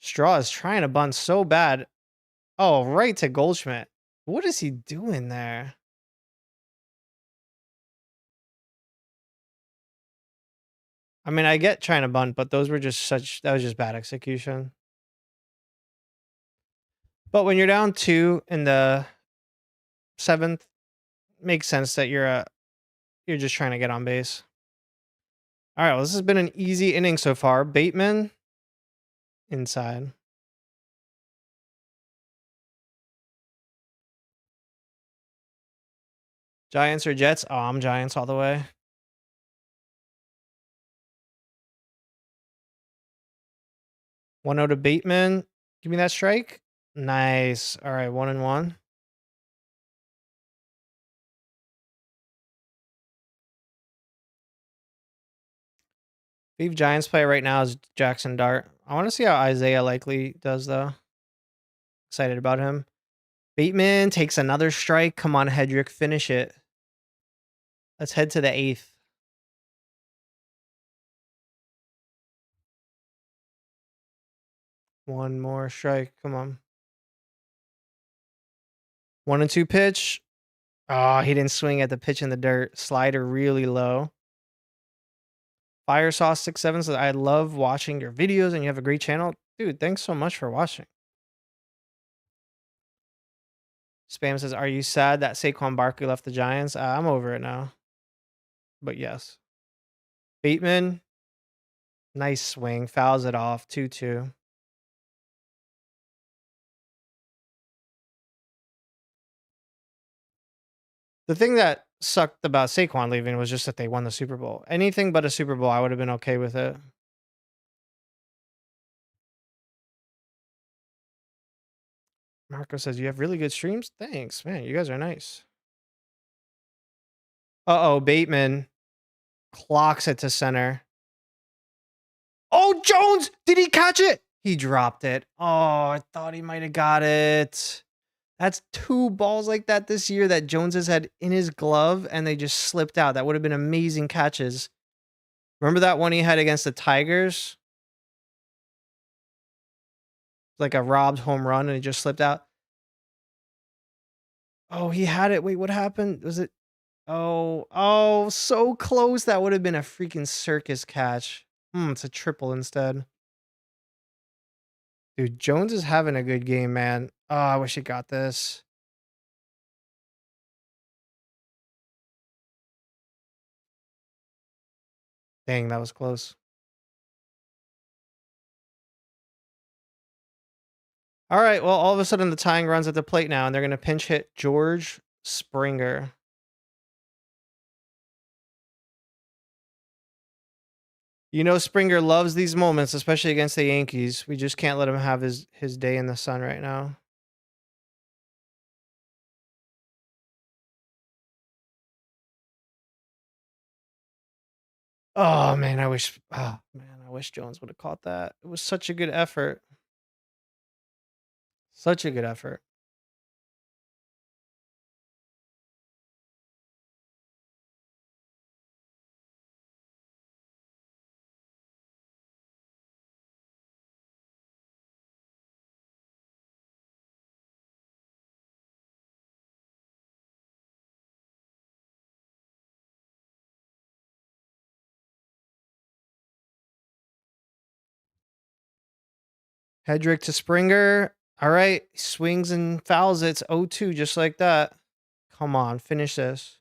A: Straw is trying to bunt so bad. Oh, right to Goldschmidt. What is he doing there? I mean, I get trying to bunt, but those were just that was just bad execution. But when you're down 2 in the 7th, makes sense that you're just trying to get on base. All right, well, this has been an easy inning so far. Bateman inside. Giants or Jets? Oh, I'm Giants all the way. 1-0 to Bateman. Give me that strike. Nice. All right, 1-1. Leave Giants play right now is Jackson Dart. I want to see how Isaiah Likely does, though. Excited about him. Bateman takes another strike. Come on, Hedrick. Finish it. Let's head to the 8th. One more strike. Come on. 1-2 pitch. Oh, he didn't swing at the pitch in the dirt. Slider really low. Fire Sauce 67 says, I love watching your videos and you have a great channel. Dude, thanks so much for watching. Spam says, are you sad that Saquon Barkley left the Giants? I'm over it now. But yes. Bateman, nice swing. Fouls it off. 2-2. The thing that sucked about Saquon leaving was just that they won the Super Bowl. Anything but a Super Bowl, I would have been okay with it. Marco says, you have really good streams? Thanks, man. You guys are nice. Uh-oh, Bateman clocks it to center. Oh, Jones! Did he catch it? He dropped it. Oh, I thought he might have got it. That's 2 balls like that this year that Jones has had in his glove, and they just slipped out. That would have been amazing catches. Remember that one he had against the Tigers? Like a robbed home run, and he just slipped out. Oh, he had it. Wait, what happened? Was it? Oh, so close. That would have been a freaking circus catch. It's a triple instead. Dude, Jones is having a good game, man. Oh, I wish he got this. Dang, that was close. All right, well, all of a sudden the tying runs at the plate now, and they're going to pinch hit George Springer. You know Springer loves these moments, especially against the Yankees. We just can't let him have his day in the sun right now. Oh man, I wish Jones would have caught that. It was such a good effort. Such a good effort. Hedrick to Springer. All right, swings and fouls it. It's 0-2 just like that. Come on, finish this.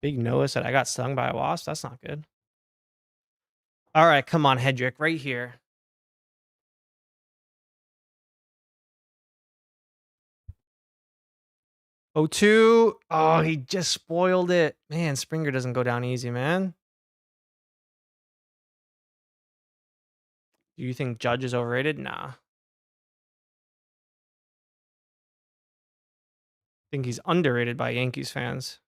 A: Big Noah said I got stung by a wasp. That's not good. All right, come on, Hedrick, right here. Oh, 2. Oh, he just spoiled it. Man, Springer doesn't go down easy, man. Do you think Judge is overrated? Nah. Think he's underrated by Yankees fans.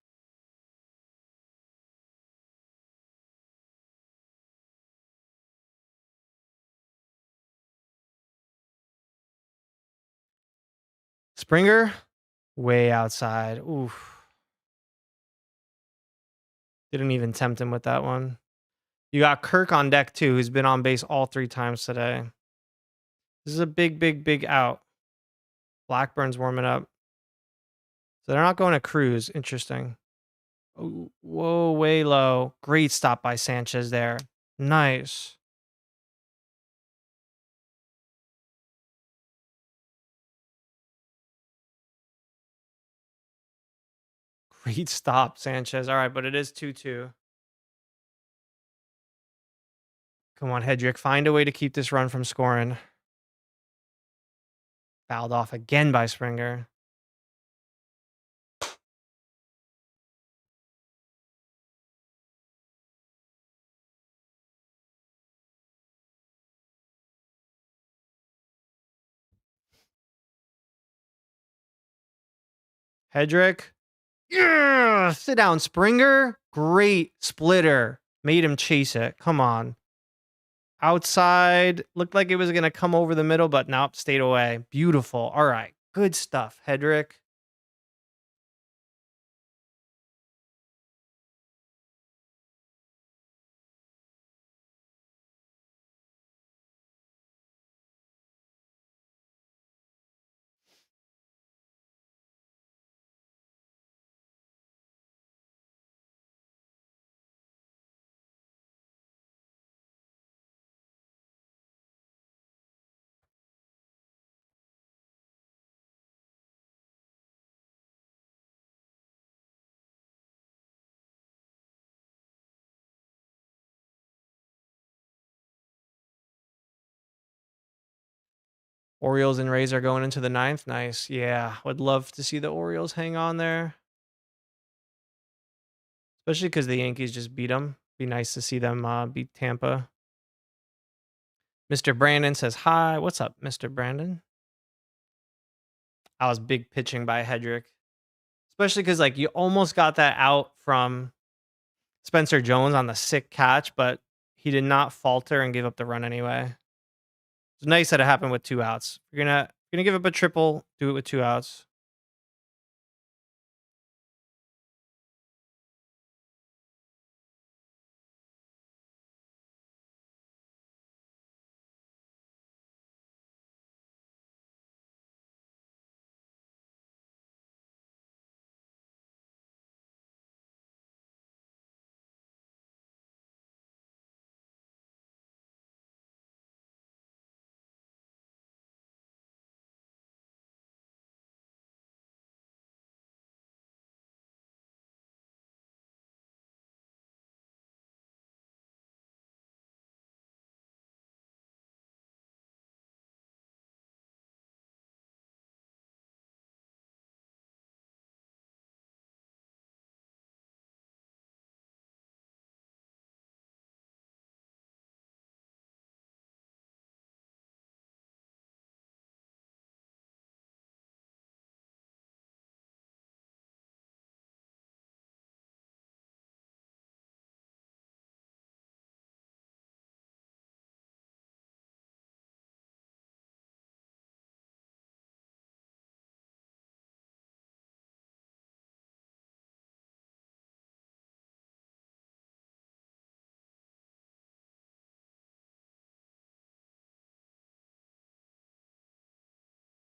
A: Springer, way outside. Oof. Didn't even tempt him with that one. You got Kirk on deck too, who's been on base all 3 times today. This is a big, big, big out. Blackburn's warming up. So they're not going to cruise. Interesting. Ooh, whoa, way low. Great stop by Sanchez there. Nice. Great stop, Sanchez. All right, but it is 2-2. Come on, Hedrick. Find a way to keep this run from scoring. Fouled off again by Springer. Hedrick. Yeah, sit down, Springer. Great splitter. Made him chase it. Come on. Outside. Looked like it was going to come over the middle, but nope, stayed away. Beautiful. All right. Good stuff, Hedrick. Orioles and Rays are going into the ninth. Nice. Yeah. Would love to see the Orioles hang on there. Especially because the Yankees just beat them. Be nice to see them beat Tampa. Mr. Brandon says hi. What's up, Mr. Brandon? I was big pitching by Hedrick. Especially because like you almost got that out from Spencer Jones on the sick catch, but he did not falter and give up the run anyway. It's nice that it happened with 2 outs. If you're gonna give up a triple, do it with 2 outs.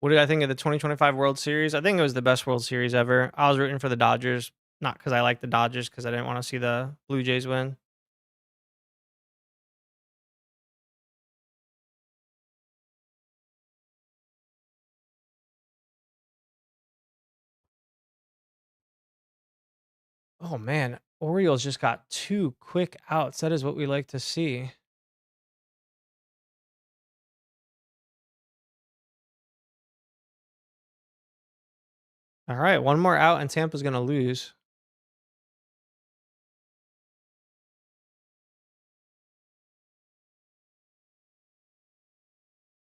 A: What did I think of the 2025 World Series? I think it was the best World Series ever. I was rooting for the Dodgers, not because I like the Dodgers, because I didn't want to see the Blue Jays win. Oh man, Orioles just got 2 quick outs. That is what we like to see. All right, one more out and Tampa's going to lose.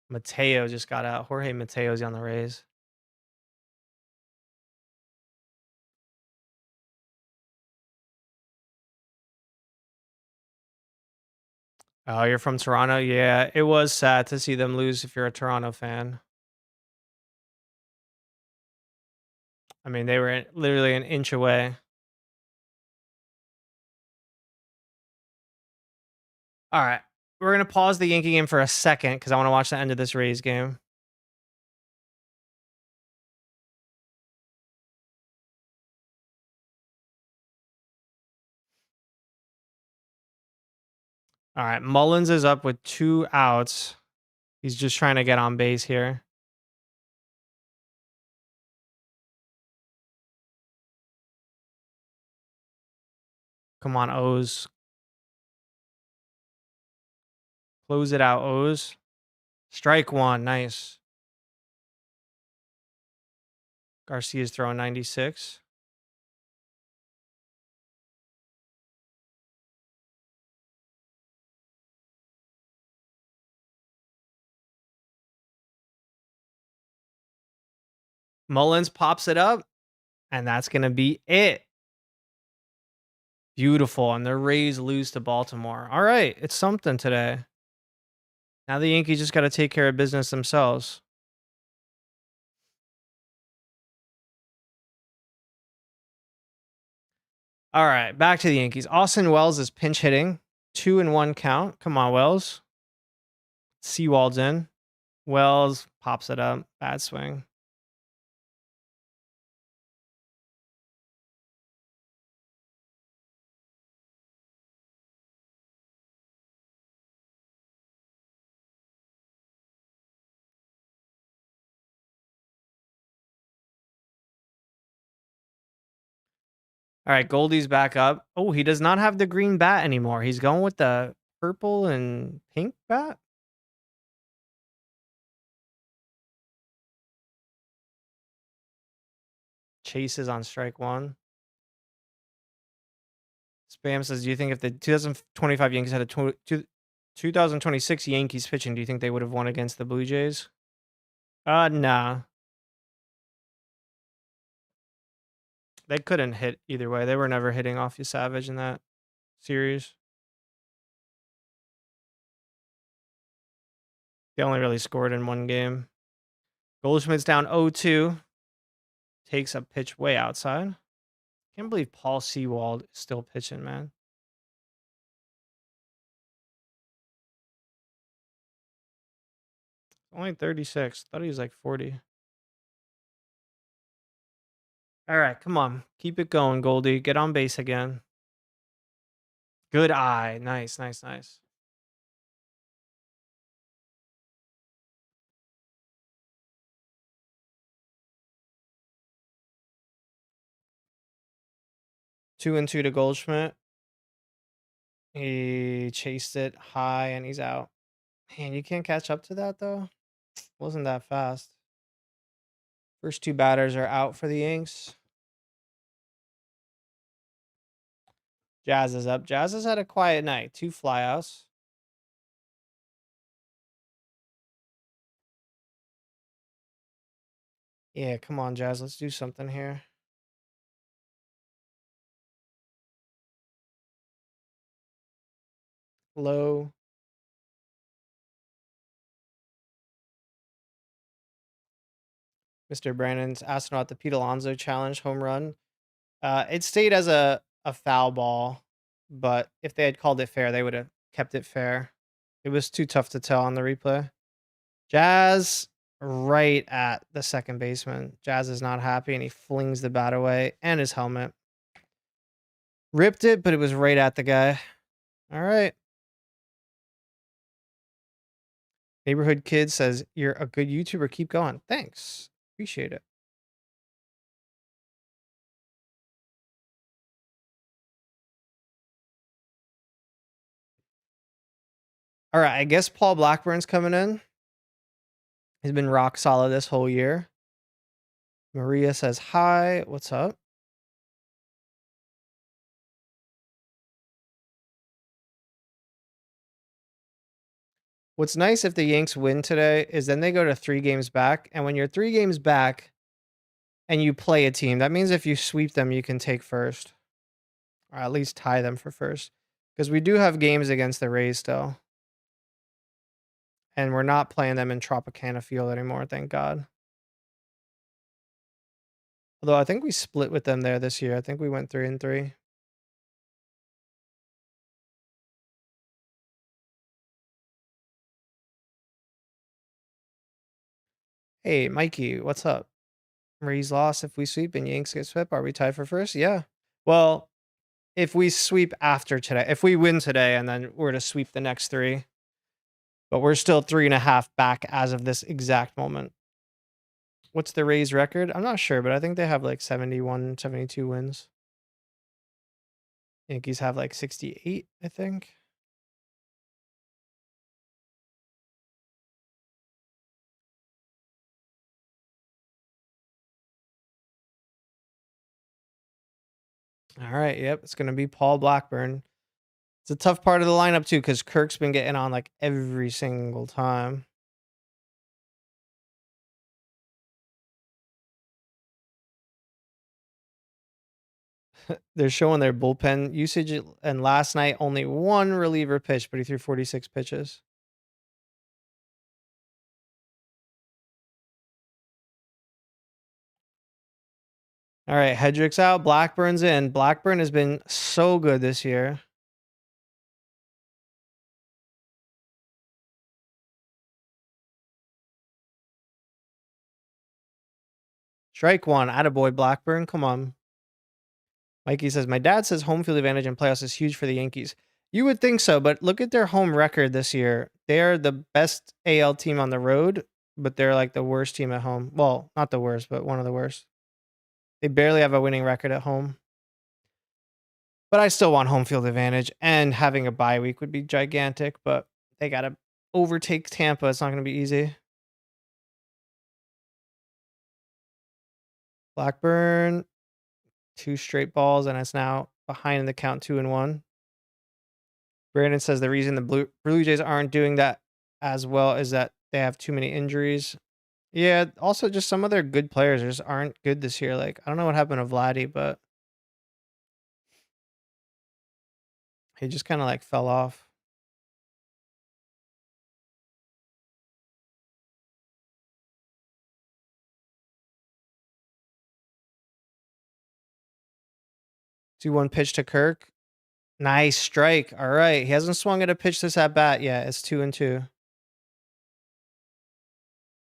A: Mateo just got out. Jorge Mateo's on the Rays. Oh, you're from Toronto? Yeah, it was sad to see them lose if you're a Toronto fan. I mean, they were literally an inch away. All right. We're going to pause the Yankee game for a second because I want to watch the end of this Rays game. All right. Mullins is up with 2 outs. He's just trying to get on base here. Come on, O's. Close it out, O's. Strike 1. Nice. Garcia's throwing 96. Mullins pops it up, and that's going to be it. Beautiful. And the Rays lose to Baltimore. All right. It's something today. Now the Yankees just got to take care of business themselves. All right. Back to the Yankees. Austin Wells is pinch hitting. 2-1 count. Come on, Wells. Seawald's in. Wells pops it up. Bad swing. All right, Goldie's back up. Oh, he does not have the green bat anymore. He's going with the purple and pink bat. Chase is on strike 1. Spam says, do you think if the 2025 Yankees had a 2026 Yankees pitching, do you think they would have won against the Blue Jays? Nah. They couldn't hit either way. They were never hitting off you Savage in that series. They only really scored in 1 game. Goldschmidt's down 0-2. Takes a pitch way outside. Can't believe Paul Sewald is still pitching, man. Only 36. Thought he was like 40. All right, come on. Keep it going, Goldie. Get on base again. Good eye. Nice, nice, nice. Two and two to Goldschmidt. He chased it high and he's out. Man, you can't catch up to that though. Wasn't that fast. First 2 batters are out for the Yanks. Jazz is up. Jazz has had a quiet night. 2 flyouts. Yeah, come on, Jazz. Let's do something here. Low. Mr. Brandon's asking about the Pete Alonso challenge home run. It stayed as a foul ball, but if they had called it fair, they would have kept it fair. It was too tough to tell on the replay. Jazz right at the second baseman. Jazz is not happy and he flings the bat away and his helmet. Ripped it, but it was right at the guy. All right. Neighborhood Kid says, you're a good YouTuber. Keep going. Thanks. Appreciate it. All right. I guess Paul Blackburn's coming in. He's been rock solid this whole year. Maria says, hi. What's up? What's nice if the Yanks win today is then they go to 3 games back. And when you're 3 games back and you play a team, that means if you sweep them, you can take first. Or at least tie them for first. Because we do have games against the Rays still. And we're not playing them in Tropicana Field anymore, thank God. Although I think we split with them there this year. I think we went 3-3. Hey, Mikey, what's up? Rays lost if we sweep and Yanks get swept. Are we tied for first? Yeah. Well, if we sweep after today, if we win today and then we're to sweep the next three, but we're still 3.5 back as of this exact moment. What's the Rays record? I'm not sure, but I think they have like 71, 72 wins. Yankees have like 68, I think. All right. Yep. It's going to be Paul Blackburn. It's a tough part of the lineup, too, because Kirk's been getting on like every single time. They're showing their bullpen usage, and last night only one reliever pitched, but he threw 46 pitches. All right, Hedrick's out, Blackburn's in. Blackburn has been so good this year. Strike one, attaboy Blackburn, come on. Mikey says, my dad says home field advantage in playoffs is huge for the Yankees. You would think so, but look at their home record this year. They are the best AL team on the road, but they're like the worst team at home. Well, not the worst, but one of the worst. They barely have a winning record at home. But I still want home field advantage, and having a bye week would be gigantic, but they got to overtake Tampa. It's not going to be easy. Blackburn, 2 straight balls, and it's now behind in the count 2-1. Brandon says the reason the Blue Jays aren't doing that as well is that they have too many injuries. Yeah, also just some of their good players just aren't good this year. Like, I don't know what happened to Vladdy, but he just kind of like fell off. Do one pitch to Kirk. Nice strike. All right. He hasn't swung at a pitch this at bat yet. It's 2-2.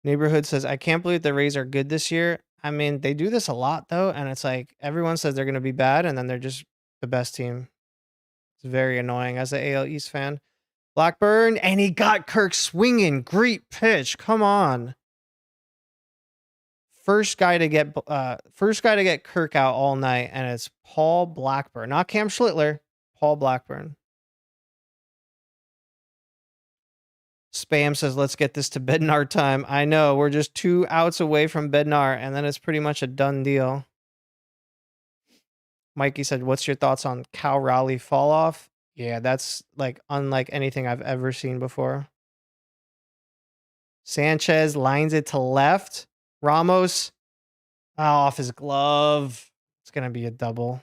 A: Neighborhood says, I can't believe the Rays are good this year. I mean, they do this a lot though, and it's like everyone says they're gonna be bad, and then they're just the best team. It's very annoying as an AL East fan. Blackburn, and he got Kirk swinging. Great pitch. Come on. First guy to get Kirk out all night, and it's Paul Blackburn, not Cam Schlittler. Paul Blackburn. Spam says, let's get this to Bednar time. I know, we're just 2 outs away from Bednar, and then it's pretty much a done deal. Mikey said, what's your thoughts on Cal Raleigh fall off? Yeah, that's like unlike anything I've ever seen before. Sanchez lines it to left. Ramos, off his glove. It's going to be a double.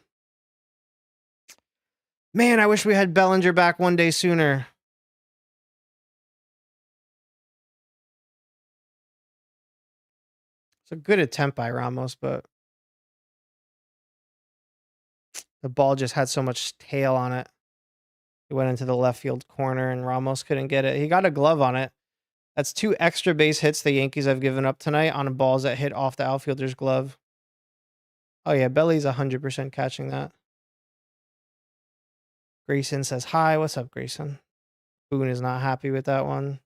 A: Man, I wish we had Bellinger back one day sooner. It's a good attempt by Ramos, but the ball just had so much tail on it. It went into the left field corner, and Ramos couldn't get it. He got a glove on it. That's 2 extra base hits the Yankees have given up tonight on balls that hit off the outfielder's glove. Oh, yeah, Belly's 100% catching that. Grayson says, hi, what's up, Grayson? Boone is not happy with that one.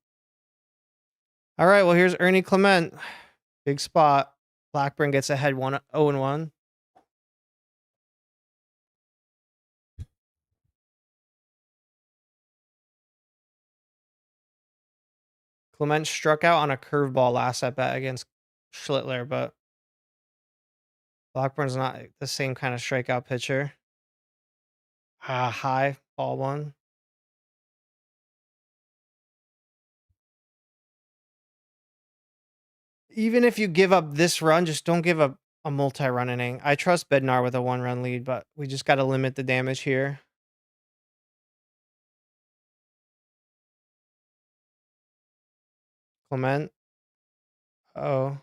A: All right, well, here's Ernie Clement. Big spot. Blackburn gets ahead 0-1. Clement struck out on a curveball last at bat against Schlittler, but Blackburn's not the same kind of strikeout pitcher. High, ball one. Even if you give up this run, just don't give up a multi-run inning. I trust Bednar with a 1-run lead, but we just got to limit the damage here. Clement. Oh,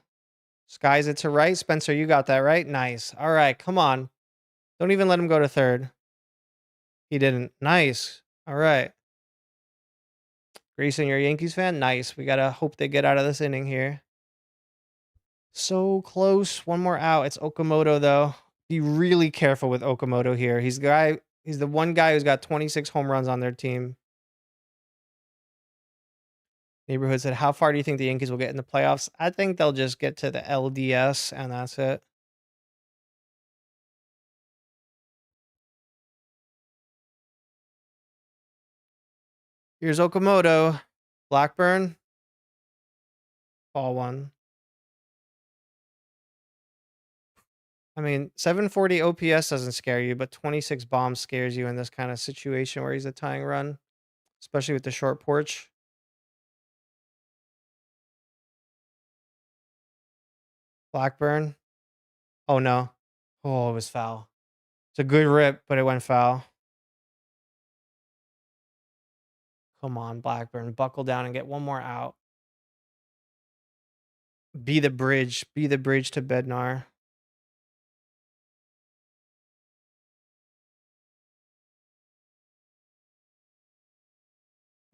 A: skies it to right. Spencer, you got that right. Nice. All right, come on. Don't even let him go to third. He didn't. Nice. All right. Grayson, you're a Yankees fan? Nice. We got to hope they get out of this inning here. So close. One more out. It's Okamoto, though. Be really careful with Okamoto here. He's the one guy who's got 26 home runs on their team. Neighborhood said, how far do you think the Yankees will get in the playoffs? I think they'll just get to the LDS, and that's it. Here's Okamoto. Blackburn. Ball one. I mean, 740 OPS doesn't scare you, but 26 bombs scares you in this kind of situation where he's a tying run, especially with the short porch. Blackburn. Oh, no. Oh, it was foul. It's a good rip, but it went foul. Come on, Blackburn. Buckle down and get one more out. Be the bridge. Be the bridge to Bednar.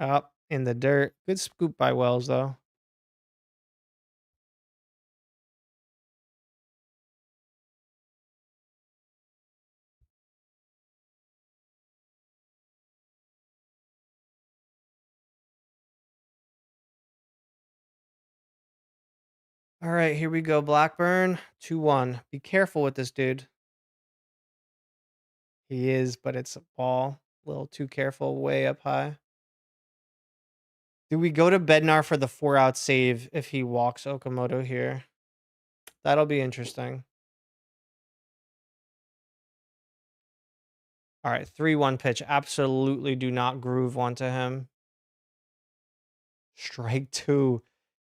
A: Up in the dirt. Good scoop by Wells, though. All right, here we go, Blackburn. 2-1. Be careful with this dude. He is, but it's a ball. A little too careful, way up high. Do we go to Bednar for the 4-out save if he walks Okamoto here? That'll be interesting. All right, 3-1 pitch. Absolutely do not groove one to him. Strike two.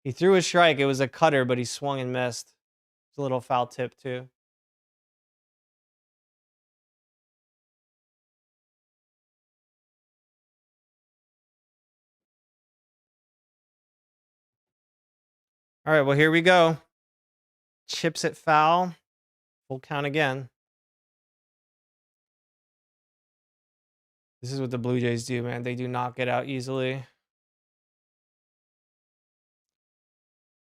A: He threw a strike. It was a cutter, but he swung and missed. It's a little foul tip, too. All right, well, here we go. Chips it foul. Full count again. This is what the Blue Jays do, man. They do not get out easily.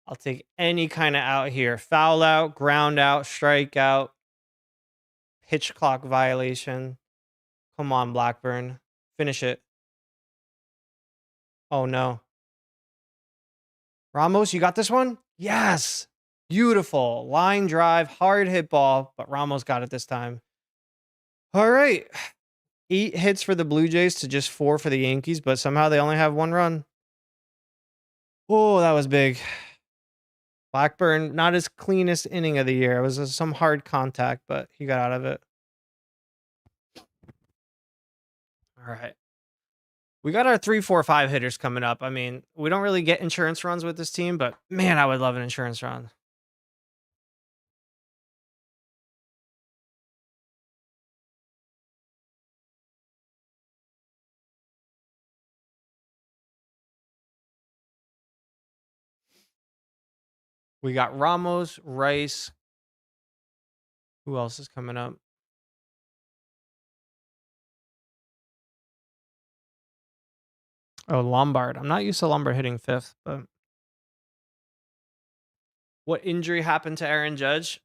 A: I'll take any kind of out here. Foul out, ground out, strike out, pitch clock violation. Come on, Blackburn. Finish it. Oh, no. Ramos, you got this one? Yes. Beautiful. Line drive, hard hit ball, but Ramos got it this time. All right. 8 hits for the Blue Jays to just 4 for the Yankees, but somehow they only have 1 run. Oh, that was big. Blackburn, not his cleanest inning of the year. It was some hard contact, but he got out of it. All right. We got our 3, 4, 5 hitters coming up. I mean, we don't really get insurance runs with this team, but man, I would love an insurance run. We got Ramos, Rice. Who else is coming up? Oh, Lombard. I'm not used to Lombard hitting 5th, but what injury happened to Aaron Judge?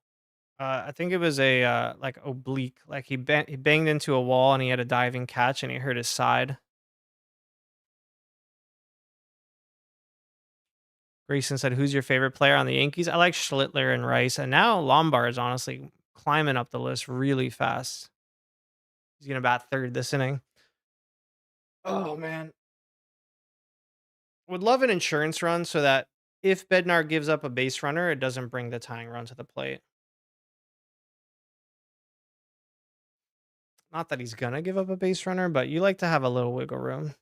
A: I think it was a like oblique. Like he banged into a wall and he had a diving catch and he hurt his side. Grayson said, "Who's your favorite player on the Yankees?" I like Schlittler and Rice, and now Lombard is honestly climbing up the list really fast. He's gonna bat third this inning. Oh man, would love an insurance run so that if Bednar gives up a base runner, it doesn't bring the tying run to the plate. Not that he's gonna give up a base runner, but you like to have a little wiggle room.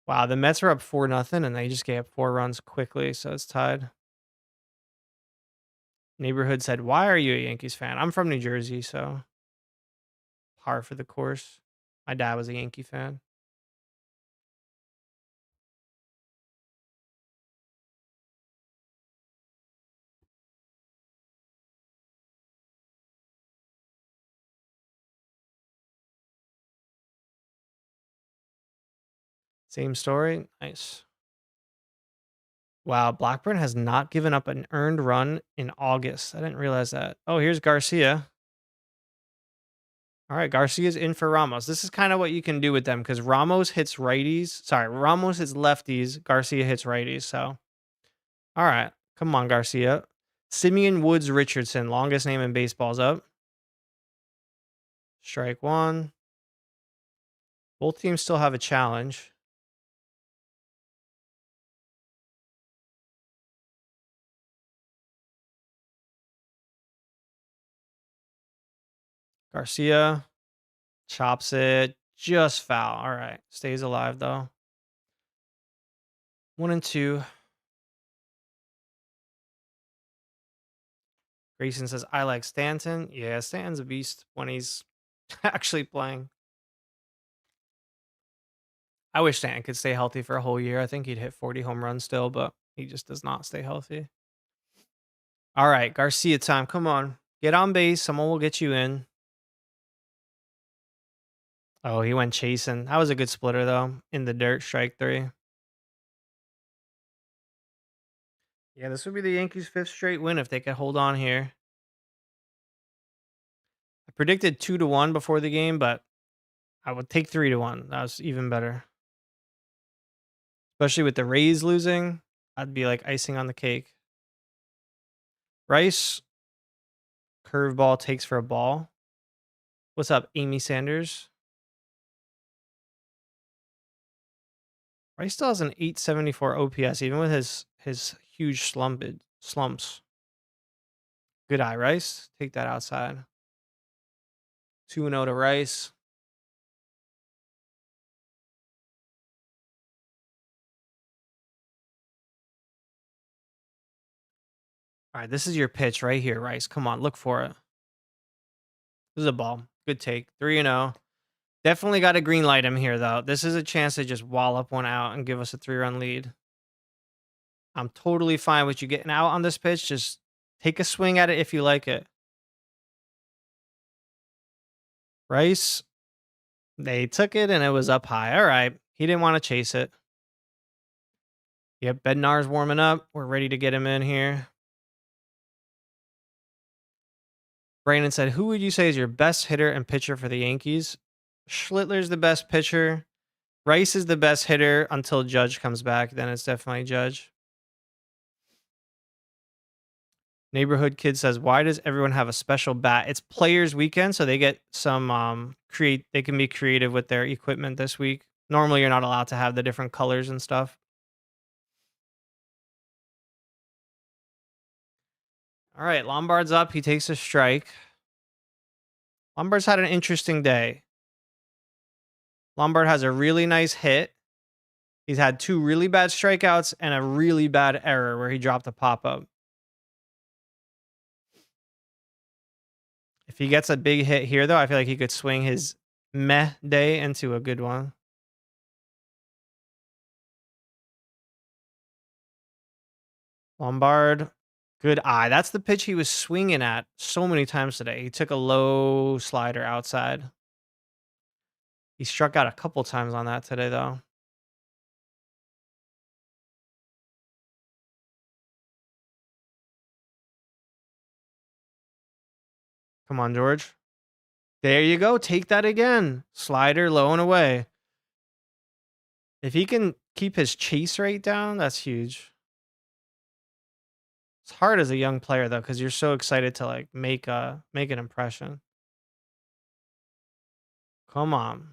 A: Wow, the Mets are up 4-0, and they just gave up 4 runs quickly, so it's tied. Neighborhood said, "Why are you a Yankees fan?" I'm from New Jersey, so par for the course. My dad was a Yankee fan. Same story. Nice. Wow, Blackburn has not given up an earned run in August. I didn't realize that. Oh, here's Garcia. All right, Garcia's in for Ramos. This is kind of what you can do with them because Ramos hits righties. Sorry, Ramos hits lefties. Garcia hits righties. So, all right, come on, Garcia. Simeon Woods Richardson, longest name in baseball's up. Strike one. Both teams still have a challenge. Garcia chops it. Just foul. All right. Stays alive, though. 1-2. Grayson says, I like Stanton. Yeah, Stanton's a beast when he's actually playing. I wish Stanton could stay healthy for a whole year. I think he'd hit 40 home runs still, but he just does not stay healthy. All right, Garcia time. Come on. Get on base. Someone will get you in. Oh, he went chasing. That was a good splitter, though. In the dirt, strike three. Yeah, this would be the Yankees' fifth straight win if they could hold on here. I predicted 2-1 before the game, but I would take 3-1. That was even better. Especially with the Rays losing, I'd be like icing on the cake. Rice, curveball takes for a ball. What's up, Amy Sanders? Rice still has an 874 OPS, even with his huge slumps. Good eye, Rice. Take that outside. 2-0 to Rice. All right, this is your pitch right here, Rice. Come on, look for it. This is a ball. Good take. 3-0. Definitely got to green light him here, though. This is a chance to just wallop one out and give us a 3-run lead. I'm totally fine with you getting out on this pitch. Just take a swing at it if you like it. Rice, they took it and it was up high. All right. He didn't want to chase it. Yep, Bednar's warming up. We're ready to get him in here. Brandon said, who would you say is your best hitter and pitcher for the Yankees? Schlittler's the best pitcher. Rice is the best hitter until Judge comes back. Then it's definitely Judge. Neighborhood Kid says, why does everyone have a special bat? It's Players Weekend, so they get some they can be creative with their equipment this week. Normally you're not allowed to have the different colors and stuff. All right, Lombard's up. He takes a strike. Lombard's had an interesting day. Lombard has a really nice hit. He's had 2 really bad strikeouts and a really bad error where he dropped a pop-up. If he gets a big hit here, though, I feel like he could swing his meh day into a good one. Lombard, good eye. That's the pitch he was swinging at so many times today. He took a low slider outside. He struck out a couple times on that today, though. Come on, George. There you go. Take that again. Slider low and away. If he can keep his chase rate down, that's huge. It's hard as a young player, though, because you're so excited to like make an impression. Come on.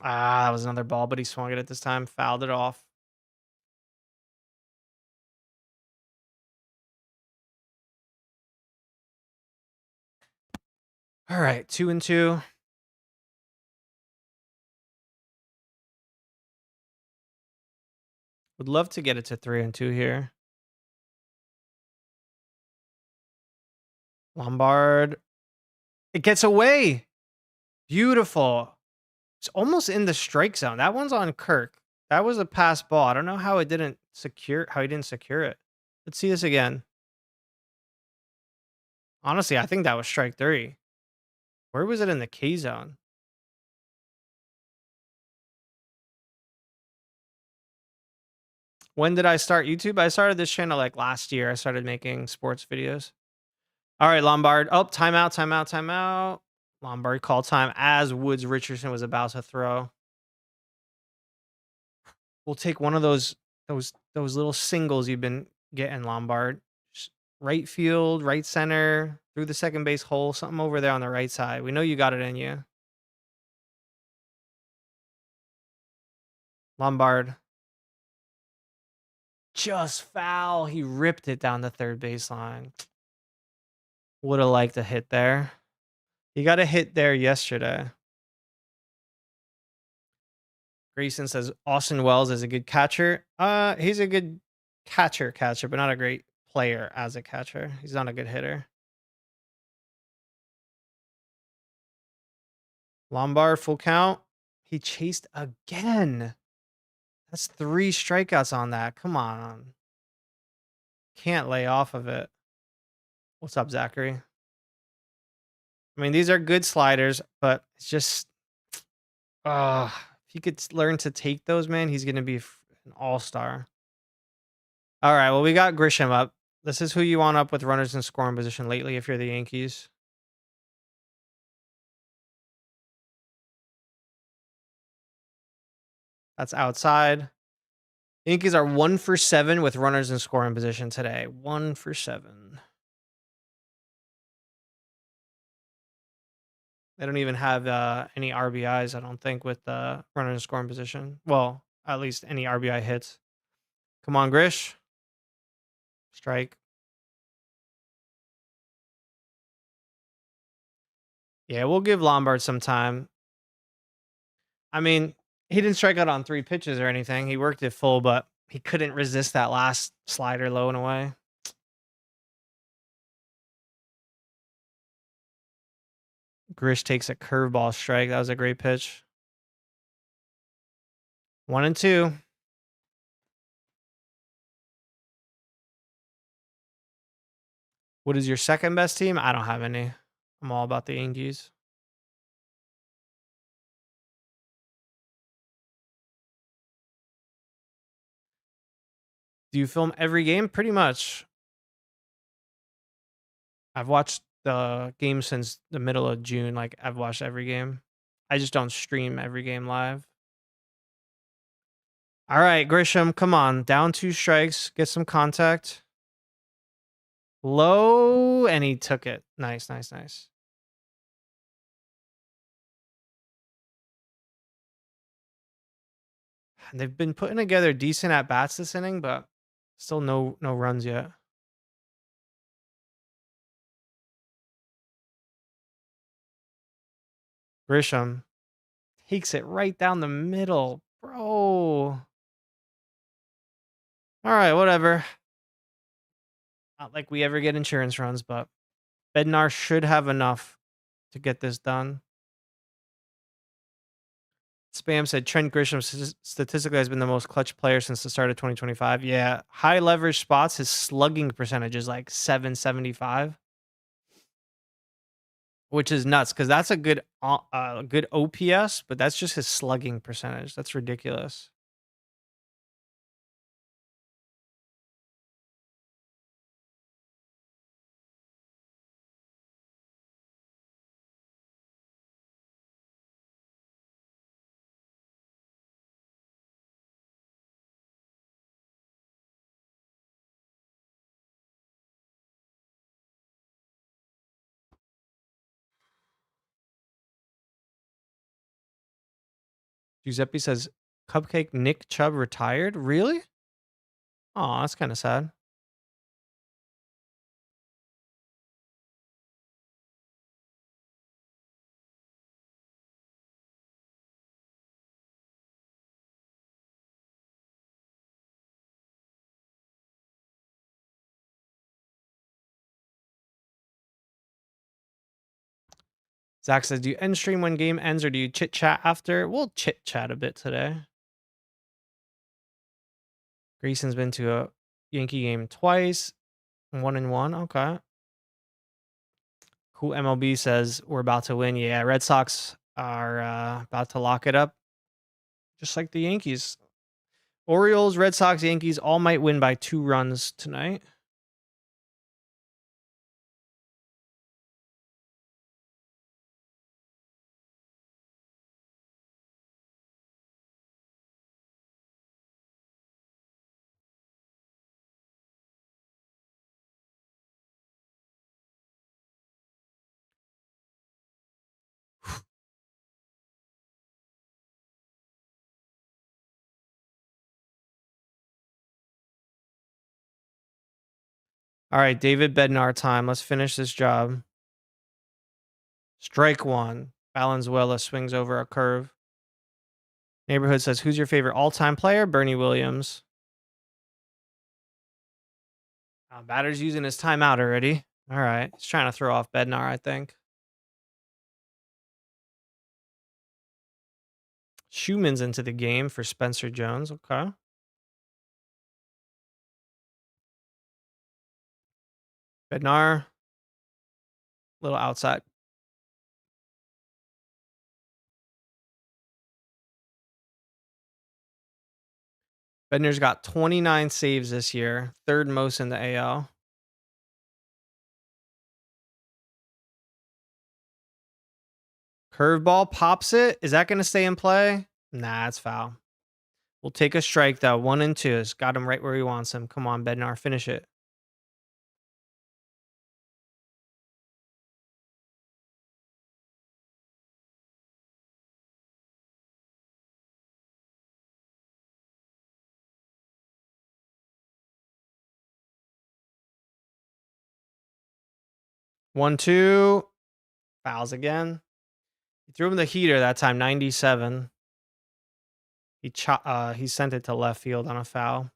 A: Ah, that was another ball, but he swung it at this time, fouled it off. All right, 2-2. Would love to get it to 3-2 here. Lombard. It gets away. Beautiful. It's almost in the strike zone. That one's on Kirk. That was a pass ball. I don't know how he didn't secure it. Let's see this again. Honestly, I think that was strike 3. Where was it in the K zone? When did I start YouTube? I started this channel like last year. I started making sports videos. All right, Lombard. Oh, timeout, timeout, timeout. Lombard call time as Woods Richardson was about to throw. We'll take one of those little singles you've been getting, Lombard. Right field, right center, through the second base hole, something over there on the right side. We know you got it in you. Lombard. Just foul. He ripped it down the third baseline. Would have liked a hit there. He got a hit there yesterday. Grayson says Austin Wells is a good catcher. He's a good catcher, but not a great player as a catcher. He's not a good hitter. Lombard full count. He chased again. That's 3 strikeouts on that. Come on. Can't lay off of it. What's up, Zachary? I mean, these are good sliders, but it's just if he could learn to take those, man, he's going to be an all-star. All right, well, we got Grisham up. This is who you want up with runners in scoring position lately if you're the Yankees. That's outside. Yankees are 1 for 7 with runners in scoring position today. 1 for 7. They don't even have any RBIs, I don't think, with runners in scoring position. Well, at least any RBI hits. Come on, Grish. Strike. Yeah, we'll give Lombard some time. I mean, he didn't strike out on 3 pitches or anything. He worked it full, but he couldn't resist that last slider low and away. Grish takes a curveball strike. That was a great pitch. 1 and 2. What is your second best team? I don't have any. I'm all about the Yankees. Do you film every game? Pretty much. I've watched the game since the middle of June. Like, I've watched every game. I just don't stream every game live. All right, Grisham, come on. Down 2 strikes. Get some contact. Low, and he took it. Nice, nice, nice. They've been putting together decent at bats this inning, but still no runs yet. Grisham takes it right down the middle, bro. All right, whatever. Not like we ever get insurance runs, but Bednar should have enough to get this done. Spam said Trent Grisham statistically has been the most clutch player since the start of 2025. Yeah, high leverage spots, his slugging percentage is like 775, which is nuts because that's a good OPS, but that's just his slugging percentage. That's ridiculous. Giuseppe says Cupcake Nick Chubb retired. Really? Oh, that's kind of sad. Zach says, do you end stream when game ends or do you chit chat after? We'll chit chat a bit today. Grayson's been to a Yankee game twice. 1-1. Okay. Cool. MLB says we're about to win. Yeah, Red Sox are about to lock it up. Just like the Yankees. Orioles, Red Sox, Yankees all might win by 2 runs tonight. All right, David Bednar time. Let's finish this job. Strike one. Valenzuela swings over a curve. Neighborhood says, who's your favorite all-time player? Bernie Williams. Batter's using his timeout already. All right. He's trying to throw off Bednar, I think. Schumann's into the game for Spencer Jones. Okay. Bednar. Little outside. Bednar's got 29 saves this year. Third most in the AL. Curveball pops it. Is that going to stay in play? Nah, it's foul. We'll take a strike, though. 1-2. It's got him right where he wants him. Come on, Bednar. Finish it. One, two. Fouls again. He threw him the heater that time, 97. He sent it to left field on a foul.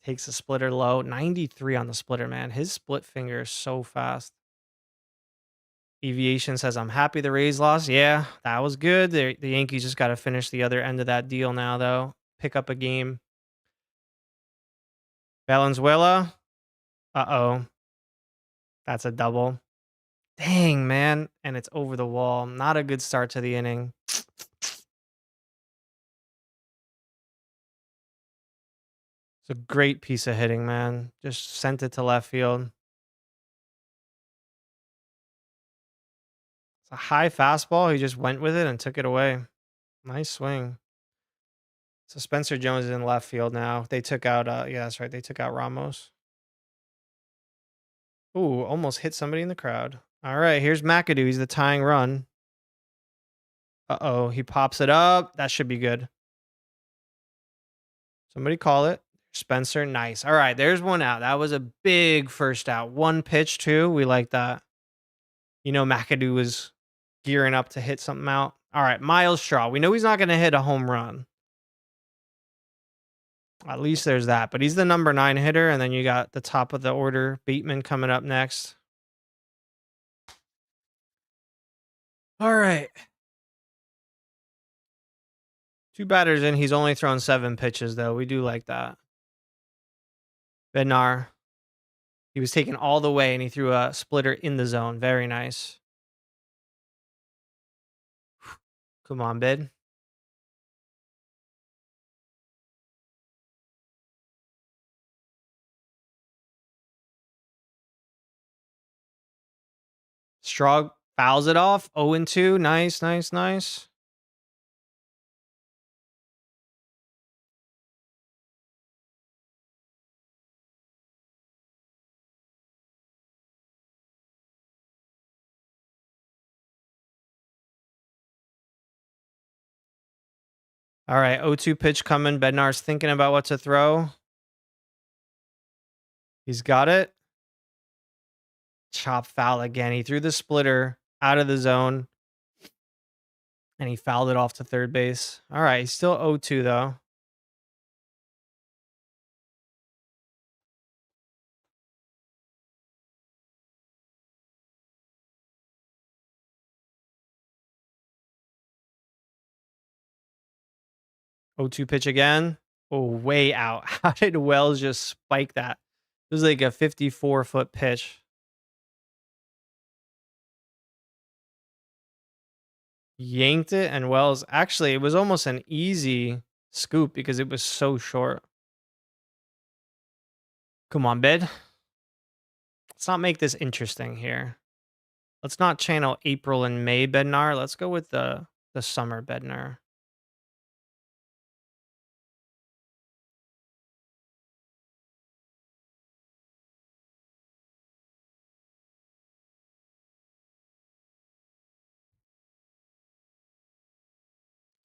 A: Takes a splitter low. 93 on the splitter, man. His split finger is so fast. Aviation says, I'm happy the Rays lost. Yeah, that was good. The Yankees just got to finish the other end of that deal now, though. Pick up a game. Valenzuela. Uh-oh. That's a double. Dang, man. And it's over the wall. Not a good start to the inning. It's a great piece of hitting, man. Just sent it to left field. It's a high fastball. He just went with it and took it away. Nice swing. So Spencer Jones is in left field now. They took out, yeah, that's right. They took out Ramos. Ooh, almost hit somebody in the crowd. All right, here's McAdoo. He's the tying run. Uh-oh, he pops it up. That should be good. Somebody call it. Spencer, nice. All right, there's one out. That was a big first out. One pitch, too. We like that. You know, McAdoo was gearing up to hit something out. All right, Miles Straw. We know he's not going to hit a home run. At least there's that. But he's the number 9 hitter. And then you got the top of the order, Bateman, coming up next. All right. 2 batters in. He's only thrown 7 pitches, though. We do like that. Bednar. He was taken all the way, and he threw a splitter in the zone. Very nice. Come on, Bed. Straw fouls it off. 0-2. Nice, nice, nice. All right, 0-2 pitch coming. Bednar's thinking about what to throw. He's got it. Chop foul again. He threw the splitter out of the zone, and he fouled it off to third base. All right, he's still 0-2, though. Oh, 2 pitch again. Oh, way out. How did Wells just spike that? It was like a 54-foot pitch. Yanked it, and Wells actually, it was almost an easy scoop because it was so short. Come on, bed. Let's not make this interesting here. Let's not channel April and May Bednar. Let's go with the summer Bednar.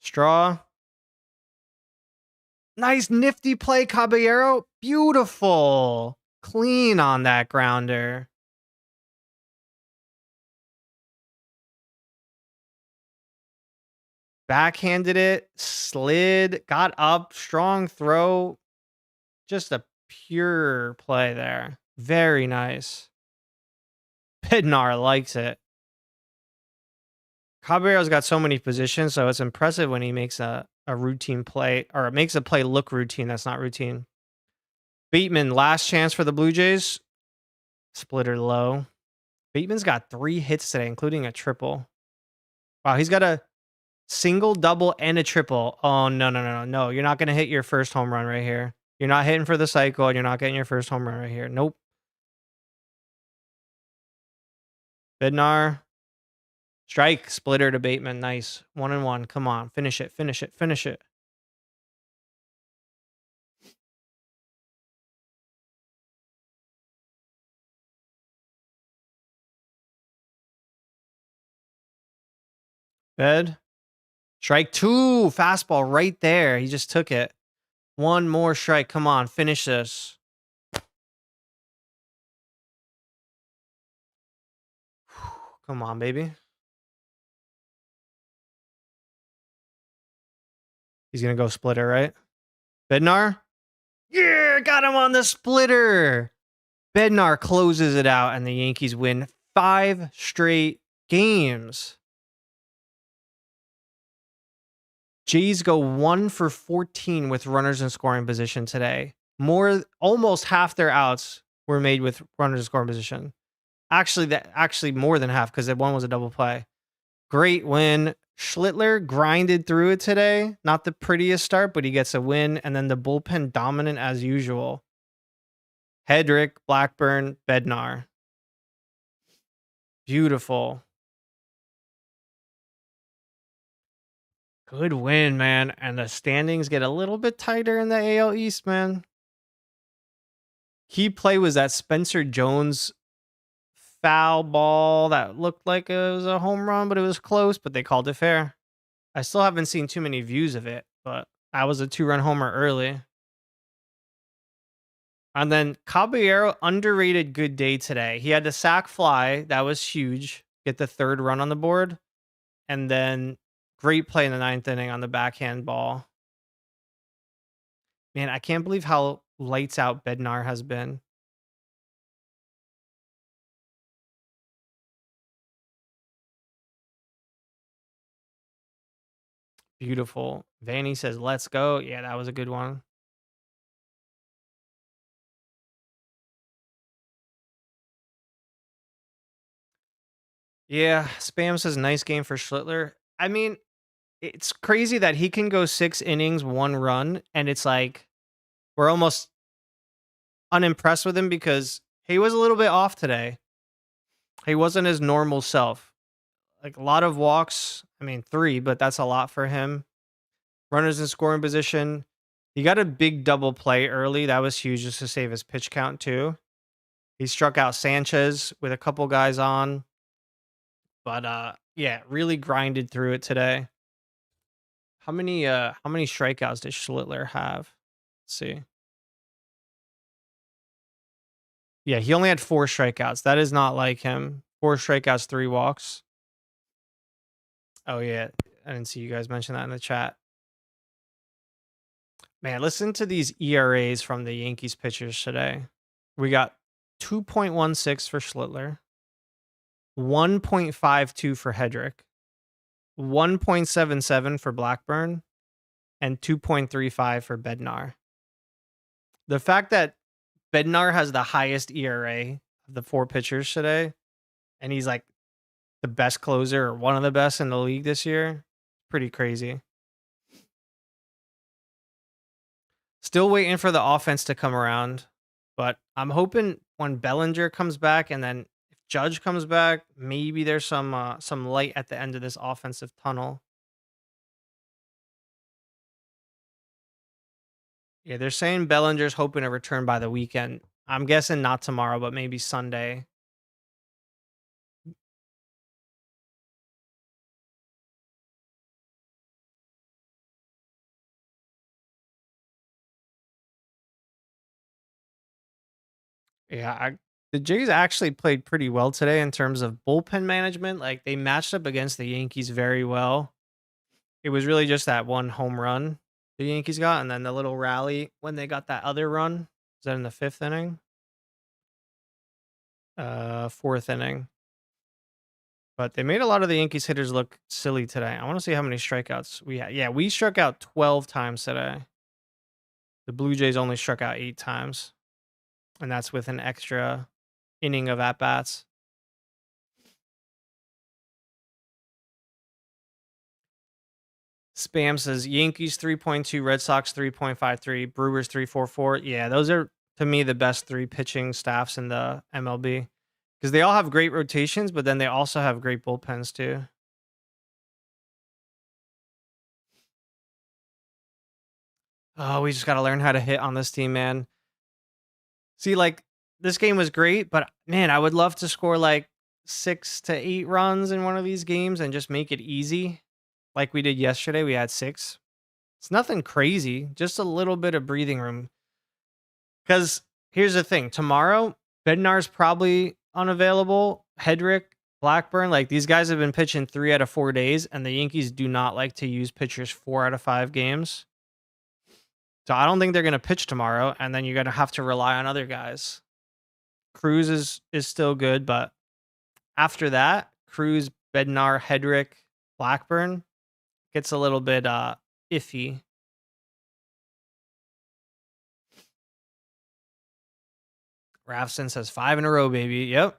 A: Straw. Nice nifty play, Caballero. Beautiful. Clean on that grounder. Backhanded it, slid, got up, strong throw. Just a pure play there. Very nice. Bednar likes it. Caballero's got so many positions, so it's impressive when he makes a routine play, or it makes a play look routine that's not routine. Bateman, last chance for the Blue Jays. Splitter low. Bateman's got 3 hits today, including a triple. Wow, he's got a single, double, and a triple. Oh, no. You're not going to hit your first home run right here. You're not hitting for the cycle, and you're not getting your first home run right here. Nope. Bednar. Strike. Splitter to Bateman. Nice. 1-1. Come on. Finish it. Finish it. Finish it. Bed. Strike 2. Fastball right there. He just took it. One more strike. Come on. Finish this. Come on, baby. He's going to go splitter, right? Bednar? Yeah, got him on the splitter. Bednar closes it out, and the Yankees win 5 straight games. Jays go 1 for 14 with runners in scoring position today. Almost half their outs were made with runners in scoring position. Actually more than half, because that one was a double play. Great win. Schlittler grinded through it today. Not the prettiest start, but he gets a win. And then the bullpen dominant as usual. Hedrick, Blackburn, Bednar. Beautiful. Good win, man. And the standings get a little bit tighter in the AL East, man. Key play was that Spencer Jones foul ball that looked like it was a home run, but it was close, but they called it fair. I still haven't seen too many views of it, but that was a 2-run homer early. And then Caballero, underrated good day today. He had the sac fly. That was huge. Get the 3rd run on the board. And then great play in the 9th inning on the backhand ball. Man, I can't believe how lights out Bednar has been. Beautiful. Vanny says, let's go. Yeah, that was a good one. Yeah, Spam says, nice game for Schlittler. I mean, it's crazy that he can go 6 innings, 1 run, and it's like we're almost unimpressed with him because he was a little bit off today. He wasn't his normal self. Like a lot of walks. I mean, 3, but that's a lot for him. Runners in scoring position. He got a big double play early. That was huge just to save his pitch count too. He struck out Sanchez with a couple guys on. But yeah, really grinded through it today. How many strikeouts did Schlittler have? Let's see. Yeah, he only had 4 strikeouts. That is not like him. 4 strikeouts, 3 walks. Oh yeah, I didn't see you guys mention that in the chat. Man, listen to these ERAs from the Yankees pitchers today. We got 2.16 for Schlittler, 1.52 for Hedrick, 1.77 for Blackburn, and 2.35 for Bednar. The fact that Bednar has the highest ERA of the 4 pitchers today, and he's, like, the best closer or one of the best in the league this year. Pretty crazy. Still waiting for the offense to come around, but I'm hoping when Bellinger comes back and then if Judge comes back, maybe there's some light at the end of this offensive tunnel. Yeah, they're saying Bellinger's hoping to return by the weekend. I'm guessing not tomorrow, but maybe Sunday. Yeah, the Jays actually played pretty well today in terms of bullpen management. Like they matched up against the Yankees very well. It was really just that one home run the Yankees got, and then the little rally when they got that other run. Is that in the 5th inning? 4th inning. But they made a lot of the Yankees hitters look silly today. I want to see how many strikeouts we had. Yeah, we struck out 12 times today. The Blue Jays only struck out 8 times, and that's with an extra inning of at bats. Spam says Yankees 3.2, Red Sox 3.53, Brewers 3.44. Yeah, those are to me the best 3 pitching staffs in the MLB because they all have great rotations, but then they also have great bullpens too. Oh, we just got to learn how to hit on this team, man. See, like this game was great, but man, I would love to score like 6 to 8 runs in one of these games and just make it easy. Like we did yesterday, we had 6. It's nothing crazy, just a little bit of breathing room. Because here's the thing tomorrow, Bednar's probably unavailable. Hedrick, Blackburn, like these guys have been pitching 3 out of 4 days, and the Yankees do not like to use pitchers 4 out of 5 games. So I don't think they're going to pitch tomorrow, and then you're going to have to rely on other guys. Cruz is still good, but after that, Cruz, Bednar, Hedrick, Blackburn gets a little bit iffy. Rafson says 5 in a row, baby. Yep.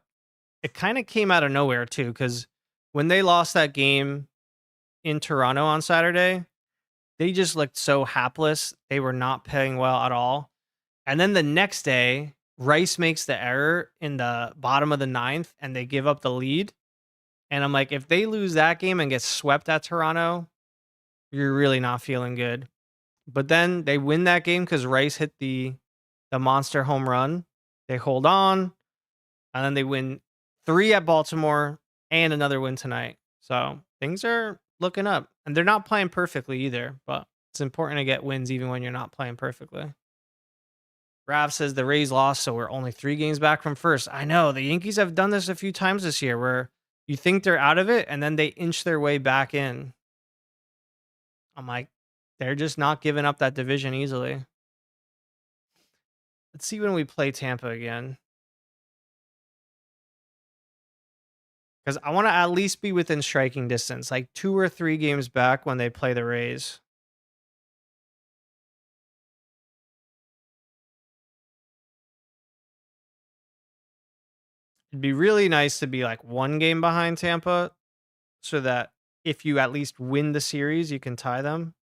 A: It kind of came out of nowhere too, because when they lost that game in Toronto on Saturday, they just looked so hapless. They were not playing well at all. And then the next day, Rice makes the error in the bottom of the 9th and they give up the lead. And I'm like, if they lose that game and get swept at Toronto, you're really not feeling good. But then they win that game because Rice hit the monster home run. They hold on, and then they win 3 at Baltimore and another win tonight. So things are looking up, and they're not playing perfectly either. But it's important to get wins even when you're not playing perfectly. Rav says the Rays lost, so we're only 3 games back from first. I know the Yankees have done this a few times this year, where you think they're out of it, and then they inch their way back in. I'm like, they're just not giving up that division easily. Let's see when we play Tampa again. Because I want to at least be within striking distance, like 2 or 3 games back when they play the Rays. It'd be really nice to be like 1 game behind Tampa so that if you at least win the series, you can tie them.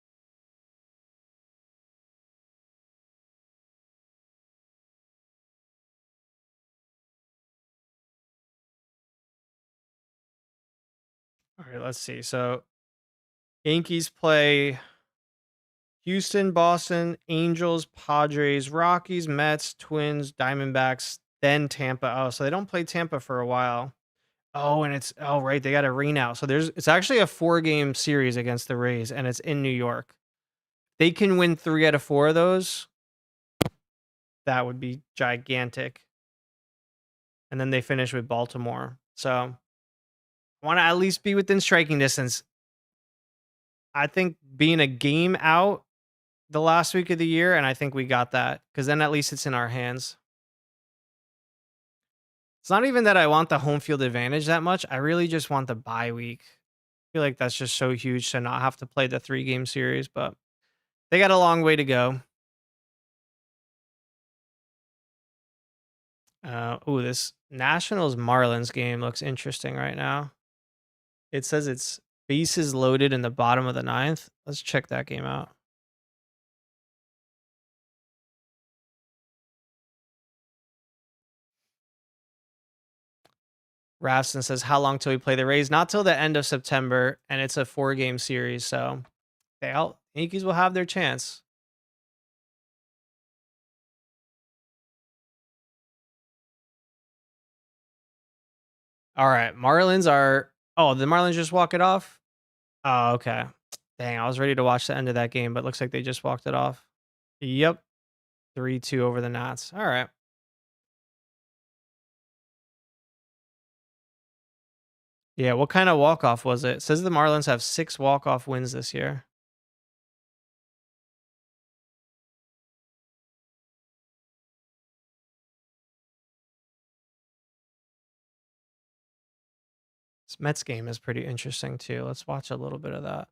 A: All right, let's see. So Yankees play Houston, Boston, Angels, Padres, Rockies, Mets, Twins, Diamondbacks, then Tampa. Oh, so they don't play Tampa for a while. Oh, and it's right, they got a rain out. So it's actually a 4-game series against the Rays, and it's in New York. They can win 3 out of 4 of those. That would be gigantic. And then they finish with Baltimore. So I want to at least be within striking distance. I think being a game out the last week of the year, and I think we got that because then at least it's in our hands. It's not even that I want the home field advantage that much. I really just want the bye week. I feel like that's just so huge to not have to play the 3-game series, but they got a long way to go. This Nationals Marlins game looks interesting right now. It says it's bases loaded in the bottom of the ninth. Let's check that game out. Rafson says, how long till we play the Rays? Not till the end of September, and it's a 4-game series, so Yankees will have their chance. All right, Marlins are. Oh, the Marlins just walk it off. Oh, okay. Dang, I was ready to watch the end of that game, but looks like they just walked it off. Yep, 3-2 over the Nats. All right. Yeah, what kind of walk off was it? It says the Marlins have 6 walk off wins this year. This Mets game is pretty interesting too. Let's watch a little bit of that.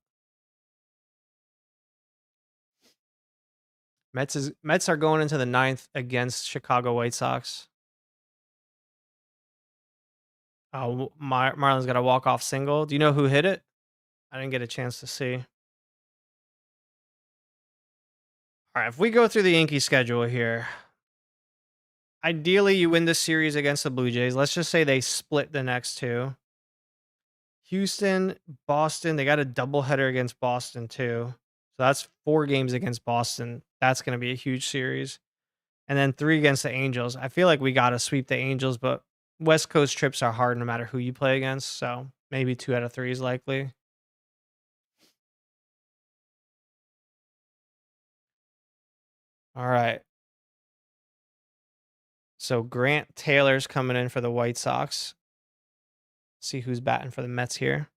A: Mets are going into the ninth against Chicago White Sox. Marlins got a walk off single. Do you know who hit it? I didn't get a chance to see. All right, if we go through the Yankee schedule here, ideally you win this series against the Blue Jays. Let's just say they split the next two. Houston, Boston, they got a doubleheader against Boston too. So that's 4 games against Boston. That's going to be a huge series. And then 3 against the Angels. I feel like we got to sweep the Angels, but West Coast trips are hard no matter who you play against. So maybe 2 out of 3 is likely. All right. So Grant Taylor's coming in for the White Sox. See who's batting for the Mets here.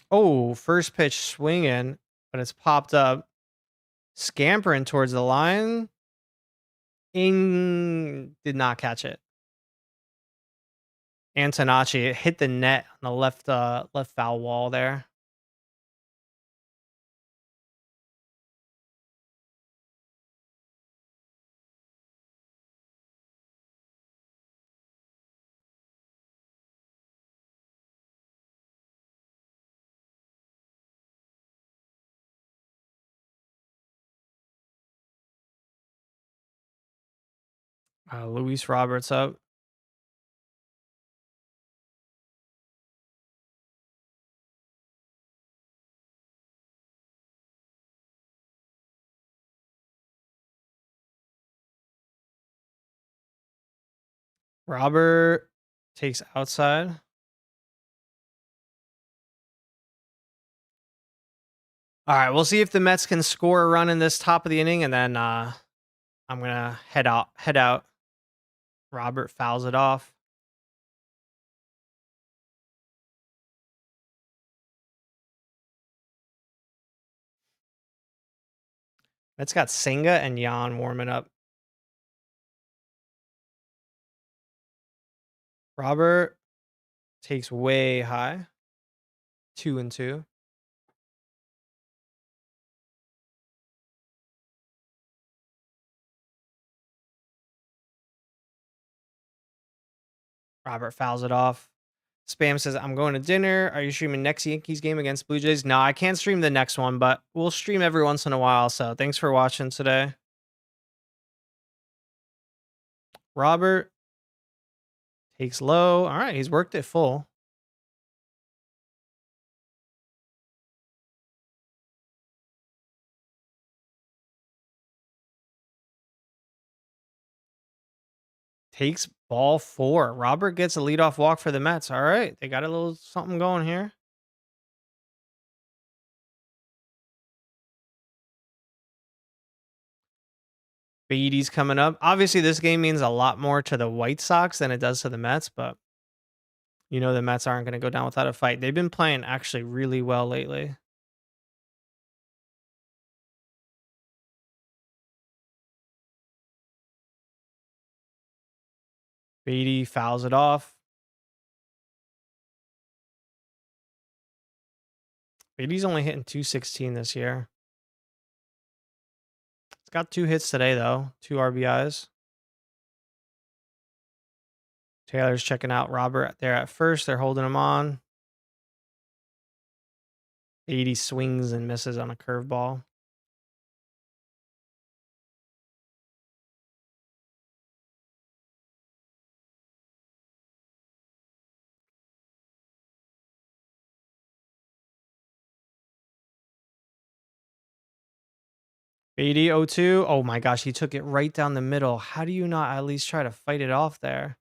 A: Oh, first pitch swinging, but it's popped up. Scampering towards the line. Did not catch it. Antonacci hit the net on the left foul wall there. Luis Roberts up. Robert takes outside. All right, we'll see if the Mets can score a run in this top of the inning, and then I'm gonna head out. Robert fouls it off. Mets got Senga and Yan warming up. Robert takes way high. 2-2. Robert fouls it off. Spam says, I'm going to dinner. Are you streaming next Yankees game against Blue Jays? No, I can't stream the next one, but we'll stream every once in a while. So thanks for watching today. Robert takes low. All right, he's worked it full. Takes ball 4. Robert gets a leadoff walk for the Mets. All right, they got a little something going here. Beatty's coming up. Obviously, this game means a lot more to the White Sox than it does to the Mets, but the Mets aren't going to go down without a fight. They've been playing actually really well lately. Beatty fouls it off. Beatty's only hitting 216 this year. Got 2 hits today, though, 2 RBIs. Taylor's checking out Robert there at first. They're holding him on. 80 swings and misses on a curveball. Eighty 0-2. Oh my gosh, he took it right down the middle. How do you not at least try to fight it off there?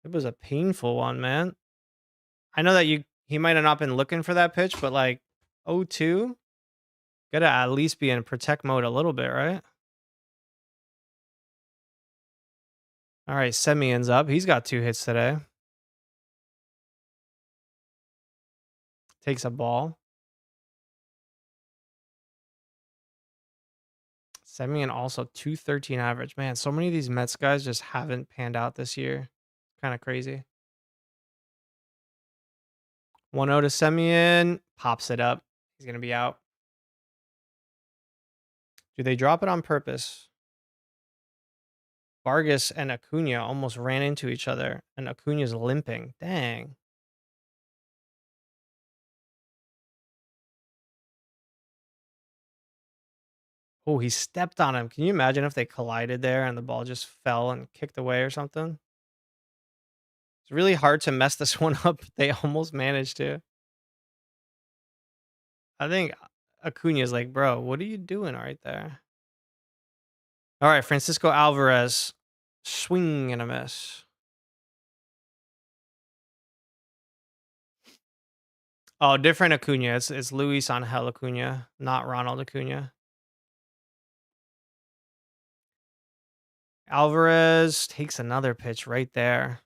A: It was a painful one, man. I know that he might have not been looking for that pitch, but like 0-2, gotta at least be in protect mode a little bit, right? All right, Semion's up. He's got 2 hits today. Takes a ball. Semien also 213 average. Man, so many of these Mets guys just haven't panned out this year. Kind of crazy. 1-0 to Semien. Pops it up. He's going to be out. Do they drop it on purpose? Vargas and Acuna almost ran into each other, and Acuna's limping. Dang. Oh, he stepped on him. Can you imagine if they collided there and the ball just fell and kicked away or something? It's really hard to mess this one up. They almost managed to. I think Acuna's like, bro, what are you doing right there? All right, Francisco Alvarez. Swing and a miss. Oh, different Acuna. It's Luis Angel Acuna, not Ronald Acuna. Alvarez takes another pitch right there.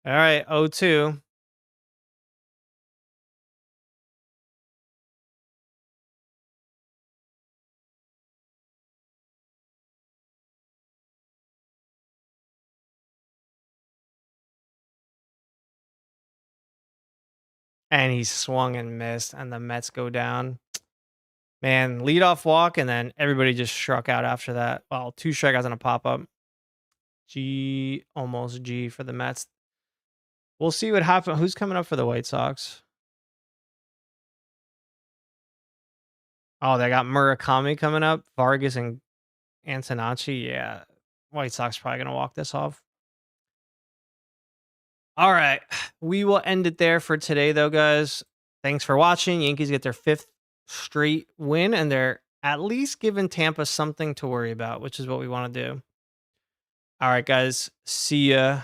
A: All right, 0-2. And he swung and missed, and the Mets go down. Man, leadoff walk, and then everybody just struck out after that. Well, 2 strikeouts and a pop up. G, almost G for the Mets. We'll see what happens. Who's coming up for the White Sox? Oh, they got Murakami coming up. Vargas and Antonacci. Yeah, White Sox probably gonna walk this off. All right, we will end it there for today, though, guys. Thanks for watching. Yankees get their 5th straight win, and they're at least giving Tampa something to worry about, which is what we want to do. All right, guys. See ya.